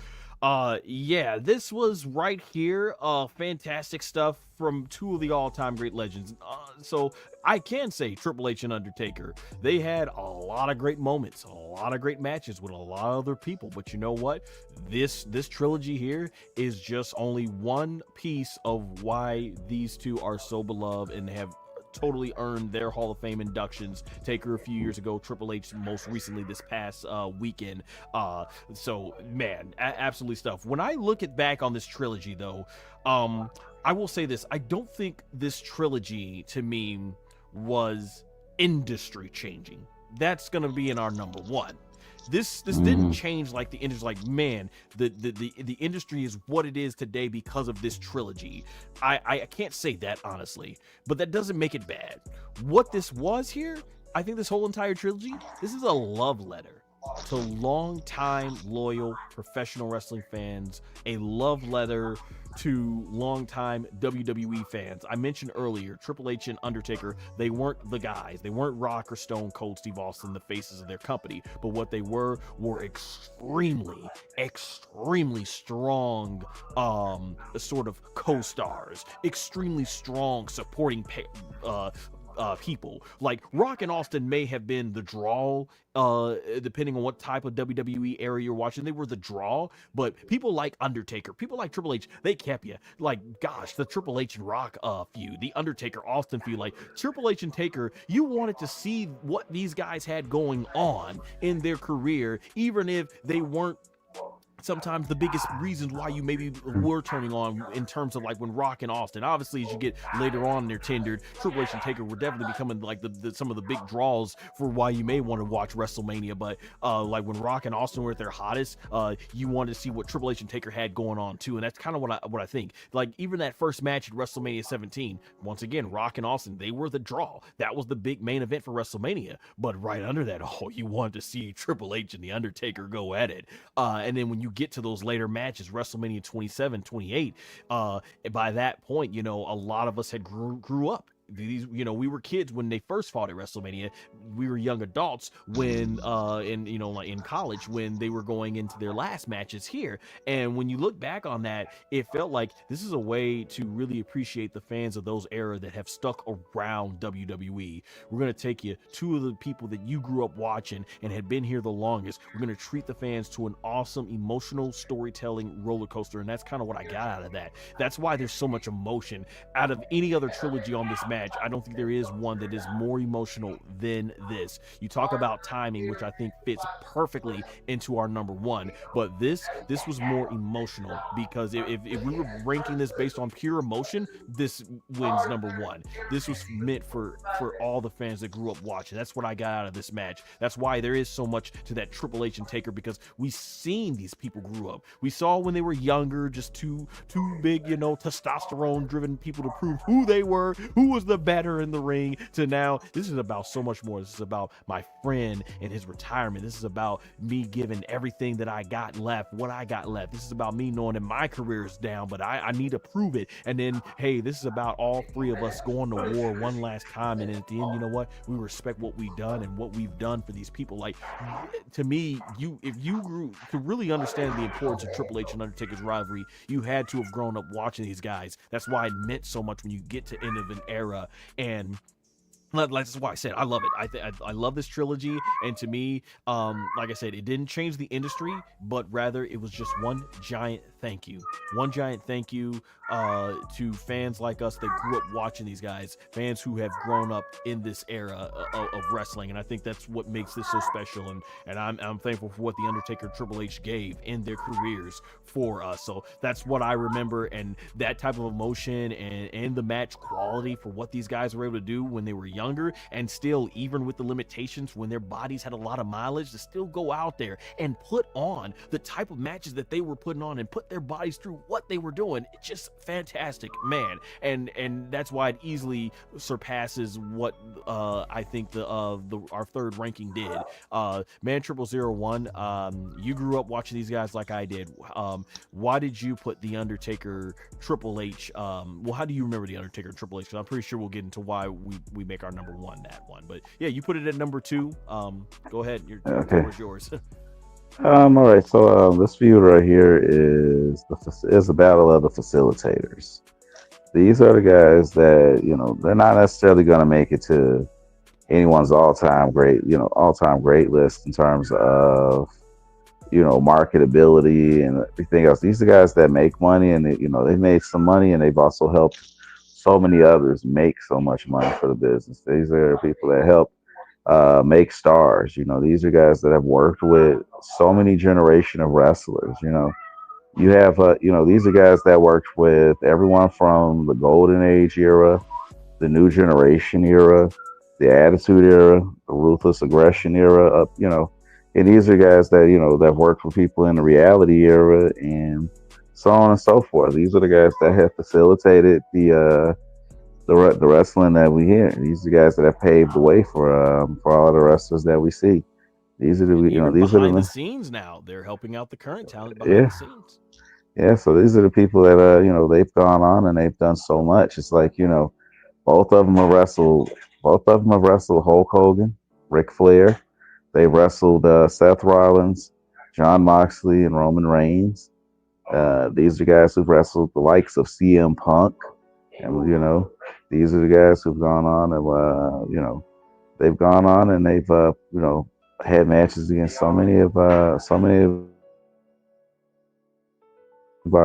yeah, this was right here. Fantastic stuff from two of the all-time great legends. So I can say Triple H and Undertaker, they had a lot of great moments, a lot of great matches with a lot of other people. But you know what? This trilogy here is just only one piece of why these two are so beloved and have totally earned their Hall of Fame inductions. Taker a few years ago, Triple H most recently this past weekend. So man, absolutely stuff. When I look back on this trilogy though, I will say this: I don't think this trilogy to me was industry changing. That's gonna be in our number 1. This didn't change like the industry. Like, man, the industry is what it is today because of this trilogy. I can't say that honestly, but that doesn't make it bad. What this was here, I think this whole entire trilogy, this is a love letter to long-time loyal professional wrestling fans, a love letter to longtime WWE fans. I mentioned earlier, Triple H and Undertaker, they weren't the guys. They weren't Rock or Stone Cold Steve Austin, the faces of their company, but what they were extremely strong sort of co-stars, extremely strong supporting people. Like Rock and Austin may have been the draw, depending on what type of WWE era you're watching. They were the draw, but people like Undertaker, people like Triple H, they kept you. Like, gosh, the Triple H and Rock feud, the Undertaker Austin feud, like Triple H and Taker, you wanted to see what these guys had going on in their career, even if they weren't sometimes the biggest reasons why you maybe were turning on, in terms of like when Rock and Austin, obviously as you get later on they're tendered, Triple H and Taker were definitely becoming like some of the big draws for why you may want to watch WrestleMania. But like when Rock and Austin were at their hottest, you wanted to see what Triple H and Taker had going on too. And that's kind of what I think. Like even that first match at WrestleMania 17, once again, Rock and Austin, they were the draw. That was the big main event for WrestleMania. But right under that, you wanted to see Triple H and the Undertaker go at it. And then when you get to those later matches, WrestleMania 27, 28, by that point, a lot of us had grew up. These, we were kids when they first fought at WrestleMania. We were young adults when, like in college when they were going into their last matches here. And when you look back on that, it felt like this is a way to really appreciate the fans of those era that have stuck around WWE. We're going to take you two of the people that you grew up watching and had been here the longest. We're going to treat the fans to an awesome emotional storytelling roller coaster. And that's kind of what I got out of that. That's why there's so much emotion out of any other trilogy on this match. I don't think there is one that is more emotional than this. You talk about timing, which I think fits perfectly into our number 1, but this was more emotional, because if we were ranking this based on pure emotion, this wins number 1. This was meant for all the fans that grew up watching. That's what I got out of this match. That's why there is so much to that Triple H and Taker, because we've seen these people grew up. We saw when they were younger, just two big, testosterone driven people to prove who they were, who was the the better in the ring to now this is about so much more. This is about my friend and his retirement. This is about me giving everything that I got left, what I got left. This is about me knowing that my career is down, but I need to prove it. And then, hey, this is about all three of us going to war one last time. And at the end, you know what? We respect what we've done and what we've done for these people. Like, to me, if you grew to really understand the importance of Triple H and Undertaker's rivalry, you had to have grown up watching these guys. That's why it meant so much when you get to end of an era. And that's why I said I love it. I love this trilogy, and to me, like I said, it didn't change the industry, but rather it was just one giant thank you to fans like us that grew up watching these guys, fans who have grown up in this era of wrestling, and I think that's what makes this so special. And I'm thankful for what the Undertaker Triple H gave in their careers for us. So that's what I remember, and that type of emotion and the match quality for what these guys were able to do when they were younger, and still, even with the limitations, when their bodies had a lot of mileage, to still go out there and put on the type of matches that they were putting on and put their bodies through what they were doing. It's just fantastic, man. And that's why it easily surpasses what I think our third ranking did. Man 0001, you grew up watching these guys like I did. Why did you put the Undertaker Triple H? Well, how do you remember the Undertaker Triple H? Because I'm pretty sure we'll get into why we make our number one that one. But yeah, you put it at number 2. Go ahead. Your floor is yours. All right. So this feud right here is the battle of the facilitators. These are the guys that, you know, they're not necessarily going to make it to anyone's all-time great list in terms of, you know, marketability and everything else. These are guys that make money, and they've made some money, and they've also helped so many others make so much money for the business. These are people that help make stars. You know, these are guys that have worked with so many generation of wrestlers. You know, you have these are guys that worked with everyone from the Golden Age era, the New Generation era, the Attitude era, the Ruthless Aggression era. And these are guys that that worked with people in the Reality era and so on and so forth. These are the guys that have facilitated the wrestling that we hear. These are the guys that have paved the way for all the wrestlers that we see. These are behind the scenes now. They're helping out the current talent behind the scenes. Yeah, so these are the people that they've gone on and they've done so much. It's like, both of them have wrestled Hulk Hogan, Ric Flair. They wrestled Seth Rollins, John Moxley, and Roman Reigns. These are guys who've wrestled the likes of CM Punk, and these are the guys who've gone on and they've gone on and they've had matches against so many of our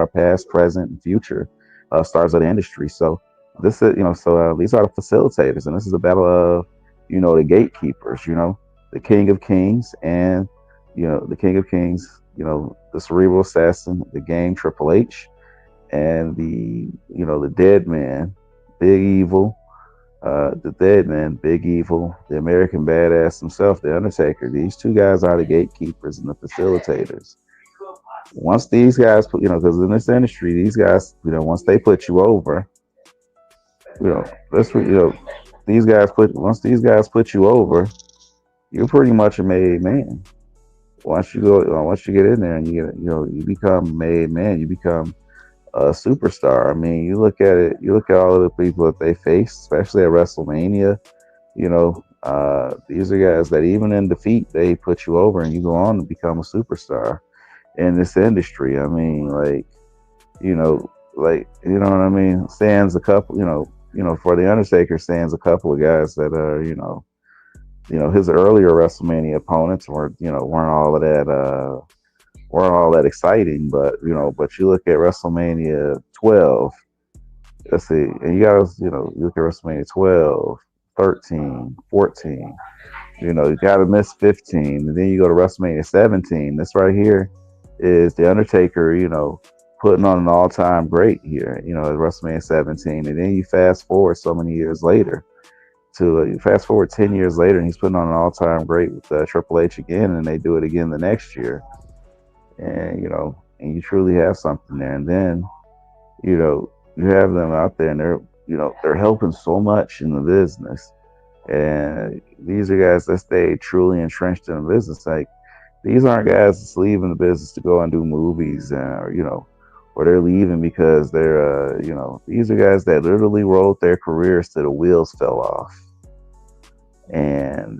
past, present, and future stars of the industry. So this is these are the facilitators, and this is a battle of the gatekeepers. The King of Kings and the King of Kings. The cerebral assassin, the Game Triple H, and the dead man, Big Evil. The dead man, Big Evil, the American badass himself, the Undertaker. These two guys are the gatekeepers and the facilitators. Once these guys put, because in this industry, these guys, once they put you over, once these guys put you over, you're pretty much a made man. Once you get in there and you become a made man, you become a superstar. I mean, you look at all of the people that they faced, especially at WrestleMania. These are guys that even in defeat, they put you over and you go on to become a superstar in this industry. I mean, what I mean? Stands a couple, for the Undertaker, stands a couple of guys that are, his earlier WrestleMania opponents weren't all that exciting, but you look at WrestleMania 12, let's see, and you look at WrestleMania 12, 13, 14, you gotta miss 15, and then you go to WrestleMania 17. This right here is the Undertaker, putting on an all-time great here, at WrestleMania 17, and then you fast forward so many years later to fast forward 10 years later, and he's putting on an all-time great with Triple H again, and they do it again the next year. And and you truly have something there. And then you have them out there, and they're helping so much in the business. And these are guys that stay truly entrenched in the business. Like, these aren't guys that's leaving the business to go and do movies, or they're leaving because they're, these are guys that literally wrote their careers till the wheels fell off. And,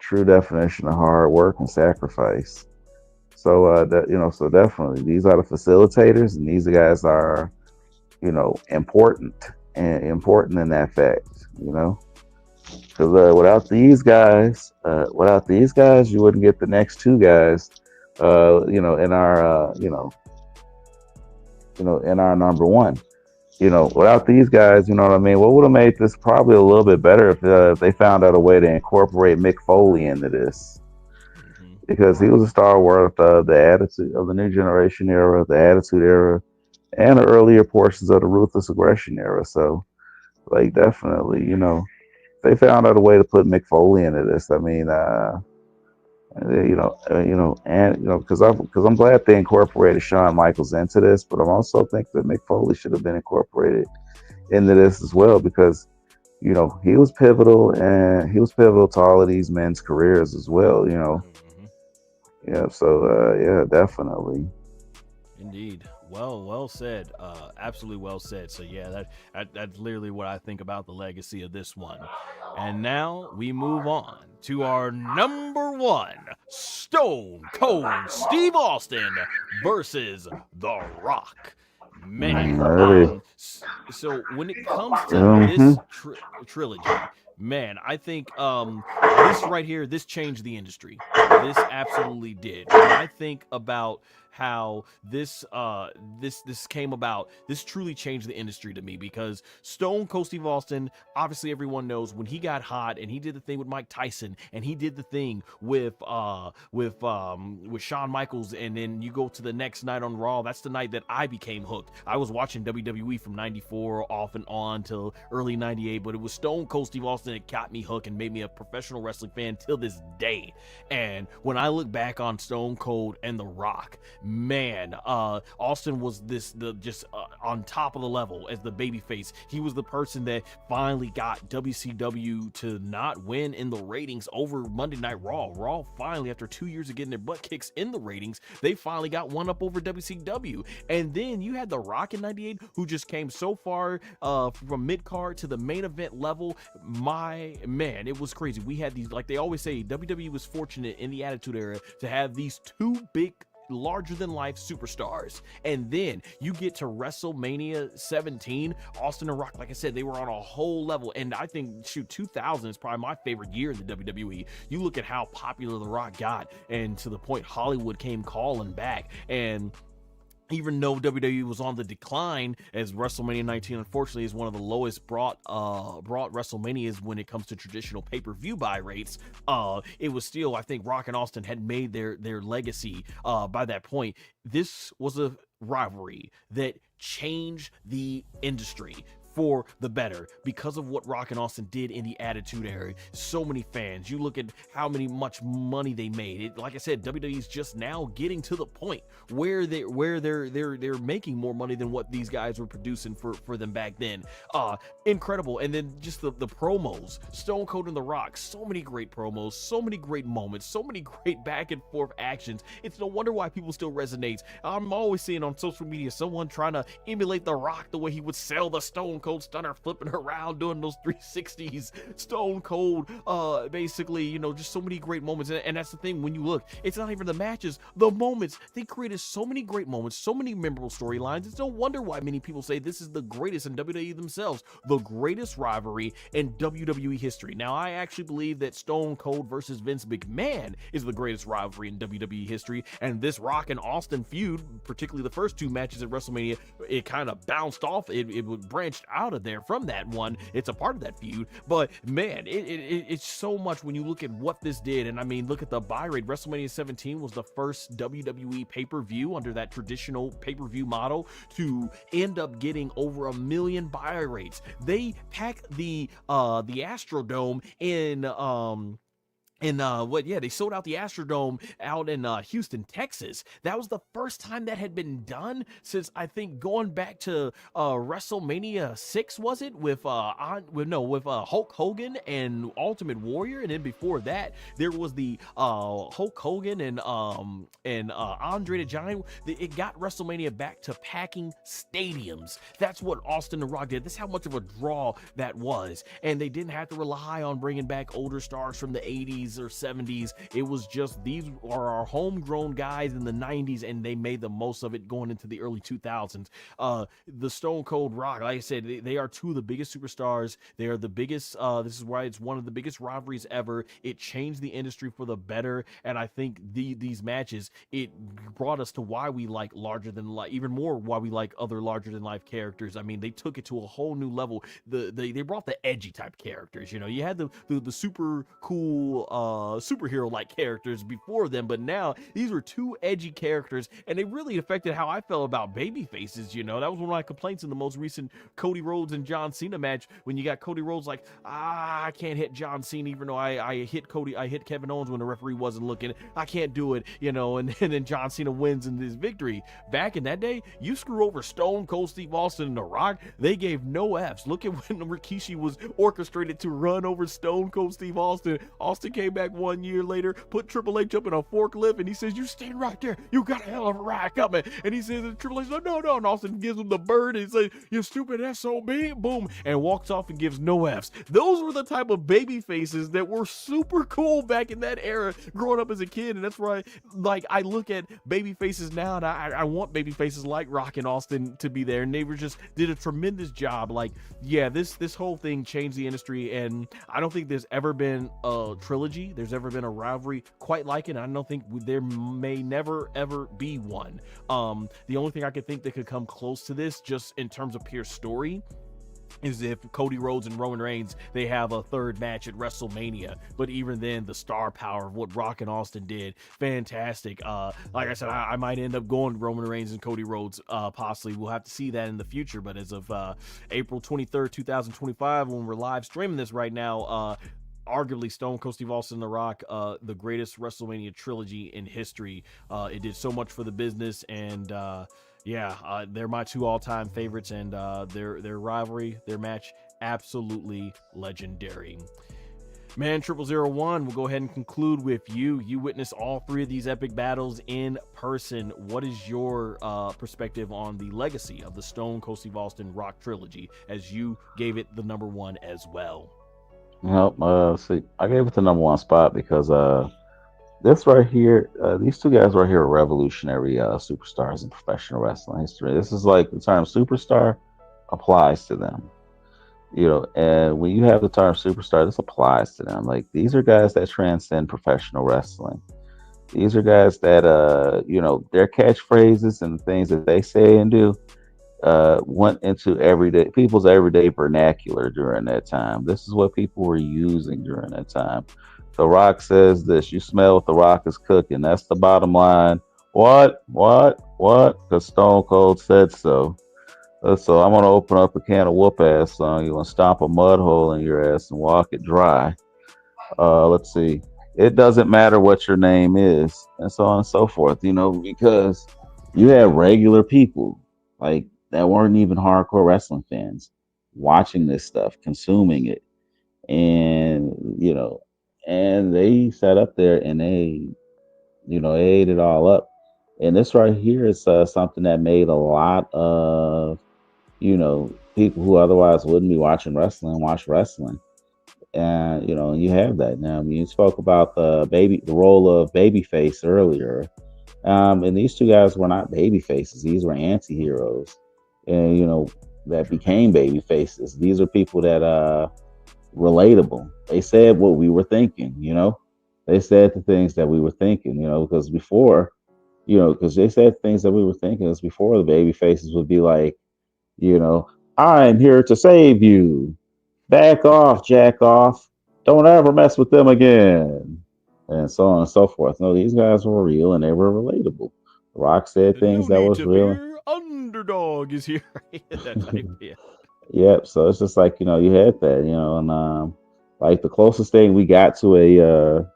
true definition of hard work and sacrifice. So, so definitely these are the facilitators, and these guys are, important and important in that fact, because without these guys, you wouldn't get the next two guys, in our, in our number one. Without these guys, you know what I mean. What would have made this probably a little bit better if they found out a way to incorporate Mick Foley into this, because he was a stalwart of the attitude of the New Generation era, the Attitude era, and the earlier portions of the Ruthless Aggression era. So, like, definitely, they found out a way to put Mick Foley into this. I mean, because I'm glad they incorporated Shawn Michaels into this, but I also think that Mick Foley should have been incorporated into this as well, because he was pivotal, and he was pivotal to all of these men's careers as well. Yeah. So yeah, definitely. Indeed. Well said. Absolutely well said. So yeah, that's literally what I think about the legacy of this one. And now we move on to our number one, Stone Cold Steve Austin versus The Rock. Man, Alrighty. so when it comes to Mm-hmm. this trilogy, man, I think this right here, this changed the industry. This absolutely did. When I think about how this came about, this truly changed the industry to me, because Stone Cold Steve Austin, obviously everyone knows when he got hot and he did the thing with Mike Tyson, and he did the thing with Shawn Michaels, and then you go to the next night on Raw. That's the night that I became hooked. I was watching WWE from 94 off and on till early 98, but it was Stone Cold Steve Austin that got me hooked and made me a professional wrestling fan till this day. And when I look back on Stone Cold and The Rock, man, Austin was just on top of the level as the babyface. He was the person that finally got WCW to not win in the ratings over Monday Night Raw. Raw finally, after 2 years of getting their butt kicks in the ratings, they finally got one up over WCW. And then you had The Rock in 98, who just came so far from mid-card to the main event level. My man, it was crazy. We had these, like they always say, WWE was fortunate in the Attitude Era to have these two big, larger than life superstars. And then you get to WrestleMania 17, Austin and Rock, like I said, they were on a whole level. And I think 2000 is probably my favorite year in the WWE. You look at how popular The Rock got, and to the point Hollywood came calling back. And even though WWE was on the decline, as WrestleMania 19 unfortunately is one of the lowest brought WrestleManias when it comes to traditional pay-per-view buy rates, it was still, I think Rock and Austin had made their legacy by that point. This was a rivalry that changed the industry for the better because of what Rock and Austin did in the Attitude Era. So many fans. You look at how much money they made. It, like I said, WWE's just now getting to the point where they're making more money than what these guys were producing for them back then. Incredible. And then just the promos, Stone Cold and The Rock. So many great promos, so many great moments, so many great back and forth actions. It's no wonder why people still resonate. I'm always seeing on social media someone trying to emulate The Rock, the way he would sell the Stone Cold Stunner, flipping around, doing those 360s. Stone Cold, basically, just so many great moments. And that's the thing, when you look, it's not even the matches, the moments. They created so many great moments, so many memorable storylines. It's no wonder why many people say this is the greatest in WWE themselves, the greatest rivalry in WWE history. Now, I actually believe that Stone Cold versus Vince McMahon is the greatest rivalry in WWE history, and this Rock and Austin feud, particularly the first two matches at WrestleMania, it kind of bounced off. It branched out of there from that one. It's a part of that feud, but man, it's so much when you look at what this did. And I mean, look at the buy rate. WrestleMania 17 was the first WWE pay-per-view under that traditional pay-per-view model to end up getting over 1 million buy rates. They packed the Astrodome And they sold out the Astrodome out in Houston, Texas. That was the first time that had been done since, I think, going back to WrestleMania 6, was it, with Hulk Hogan and Ultimate Warrior. And then before that there was the Hulk Hogan and Andre the Giant. It got WrestleMania back to packing stadiums. That's what Austin the Rock did. That's how much of a draw that was. And they didn't have to rely on bringing back older stars from the 80s or 70s. It was just, these are our homegrown guys in the 90s, and they made the most of it going into the early 2000s. The Stone Cold Rock, like I said, they are two of the biggest superstars. They are the biggest. This is why it's one of the biggest rivalries ever. It changed the industry for the better, and I think these matches, it brought us to why we like larger than life, even more why we like other larger than life characters. I mean, they took it to a whole new level. They brought the edgy type characters. You know, you had the super cool superhero like characters before them, but now these were two edgy characters, and they really affected how I felt about baby faces. You know, that was one of my complaints in the most recent Cody Rhodes and John Cena match, when you got Cody Rhodes like, I can't hit John Cena even though I hit Kevin Owens when the referee wasn't looking. I can't do it, you know, and then John Cena wins in this victory. Back in that day, you screw over Stone Cold Steve Austin and The Rock, they gave no F's. Look at when Rikishi was orchestrated to run over Stone Cold Steve Austin. Austin came back 1 year later, put Triple H up in a forklift, and he says, "You stand right there. You got a hell of a ride coming." And he says, and Triple H like, no. And Austin gives him the bird, and he says, "You stupid SOB," boom, and walks off and gives no F's. Those were the type of baby faces that were super cool back in that era, growing up as a kid. And that's why, like, I look at baby faces now, and I want baby faces like Rock and Austin to be there, and they did a tremendous job. Like, yeah, this whole thing changed the industry, and I don't think there's ever been a trilogy, there's ever been a rivalry quite like it. I don't think there may never ever be one. The only thing I could think that could come close to this, just in terms of pure story, is if Cody Rhodes and Roman Reigns, they have a third match at WrestleMania. But even then, the star power of what Rock and Austin did, fantastic. Like I said, I might end up going Roman Reigns and Cody Rhodes, possibly. We'll have to see that in the future. But as of April 23rd, 2025, when we're live streaming this right now, arguably Stone Cold Steve Austin and The Rock, the greatest WrestleMania trilogy in history. It did so much for the business, and they're my two all-time favorites, and their rivalry, their match, absolutely legendary. Man 0001, we'll go ahead and conclude with you. You witnessed all three of these epic battles in person. What is your perspective on the legacy of the Stone Cold Steve Austin Rock trilogy, as you gave it the number one as well? See, I gave it the number one spot because this right here, these two guys right here are revolutionary superstars in professional wrestling history. This is like, the term superstar applies to them, you know, and when you have the term superstar, this applies to them. Like, these are guys that transcend professional wrestling. These are guys that, you know, their catchphrases and the things that they say and do went into people's everyday vernacular during that time. This is what people were using during that time. The Rock says this: "You smell what the Rock is cooking." That's the bottom line. What? Because Stone Cold said so. So I'm gonna open up a can of whoop ass song. You're gonna stomp a mud hole in your ass and walk it dry. Let's see. It doesn't matter what your name is, and so on and so forth. You know, because you have regular people like that weren't even hardcore wrestling fans watching this stuff, consuming it, and you know, and they sat up there and they, you know, ate it all up. And this right here is something that made a lot of, you know, people who otherwise wouldn't be watching wrestling watch wrestling. And you know, you have that now. I mean, you spoke about the role of babyface earlier, and these two guys were not baby faces; these were anti-heroes, and you know, that became baby faces. These are people that relatable. They said what we were thinking, you know. They said the things that we were thinking, you know, because before, you know, because they said things that we were thinking. It was before the baby faces would be like, you know, "I'm here to save you. Back off, jack off. Don't ever mess with them again." And so on and so forth. No, these guys were real and they were relatable. Rock said things No that need was to real. fear, underdog is here. That type, yeah. Yep. So it's just like, you know, you had that, you know, and like the closest thing we got to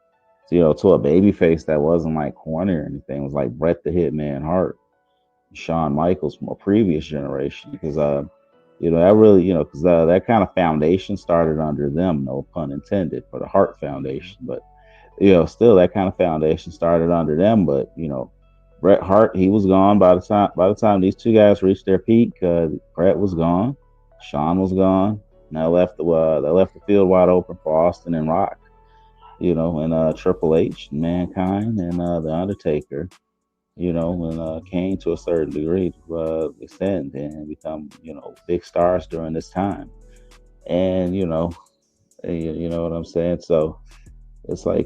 to a baby face that wasn't like corny or anything. It was like Bret the Hitman Hart, Shawn Michaels from a previous generation, because that really, because that kind of foundation started under them, no pun intended, for the Hart Foundation. But still that kind of foundation started under them. But Bret Hart, he was gone by the time these two guys reached their peak. Bret was gone, Shawn was gone. Now left the field wide open for Austin and Rock, and Triple H, Mankind, and the Undertaker. When Kane to a certain degree to ascend and become big stars during this time, and you know what I'm saying. So they took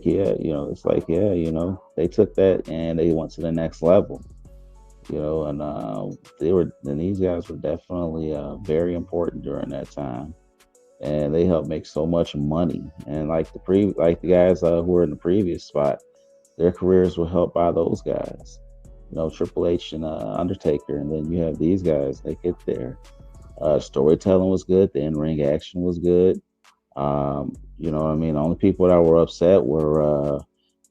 that and they went to the next level. And these guys were definitely very important during that time, and they helped make so much money. And like the guys who were in the previous spot, their careers were helped by those guys. Triple H and Undertaker, and then you have these guys. They get there. Storytelling was good. The in-ring action was good. You know what I mean? The only people that were upset were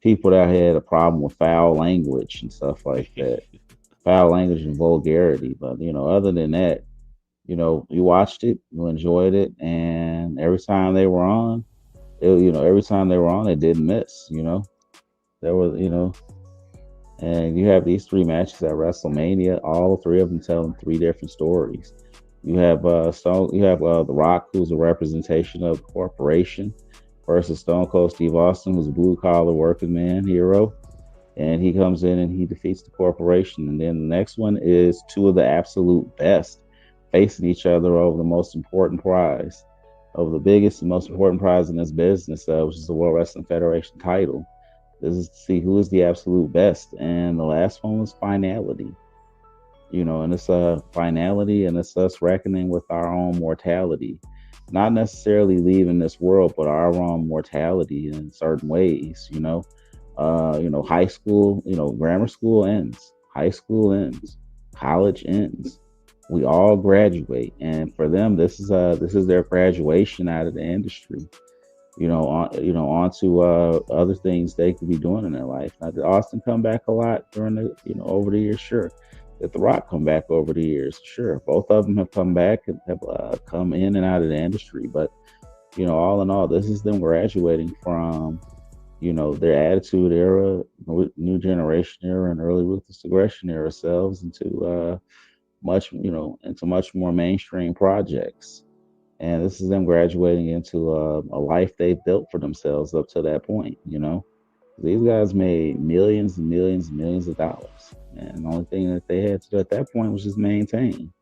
people that had a problem with foul language and stuff like that. Foul language and vulgarity. But other than that, you watched it, you enjoyed it, and every time they were on, it didn't miss. There was, and you have these three matches at WrestleMania, all three of them telling three different stories. You have The Rock, who's a representation of the corporation, versus Stone Cold Steve Austin, who's a blue collar working man hero, and he comes in and he defeats the corporation. And then the next one is two of the absolute best facing each other over the most important prize, over the biggest and most important prize in this business, which is the World Wrestling Federation title. This is to see who is the absolute best. And the last one was finality. And it's a finality, and it's us reckoning with our own mortality. Not necessarily leaving this world, but our own mortality in certain ways. High school, grammar school ends, high school ends, college ends. We all graduate, and for them, this is their graduation out of the industry. On to other things they could be doing in their life. Now, did Austin come back a lot during over the years? Sure. Did The Rock come back over the years? Sure. Both of them have come back and have come in and out of the industry. But all in all, this is them graduating from their attitude era, new generation era, and early ruthless aggression era selves into much more mainstream projects. And this is them graduating into a life they built for themselves up to that point. These guys made millions and millions and millions of dollars, and the only thing that they had to do at that point was just maintain.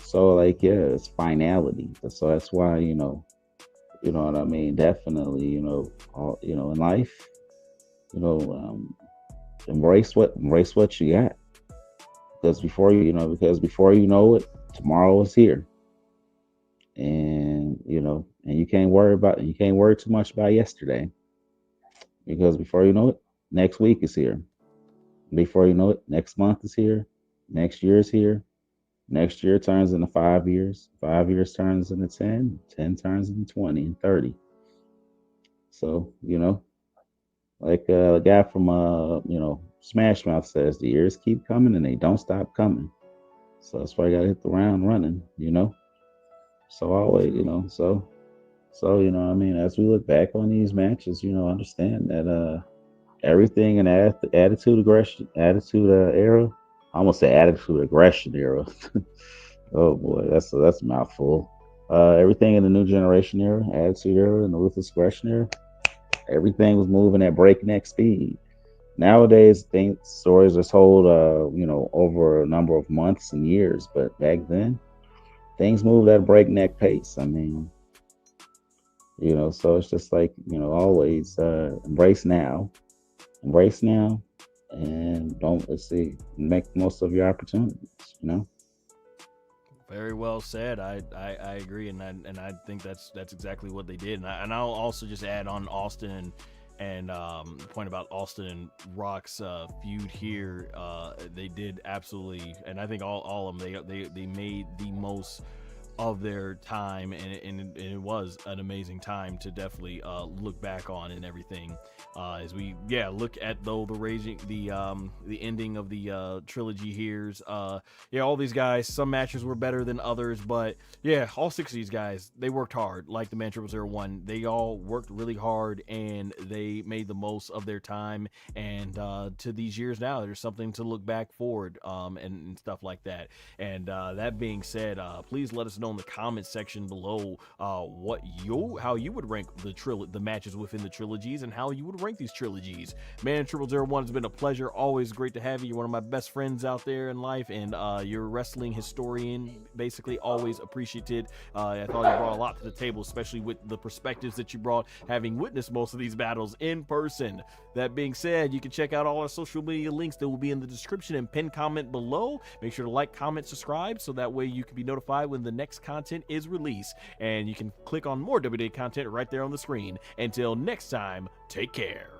So, it's finality. So that's why what I mean. Definitely, in life, embrace what you got, because before you know it, tomorrow is here. And you can't worry too much about yesterday, because before you know it, next week is here. Before you know it, next month is here, next year is here, next year turns into 5 years, 5 years turns into 10, 10 turns into 20 and 30. So like the guy from Smash Mouth says, the years keep coming and they don't stop coming. So that's why you gotta hit the ground running. So always, I mean, as we look back on these matches, understand that everything in attitude era, I almost say attitude aggression era. Oh boy, that's a mouthful. Everything in the new generation era, attitude era, and the ruthless aggression era, everything was moving at breakneck speed. Nowadays, things stories are told, over a number of months and years, but back then, things moved at a breakneck pace. I mean, so it's just like, always embrace now, and let's see, make the most of your opportunities. Very well said. I agree, and I think that's exactly what they did. And I'll also just add on Austin and the point about Austin and Rock's feud here. They did absolutely, and I think all of them they made the most of their time, and it was an amazing time to definitely look back on and everything. As we look at the ending of the trilogy here's all these guys, some matches were better than others, but yeah, all 6 of these guys, they worked hard. Like the Man 001, they all worked really hard and they made the most of their time, and to these years now, there's something to look back forward and stuff like that. And that being said, please let us know in the comments section below how you would rank the matches within the trilogies and how you would rank these trilogies. Man 001, has been a pleasure. Always great to have you. You're one of my best friends out there in life, and you're a wrestling historian, basically. Always appreciated. I thought you brought a lot to the table, especially with the perspectives that you brought, having witnessed most of these battles in person. That being said, you can check out all our social media links that will be in the description and pinned comment below. Make sure to like, comment, subscribe, so that way you can be notified when the next content is released, and you can click on more WWE content right there on the screen. Until next time, take care.